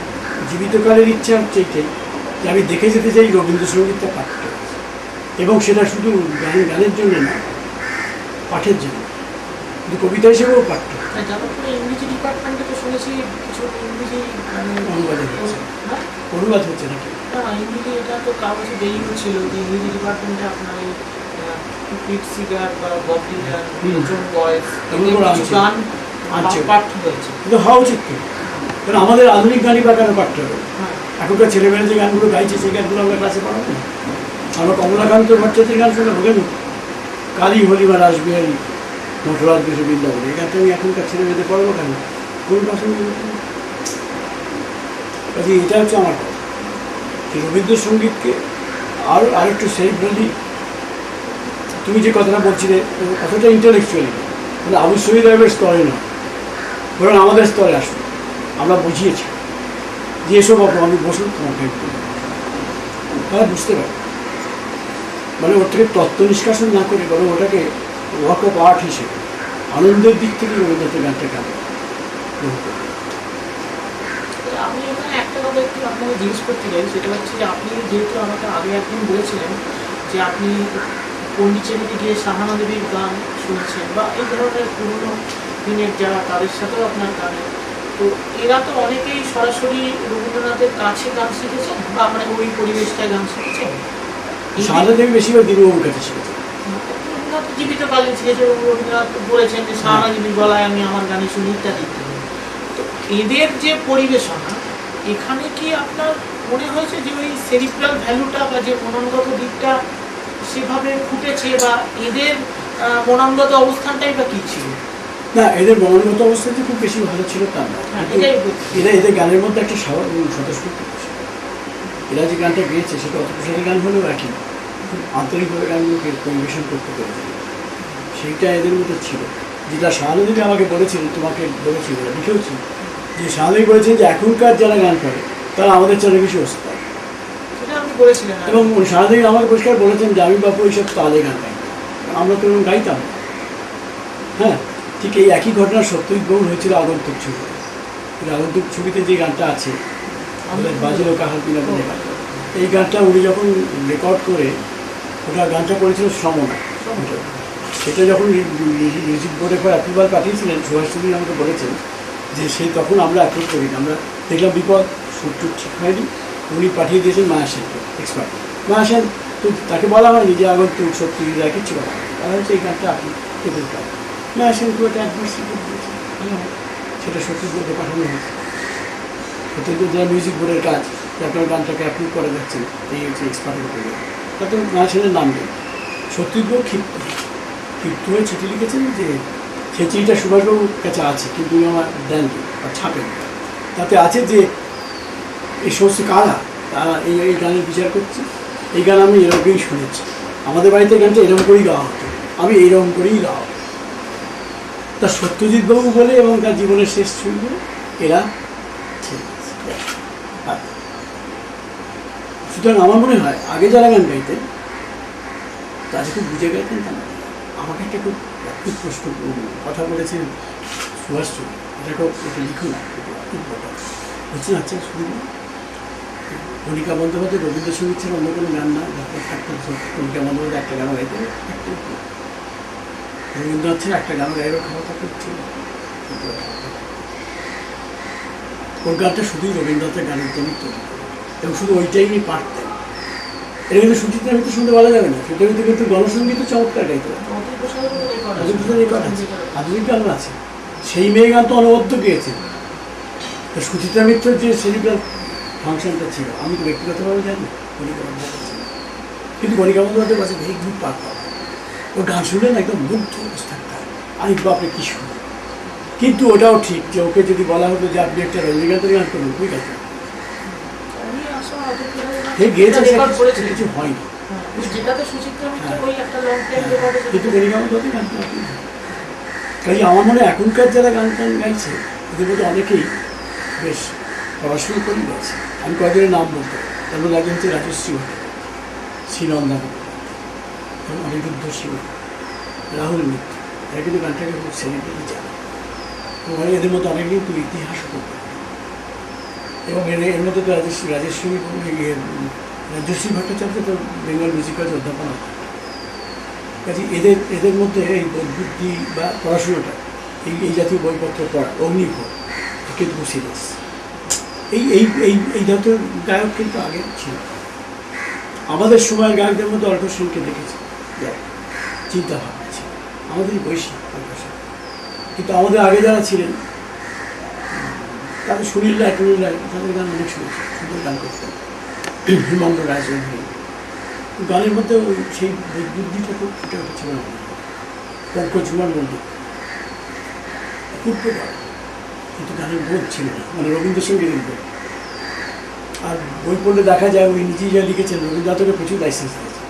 জীবিতকালের ইচ্ছা হচ্ছে এইটাই যে আমি দেখে যেতে চাই রবীন্দ্রসঙ্গীতটা পাঠ্য, এবং সেটা শুধু গানের জন্য না, পাঠের জন্য, কিন্তু কবিতা হিসেবেও পাঠ্য। তারপরে ইংরেজি ডিপার্টমেন্টে তো শুনেছি কিছু ইংরেজি অনুবাদ হচ্ছে, হ্যাঁ অনুবাদ হচ্ছে নাকি? না ইংরেজি এটা তো কাগজে বেরিয়ে ছিল যে ইংরেজি ডিপার্টমেন্টে আপনার এই পিট সিগার বা বব ডিলান, জন বয়েস কিছু গান পাঠ্য হয়েছে। কিন্তু হওয়া উচিত তো, কারণ আমাদের আধুনিক গানই বা কেন পাঠ্য হবে? হ্যাঁ এখনকার ছেলেমেয়েরা যে গানগুলো গাইছে সেই গানগুলো আমরা ক্লাসে পড়াবো না। আমরা কমলাকান্ত ভট্টাচার্যের গান শুনে ভোগেন কালী হলিবার আসবে এই নটরাজ বেশি বৃন্দাবন, এই গানটা আমি এখনকার ছেলেমেয়েদের পড়াবো কেন? কোন ভাষা কাজে এটা হচ্ছে আমার কথা। রবীন্দ্রসঙ্গীতকে আরেকটু সেলিব্রেলি, তুমি যে কথাটা বলছিলে অতটা ইন্টেলেকচুয়ালি মানে আবু শহীদ আহমেদের স্তরে না, বরং আমাদের স্তরে আসুন। আমরা বুঝিয়েছি যে এসব আমি বসুন তোমার গাইড করি, তারা বুঝতে পারে, মানে ওর থেকে তত্ত্ব নিষ্কাশন না করে বরং ওটাকে ওয়ার্ক অফ আর্ট হিসেবে আনন্দের দিক থেকে রবীন্দ্রনাথের গানটা গান। আমি এখানে একটা কথা একটু আপনাকে জিজ্ঞেস করতে চাই, সেটা হচ্ছে যে আপনি যেহেতু আমাকে আগে একদিন বলেছিলেন যে আপনি পন্ডিচেরিতে গিয়ে শাহানা দেবীর গান শুনছেন বা এই ধরনের পুরোনো দিনের যারা তাদের সাথেও আপনার গানের, তো এরা তো অনেকেই সরাসরি রবীন্দ্রনাথের কাছে গান শিখেছেন বা মানে ওই পরিবেশটায় গান শিখেছেন। শাহানা দেবী বেশিরভাগ দীনবাবুর কাছে শিখেছে। রবীন্দ্রনাথ জীবিতকালীন শিখেছে, রবীন্দ্রনাথ বলেছেন যে শাহানা দেবীর গলায় আমি আমার গানে শুনি ইত্যাদি। তো এদের যে পরিবেশনা, এখানে কি আপনার মনে হয়েছে যে ওই সেরিব্রাল ভ্যালুটা বা যে মননগত দিকটা সেভাবে ফুটেছে বা এদের মননগত অবস্থানটাই বা কী ছিল? না, এদের মননগত অবস্থা যে খুব বেশি ভালো ছিল তা না, এরা এদের গানের মধ্যে একটা স্বতঃস্ফূর্ত ছিল। এরা যে গানটা গেয়েছে সেটা অতপ্রসারের গান হলেও একই, খুব আন্তরিকভাবে গানগুলোকে পরিবেশন করতে পেরেছিল, সেইটা এদের মধ্যে ছিল। যেটা শাহানা দেবী আমাকে বলেছিলেন, তোমাকে বলেছিল, লিখেওছি যে শাহানা দেবী বলেছেন যে এখনকার যারা গান করে তারা আমাদের চেয়ে বেশি ওস্তাদ। সেটা আপনি বলেছিলেন এবং শাহানা দেবী আমাকে পরিষ্কার বলেছেন যে আমি বাপু এইসব তালে গান গাই, আমরা তো গাইতাম। হ্যাঁ, ঠিক এই একই ঘটনা সত্যজিৎ বাবুর হয়েছিল আগন্তুক ছবিতে। আগন্তুক ছবিতে যে গানটা আছে আমাদের বাজিল কাহার বিনা বলে, এই গানটা উনি যখন রেকর্ড করে ওটা গানটা করেছিল সমনা, সেটা যখন মিউজিক বোর্ডে পর অ্যাপ্রুভাল পাঠিয়েছিলেন, সুভাষ চৌধুরী আমাকে বলেছেন যে সেই তখন আমরা অ্যাপ্রুভ করি না, আমরা দেখলাম বিপদ সুরটুক ঠিক হয়নি, উনি পাঠিয়ে দিয়েছেন মায়া সেনকে এক্সপার্ট। মায়া সেন তো তাকে বলা হয়নি যে আগন্তুক সত্যজিৎ রায় কিচ্ছু বলা হয়নি, তারা হচ্ছে এই গানটা আপনি টেবিল পাবেন। মায়া সেনকে ওটা একবার স্বীকার দিয়েছে, সেটা সত্যজিৎ বোর্ডে পাঠানো হয়েছে। সত্যজিৎ যারা মিউজিক বোর্ডের কাজ, যে আপনার গানটাকে অ্যাপ্রুভ করে যাচ্ছেন এই হচ্ছে এক্সপার্টের উপরে, তাতে মায়া সেনের নাম নেই। সত্যজিৎ বোর্ড ক্ষিপ্ত হয়ে চিঠি লিখেছেন যে সেই চিঠিটা সুভাষবাবুর কাছে আছে কিন্তু উনি আমার দেননি বা ছাপেন, তাতে আছে যে এই সমস্ত কারা তারা এই গানের বিচার করছে, এই গান আমি এরকমই শুনেছি, আমাদের বাড়িতে গানটা এরকম করেই গাওয়া হতো, আমি এইরকম করেই গাওয়া। তা সত্যজিৎ বাবু বলে এবং তার জীবনের শেষ ছবি বলে এরা সুতরাং আমার মনে হয় আগে যারা গান গাইতেন তারা খুব বুঝে গাইতেন। তা আমাকে একটা খুব প্রশ্ন কথা বলেছেন সুভাষ চৌধুরী, এটাকেও একটু লিখুন বলছেন। আচ্ছা, শুধু কণিকা বন্দ্যোপাধ্যায় রবীন্দ্রসঙ্গীত ছিল অন্য কোনো গান না, কণিকা বন্দ্যোপাধ্যায় একটা গানও গাইতে, রবীন্দ্রনাথ ছিল একটা গানও গাইবার ক্ষমতা করছিল, ওর গানটা শুধুই রবীন্দ্রনাথের গানের জন্যই তৈরি এবং শুধু ওইটাই নিয়ে পারতেন। এটা কিন্তু সুচিত্রা মিত্র শুনতে বলা যাবে না, সুচিত্রা মিত্র কিন্তু গণসঙ্গীত চমৎকার গাইতে পারে, আধুনিক গান আছে, সেই মেয়ে গান তো অনবদ্য গিয়েছেন। সুচিত্রা মিত্রের যে সেরিব্রাল ফাংশনটা ছিল আমি তো ব্যক্তিগতভাবে জানি, কিন্তু কণিকা বন্দ্যোপাধ্যায়ের কাছে ভেরি গুড পার পাওয়া, ওর গান শুনলেন একদম মুগ্ধ অবস্থানটা, আমি বাপরে কি শুনি। কিন্তু ওটাও ঠিক যে ওকে যদি বলা হতো যে আপনি একটা রজনীকান্তের গান করুন, ঠিক আছে, কিছু হয়নি, কিন্তু কণিকা বন্দ্যোপাধ্যায় গান কাজে আমার মনে হয় এখনকার যারা গান টান গাইছে এদের মধ্যে অনেকেই বেশ পড়াশুনো করে গেছে। আমি কয়েকজনের নাম বলতে পারি, তার মধ্যে একজন হচ্ছে রাজশ্রী ভট্টাচার্য, শ্রীনন্দা এবং অনিরুদ্ধ শিব, রাহুল মিত্র, এরা কিন্তু গানটাকে খুব সেলিব্রিটি জানে এবং এদের মধ্যে অনেক কিন্তু ইতিহাসও করতে পারে। এবং এর মধ্যে তো রাজশ্রী ভট্টাচার্য তো বেঙ্গল মিউজিক কলেজে অধ্যাপনা, কাজে এদের মধ্যে এই বুদ্ধি বা পড়াশুনোটা এই জাতীয় বইপত্র পড়া অগ্নিভোগ কিন্তু সিরিয়াস এই জাতীয় গায়ক কিন্তু আগে ছিল। আমাদের সময়ের গায়কদের মধ্যে অল্প সংখ্যে দেখেছি চিন্তা ভাবনা ছিল আমাদের বয়সী অল্প সংখ্যা, কিন্তু আমাদের আগে যারা ছিলেন তাদের সুনীল রায় টুনীল রায় তাদের গান অনেক শুনেছি, সুন্দর গান করতেন। হিমন্ত রায় চৌধুরী গানের মধ্যে ওই সেই বুদ্ধিটা খুব ফুটে উঠেছিল। পঙ্কজ কুমার মল্লিক খুব গান, কিন্তু গানের বোধ ছিল না, মানে রবীন্দ্রসঙ্গীতের বোধ। আর বই পড়লে দেখা যায় উনি নিজেই যা লিখেছেন রবীন্দ্রনাথকে প্রচুর লাইসেন্স দিয়েছে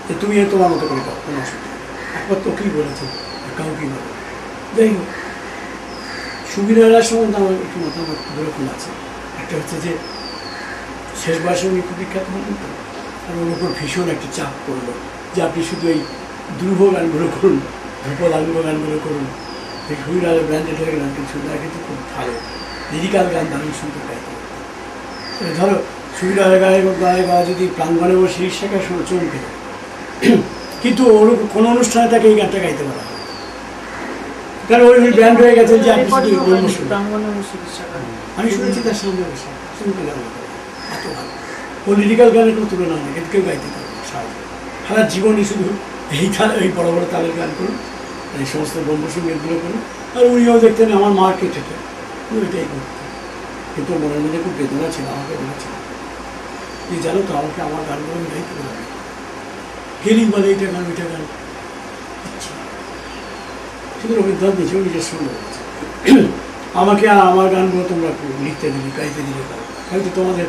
যে তুমি তোমার মতো করে পাও, কোনো অসুবিধা নেই। একবার তোকেই বলেছেন কাউকেই বলে। যাই হোক, সুবিধার সম্বন্ধে আমার একটু মতামত দুরকম আছে। একটা হচ্ছে যে শেষ বয়সে উনি খুব বিখ্যাত হলেন তো, আর ওর উপর ভীষণ একটা চাপ পড়লো যে আপনি শুধু এই দুর্ভ গানগুলো করুন, ধ্রুপদ আলুভ গানগুলো করুন। এই সুবিধার ব্র্যান্ডেড হয়ে গেলেন, কিন্তু সুবিধা কিন্তু খুব ভালো লিরিক্যাল গান দারুণ শুনতে পাইতেন। ধরো সুবিধার গায়ে গায়ে যদি প্রাঙ্গণে ও শিরিষ শেখার সময় চমকে, কিন্তু ওর কোনো অনুষ্ঠানে তাকে এই গানটা গাইতে বলা হয়, কারণ ওই ব্র্যান্ড হয়ে গেছে যে আপনি শুধু আমি শুনেছি তার সামনে বসে শুনতে গান এত ভালো। ও লিরিক্যাল গানের কোনো তুলনা নেই, কিন্তু কেউ গাইতে পারবে সারা সারা জীবনই শুধু এই বড় বড় তালের গান করুন, এই সমস্ত ব্রহ্মসঙ্গীতগুলো করুন। আর উনিও দেখতেন আমার মার্কেট এটা এটাই করতেন, কিন্তু মনের মধ্যে খুব বেদনা ছিল। আমাকে বলেছিল যে জানো তো আমাকে আমার গানগুলো আমি গাইতে পারবে, গেলি বলে এইটা গান ওইটা গান, শুধু রবীন্দ্রনাথ নিজেও নিজের সঙ্গে বলেছে আমাকে আর আমার গানগুলো তোমরা লিখতে দিলে গাইতে দিলে পারো, হয়তো তোমাদের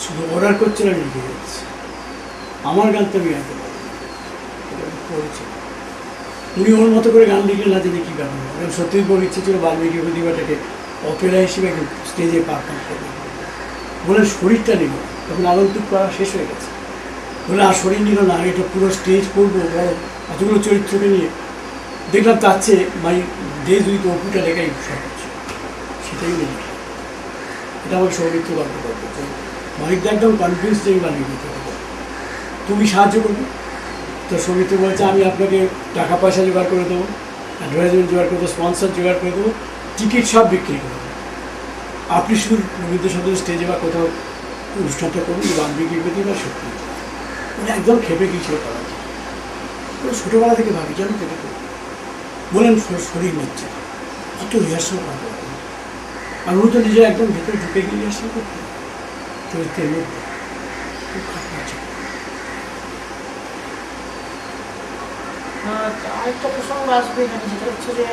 শুধু অর্ডার করছে না, লিখে যাচ্ছে, আমার গান তো আমি গাইতে পারবো বলেছে। উনি ওর মতো করে গান লিখলেন না জেনে কী ব্যাপার। এবং সত্যিই বড় ইচ্ছে ছিল বাল্মীকি প্রতিভাটাকে অপেরা হিসেবে স্টেজে পারফর্ম করবে বলে শরীরটা নিল, তখন আগন্তুক করা শেষ হয়ে গেছে বলে আর শরীর নিল না, এটা পুরো স্টেজ করবো বড় এতগুলো চরিত্রকে নিয়ে। দেখলাম তার চেয়ে দেশ যদি কম্পিউটার লেখাই সহজ, সেটাই নেই। এটা আমাকে সৌমিত্র গল্প করতে মালিকদা একদম কনফিউজ যে বানিয়ে দিতে হবে, তুমি সাহায্য করবে। তো সৌমিত্র বলছে আমি আপনাকে টাকা পয়সা জোগাড় করে দেবো, অ্যাডভার্টাইজমেন্ট জোগাড় করে দেবো, স্পন্সর জোগাড় করে দেবো, টিকিট সব বিক্রি করে দেবো, আপনি শুধু রবীন্দ্র সদন স্টেজে বা কোথাও অনুষ্ঠানটা করুন, গান বিক্রি করতে বা সত্যি মানে একদম খেপে গিয়েছিল তারা। ছোটোবেলা থেকে ভাবি কেন কেটে করবো বলেন, শরীর নিচ্ছে অত রিহার্সাল করা, আর উনি তো নিজে একদম ভেতরে ঢুকে গিয়ে রিহার্সাল করতেন চরিত্রের মধ্যে, খুব খারাপ আছে। আরেকটা প্রসঙ্গ আসবে এখানে, যেটা হচ্ছে যে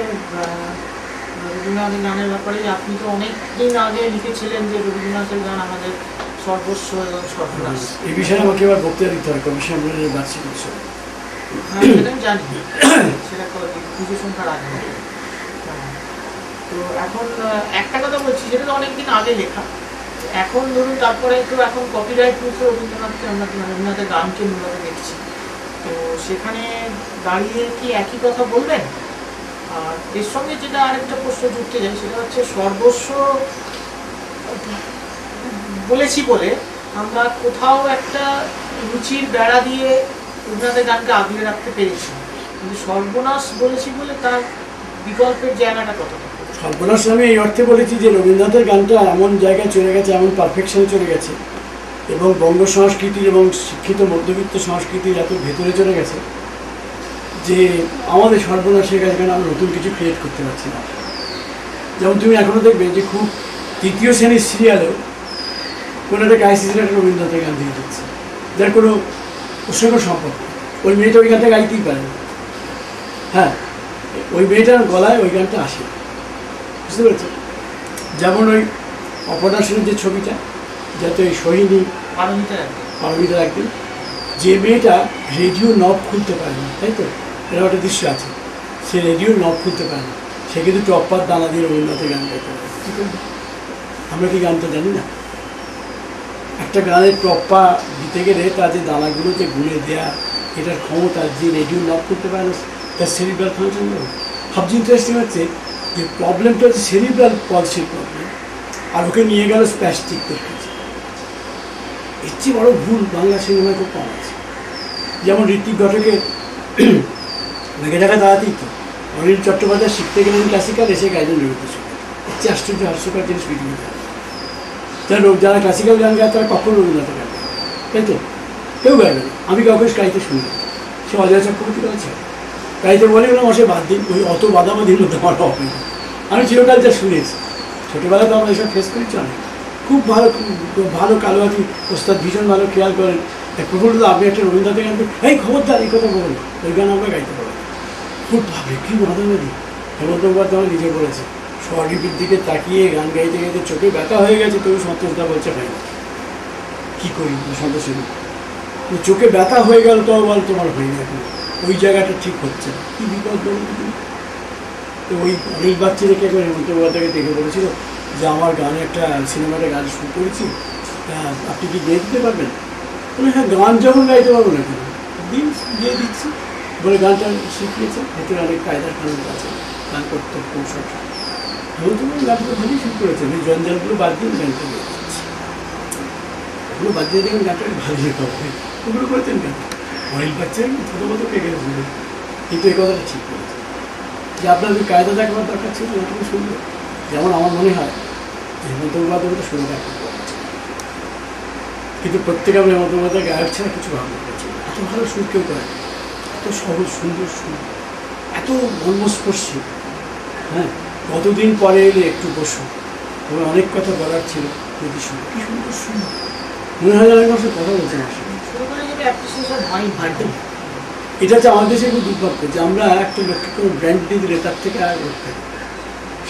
রবীন্দ্রনাথের গানের ব্যাপারে আপনি তো অনেক দিন আগে লিখেছিলেন যে রবীন্দ্রনাথের গান আমাদের সর্বস্ব এবং সর্বনাশ। এই বিষয়ে আমাকে এবার বক্তৃতা দিতে হয় কবি সম্মেলনের বার্ষিক উৎসব। সেটা আমি জানি, সেটা পুজো সংখ্যার আগে। তো এখন একটা কথা বলছি, সেটা তো অনেকদিন আগে লেখা, এখন ধরুন তারপরে তো এখন কপিরাইট মুক্ত রবীন্দ্রনাথকে আমরা রবীন্দ্রনাথের গানকে মূলত দেখছি, তো সেখানে দাঁড়িয়ে কি একই কথা বলবেন? আর এর সঙ্গে যেটা আরেকটা প্রশ্ন যুক্তে যায়, সেটা হচ্ছে সর্বস্ব বলেছি বলে আমরা কোথাও একটা রুচির বেড়া দিয়ে রবীন্দ্রনাথের গানকে আগলে রাখতে পেরেছি, কিন্তু সর্বনাশ বলেছি বলে তার বিকল্পের জায়গাটা কতটা? সর্বনাশ আমি এই অর্থে বলেছি যে রবীন্দ্রনাথের গানটা এমন জায়গায় চলে গেছে, এমন পারফেকশনে চলে গেছে, এবং বঙ্গ সংস্কৃতির এবং শিক্ষিত মধ্যবিত্ত সংস্কৃতির এত ভেতরে চলে গেছে যে আমাদের সর্বনাশ হয়ে গেছে, কারণ আমরা নতুন কিছু ক্রিয়েট করতে পারছি না। যেমন তুমি এখনও দেখবে যে খুব তৃতীয় শ্রেণীর সিরিয়ালেও কোনো একটা ক্রাইসিসের একটা রবীন্দ্রনাথের গান দিয়ে দিচ্ছে, যার কোনো ওর সঙ্গে সম্পর্ক, ওই মেয়েটা ওই গানটা গাইতেই পারে না, হ্যাঁ ওই মেয়েটার গলায় ওই গানটা আসে, বুঝতে পেরেছো? যেমন ওই অপর্ণা সেনের যে ছবিটা, যাতে ওই সোহিনী পারমিতার একদিন, যে মেয়েটা রেডিও নব খুলতে পারে না, তাই তো এরকম একটা দৃশ্য আছে, সে রেডিও নব খুলতে পারে না, সে কিন্তু টপ্পার দানা দিয়ে রবীন্দ্রনাথের গান গাইতে পারে। আমরা কি গানটা জানি না? একটা গানের টপ্পা দিতে গেলে তার যে দানাগুলো যে গুলে দেওয়া, এটার ক্ষমতা, যে রেডিও নব করতে পারে না তার সেরিব্রাল ফাংশন। সবচেয়ে ইন্টারেস্টিং হচ্ছে যে প্রবলেমটা হচ্ছে সেরিব্রাল পলসির প্রবলেম, আর ওকে নিয়ে গেল স্প্যাস্টিকদের কাছে। এর চেয়ে বড় ভুল বাংলা সিনেমায় খুব কম আছে। যেমন ঋত্বিক ঘটকের মেঘে ঢাকা দাঁড়াতেই তো অনিল চট্টোপাধ্যায় শিখতে গেলেন ক্লাসিক্যাল, এসে গাইলেন রবীন্দ্রসঙ্গীত। হচ্ছে আশ্চর্য হাস্যকর জিনিস পৃথিবীতে। যারা ক্লাসিক্যাল গান গায় তারা কখনো রবীন্দ্রনাথ গায়, তাই তো? কেউ গাইবে না। আমি কাউকে গাইতে শুনি না। সে অজয় চক্রবর্তী গাইছে, গাইতে বলে বললাম সে বাদ দিন, ওই অত বাদাবাদির মধ্যে আমার হবে না। আমি চিরকাল যা শুনেছি, ছোটোবেলায় তো আমরা এসব ফেস করেছি অনেক। খুব ভালো ভালো কালোয়াতি ওস্তাদ ভীষণ ভালো খেয়াল করেন। প্রফুল্ল আপনি একটা রবীন্দ্রনাথের গান করেন, এই খবরদার এই কথা বলুন, ওই গান আমরা গাইতে পারবো। খুব ভাবে কি বাদাবাদি। হেমন্ত মুখোপাধ্যায় আমার নিজে বলেছে, স্বরলিপির দিকে তাকিয়ে গান গাইতে গাইতে চোখে ব্যথা হয়ে গেছে, তবু সন্তোষদা বলছে হয় না। কী করি সন্তোষের চোখে ব্যথা হয়ে গেল, তো বল তোমার হয়ে গেল, ওই জায়গাটা ঠিক হচ্ছে না, কী বিপদ বলুন। তো ওই অনেক বাচ্চা রেখে একবার হেমন্ত মুখোপাধ্যায়কে দেখে বলেছিল যে আমার গানে একটা সিনেমাটা গান শুরু করেছি, আপনি কি গিয়ে দিতে পারবেন? বলে হ্যাঁ, গান যখন গাইতে পারবো না কেন, দিন গিয়ে দিচ্ছি বলে গানটা শিখিয়েছে। ভেতরে অনেক কায়দার কানুন আছে, গান করতে কৌশল। হেমন্ত গানটা ভালোই শুরু করেছে, ওই জঞ্জালগুলো বাদ দিয়ে গানটা গিয়ে দিচ্ছি, ওগুলো বাদ দিয়ে দেখেন গানটা ভালো লেখা হবে। ওগুলো করেছেন কেন? অনেক বাচ্চাই ছোটো মতো পেকে গেছে, কিন্তু এই কথাটা ঠিক করেছে যে আপনাদের কায়দা দেখাবার দরকার ছিল, ওটুকু শুনবে। যেমন আমার মনে হয় হেমন্ত মুখোপাধ্যায় শুনে দেখা, কিন্তু প্রত্যেকে আমি হেমন্ত মুখোপাধ্যায় গায়ক ছাড়া কিছু ভাবনা করছি। এত ভালো সুর কেউ করে, এত সহজ সুন্দর সুর, এত মর্মস্পর্শী। হ্যাঁ, কতদিন পরে এলে একটু বসো, তবে অনেক কথা বলার ছিল, যদি শুনো কি সুন্দর সুন্দর, মনে হয় অনেক মানুষের কথা বলছে আমার সাথে। এটা হচ্ছে আমাদের দেশে খুব দুর্ভাগ্য যে আমরা একটা লোককে কোনো ব্র্যান্ড দিয়ে দিলে তার থেকে আর লোককে।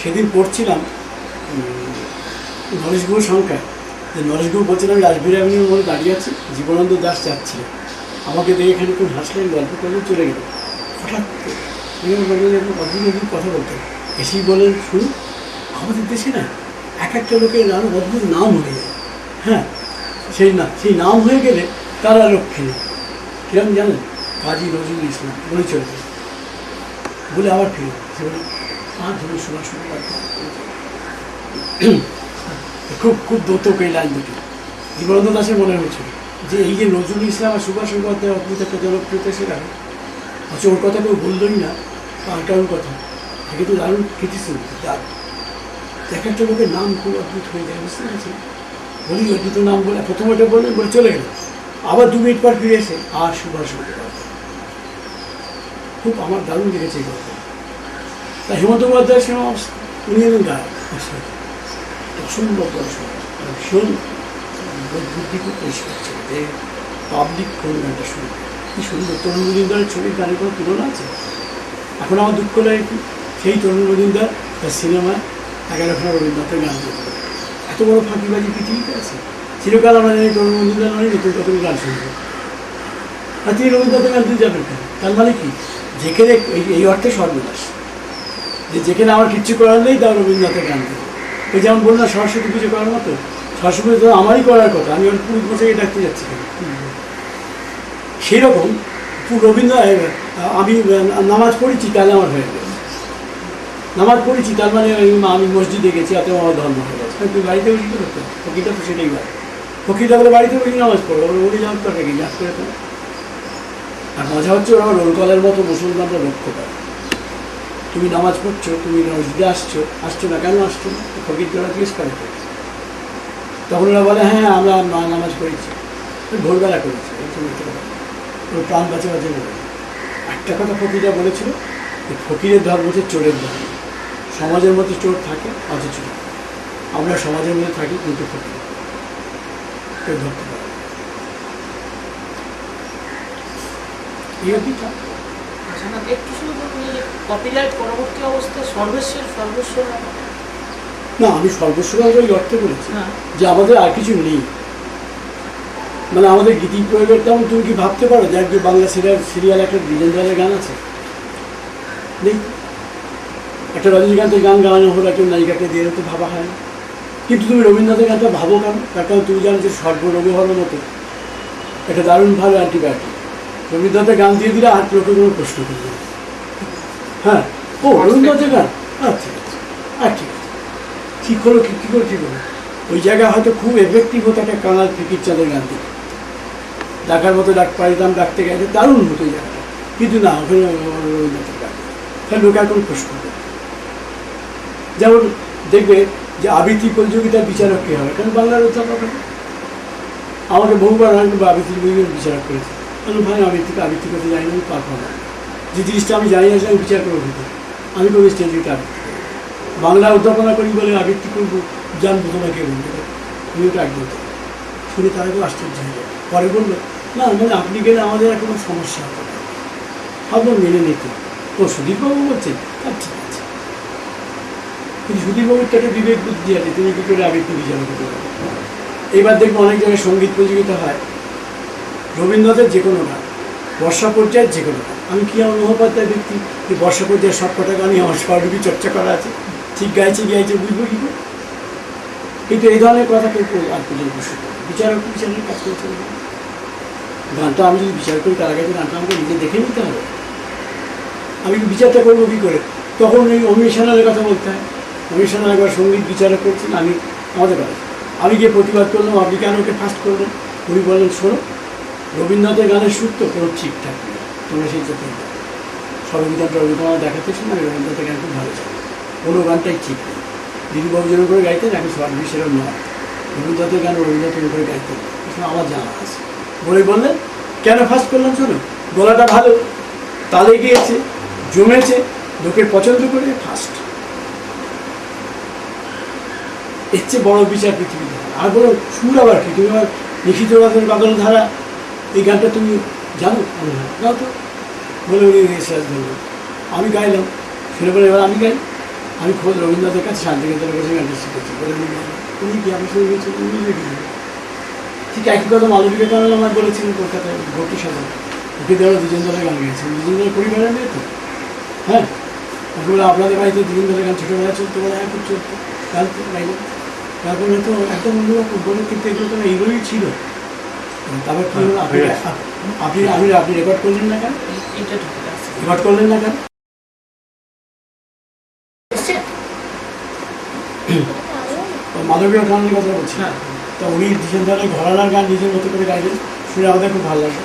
সেদিন পড়ছিলাম নরেশগুরু সংখ্যায়, যে নরেশগুরু বলছিলাম রাজবীর অ্যাভিনিউর মধ্যে দাঁড়িয়ে আছে, জীবনানন্দ দাস যাচ্ছিলেন, আমাকে দেখে এখানে খুব হাসলেন, গল্প করলেন, চলে গেল। হঠাৎ অদ্ভুত কথা বলতেন, এসেই বলেন শুনুন, আমাদের দেশে না এক একটা লোকের নাম অদ্ভুত নাম হয়ে যায়। হ্যাঁ, সেই নাম হয়ে গেলে তারা লক্ষ্যে নেই। কিরম জানেন? কাজী নজরুল ইসলাম বলে চলছে, বলে আবার ফিরে সে বলে আর ধরুন সুভাষ মুখোপাধ্যায়। খুব খুব দৌতক এই লাইন দুটি। জীবনানন্দ দাসের মনে হয়েছিল যে এই যে নজরুল ইসলাম আর সুভাষ মুখোপাধ্যায় অদ্ভুত একটা জনপ্রিয়তা, সেটা হচ্ছে ওর কথা কেউ বললই না, আর কারোর কথা তাকে তো দারুণ কৃতিত্ব দারুণ। এক একটা লোকের নাম খুব অদ্ভুত হয়ে যায়, বুঝতে পেরেছি? বলি অদ্ভুত নাম বলে প্রথম ওটা বললেন, বলে চলে গেল, আবার 2 মিনিট পর ফিরে এসে আর সুভাষ মুখোপাধ্যায়। খুব আমার দারুণ লেগেছে এই কথা। তা হেমন্ত মুখোপাধ্যায়ের সে উনি এবং গায়ক অসম্ভব পড়াশোনা, ভীষণ বুদ্ধি খুব পরিষ্কার ছিল যে পাবলিক কোন গানটা শুনবে। কি সুন্দর তরুণ মজুমদারের ছবির গানের কোনো তুলনা আছে? এখন আমার দুঃখ লাগে কি, সেই তরুণ মজুমদার তার সিনেমায় 11খানা রবীন্দ্রনাথের গান করতে, এত বড় ফাঁকিবাজি পৃথিবীতে আছে। চিরকাল আমরা জানি তরুণ মজুমদার মানে নতুন কত গান শুনবে, আর তিনি রবীন্দ্রনাথের গান দিয়ে যাবেন কেন? তার মানে কি, যেখানে এই অর্থে সর্বনাশ, যে যেখানে আমার কিচ্ছু করার নেই তাও রবীন্দ্রনাথের গান দেবে। ওই যেমন বললাম সরস্বতী পুজো করার মতো, সরস্বতী পুজো তো আমারই করার কথা, আমি ওর পুরো বছরই ডাকতে যাচ্ছি কেন? সেই রকম রবীন্দ্র আমি নামাজ পড়েছি তাহলে আমার হয়ে গেছে, নামাজ পড়েছি তার মানে আমি মসজিদে গেছি, এত আমার ধর্ম হয়ে গেছে। তুই বাড়িতে বসে করতে, ফকিরটা তো সেটাই বলে, ফকিরটা বলে বাড়িতে বসে নামাজ পড়বো, ওরে যাওয়ার কথা কি যাক করে তো। আর মজা হচ্ছে ওরা রোল কলের মতো মুসলমানরা লক্ষ্য করে, তুমি নামাজ পড়ছো, তুমি মসজিদে আসছো না কেন আসছো না, ফকির তোরা জিজ্ঞেস করে। তখন ওরা বলে হ্যাঁ আমরা নামাজ পড়েছি, ভোরবেলা করেছি, ওর প্রাণ বাঁচে বাঁচে বলে। একটা কথা ফকিরা বলেছিল, ফকিরের ধর্ম হচ্ছে চোরের ধর্ম। সমাজের মধ্যে চোর থাকে অথচ আমরা সমাজের মধ্যে থাকি, কিন্তু ফকির কেউ ধরতে পারে। একটু শুধু কপিরাইট পরবর্তী অবস্থায় সর্বস্ব না, আমি সর্বস্ব ওই অর্থে বলেছি হ্যাঁ, যে আমাদের আর কিছু নেই, মানে আমাদের গীতি প্রয়োগের তেমন তুমি কি ভাবতে পারো যে একজন বাংলা সিরিয়াল একটা বিজেন্দ্রের গান আছে? নেই। একটা রজনীকান্তের গান গাওয়ানো হলো একটা নায়িকাকে দিয়ে, তো ভাবা হয় না। কিন্তু তুমি রবীন্দ্রনাথের গানটা ভাবো কেন? তার কারণ তুমি জানো যে সর্বরোগে হওয়ার মতো একটা দারুণ ভালো অ্যান্টিবায়োটিক। রবীন্দ্রনাথের গান দিয়ে দিলে আর লোকে কোনো প্রশ্ন করবে না। হ্যাঁ, ও রবীন্দ্রনাথের গান, আচ্ছা ঠিক আছে, ঠিক হলো, কী করে ঠিক হলো? ওই জায়গায় হয়তো খুব এফেক্টিভ হতো একটা কাঙাল ফিকির চাঁদের গান থেকে, ডাকার মতো ডাক পারিতাম, ডাকতে গেছে দারুণ হতো ওই জায়গাটা। কিন্তু না, ওখানে রবীন্দ্রনাথের গান তাহলে লোক এখন প্রশ্ন করে। যেমন দেখবে যে আবৃত্তি প্রতিযোগিতার বিচারক কে হবে, কারণ বাংলার অধ্যাপক হবে। আমাকে বহুবার আমি আবৃত্তি প্রতিযোগিতার বিচারক করেছি, কারণ ভাই আবৃত্তি করতে জানি না, আমি পারবো না। যে জিনিসটা আমি জানি না আমি বিচার করবো কিন্তু আমি কোনো স্টেজ থেকে আবৃত্তি করি। বাংলা অধ্যাপনা করি বলে আবৃত্তি করবো, জানবো তোমরা কে বলবে, তুমি ওটা একদম শুনে তারা কেউ আশ্চর্য হয়ে যায়। পরে বললো না মানে আপনি গেলে আমাদের আর কোনো সমস্যা হবে না, আপনার মেনে নিতে। ও সুদীপবাবু বলছেন, আর ঠিক আছে, কিন্তু সুদীপবাবুর তো একটা বিবেক বুদ্ধি আছে, তিনি কী করে আবৃত্তি বিচার করতে পারেন। এবার দেখবো অনেক জায়গায় সঙ্গীত প্রতিযোগিতা হয়, রবীন্দ্রনাথের যে কোনো গান, বর্ষা পর্যায়ের যে কোনো গান। আমি কি আমার মহোপাধ্যায় ব্যক্তি যে বর্ষা পর্যায়ের সব কটা গানই আমার স্বরলিপি চর্চা করা আছে, ঠিক গাইছে বুঝবো কী করে। কিন্তু এই ধরনের কথা কেউ আর পর্যন্ত বিচারক বিচারের কাজ করতে হবে। গানটা আমি যদি বিচার করি তার আগে তো গানটা আমাকে নিজে দেখে নিতে হবে। আমি বিচারটা করবো কী করে, তখন এই অমিশনারের কথা বলতে হয়। অমিশনার একবার সঙ্গীত বিচারক করছেন, আমাদের কাছে আমি গিয়ে প্রতিবাদ করলাম, আপনি কেন ওকে ফার্স্ট করলেন। উনি বললেন শোনো, রবীন্দ্রনাথের গানের সুর তো কোনো ঠিকঠাক নেই, তোমরা সেই চোখে সর্ববিধানটা রবীন্দ্রনাথ দেখাতে শুনে রবীন্দ্রনাথের গান খুব ভালো ছিল, কোনো গানটাই ঠিক নেই। দিলীপবাবু যেরকম করে গাইতেন এখন সর্বি সেরকম নয়, রবীন্দ্রনাথের গান রবীন্দ্রনাথের করে গাইতেন, আমার জানা আছে। বললেন কেন ফার্স্ট করলাম, শোনো গলাটা ভালো, তালে গিয়েছে, জমেছে, লোকের পছন্দ করে ফার্স্ট। এর চেয়ে বড় বিচার পৃথিবীতে। আর বলো সুর আবার কি, তুমি আমার লিখিত বাদল ধারা এই গানটা তুমি জানো? আমি গাও তো, বলে উনি শেষ বললো। আমি গাইলাম, শুনে বলে এবার আমি গাই। আমি খোঁজ রবীন্দ্রনাথের কাছে শান্তিনিকেতনের কাছে গানটা শিখেছি, বলে উনি কি আমি শুনে গেছি, ঠিক একই কথা মালবিকা কারণ আমার বলেছিলেন কলকাতায় ভর্তি সাধন, ওকে দেওয়া দ্বিজেন্দ্রের গান গেয়েছে, দ্বিজেন্দ্রের পরিবারের মেয়ে তো। হ্যাঁ, বলে আপনাদের বাড়িতে দ্বিজেন্দ্রের গান ছোটোবেলা চলতো, বলে হ্যাঁ খুব চলতো, গান তো গাইলাম। তারপরে তো একদম অন্যরকম বলে, কিন্তু এগুলো তো এইগুলোই ছিল। তারপর কী হলো, আপনি রেকর্ড করলেন না কেন? রেকর্ড করলেন না কেন? মাধবীয় গানের কথা বলছি না, তো উনি দ্বিজেন্দ্রের ঘরানার গান নিজের মতো করে গাইলেন, শুনে আমাদের খুব ভালো লাগে।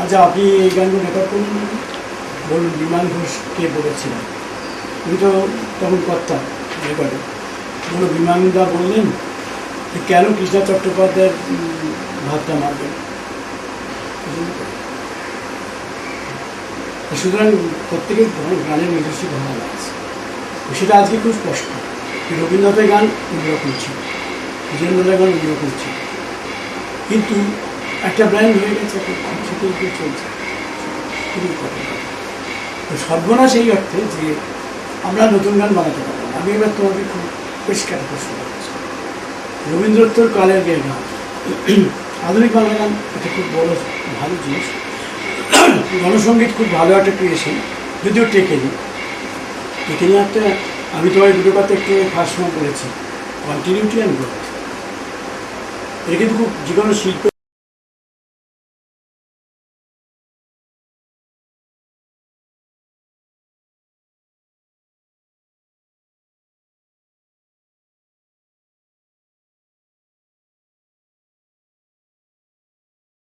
আচ্ছা, আপনি এই গানগুলো রেকর্ড করলেন না, বলুন বিমান ঘোষকে বলেছিলেন, উনি তো তখন কর্তা রেকর্ডে। বলো বিমানদা বললেন যে কেন কৃষ্ণা চট্টোপাধ্যায়ের ভাতটা মারবেন। সুতরাং প্রত্যেকের গানের নিজস্ব ভাবনা আছে, সেটা আজকে খুব স্পষ্ট। রবীন্দ্রনাথের গান অন্যরকম ছিল, দ্বিজেন্দ্রের গান অন্যরকম ছিল, কিন্তু একটা ব্র্যান্ড হয়ে গেছে, সেটাই চলছে। তো সর্বনাশ এই অর্থে যে আমরা নতুন গান বানাতে পারবো না। আমি এবার তোমাকে খুব পরিষ্কার প্রশ্ন করছি, রবীন্দ্রোত্তর কালের যে গান, আধুনিক বাংলা গান একটা খুব বড় ভালো জিনিস, গণসঙ্গীত খুব ভালো একটা ক্রিয়েশন, যদিও টেকেনি একটা। আমি তোমার দুটো কথা একটু ফার্স্ট সময় বলেছি, কন্টিনিউটি অ্যান্ড গ্রোথ। এটা কিন্তু খুব যে কোনো শিল্প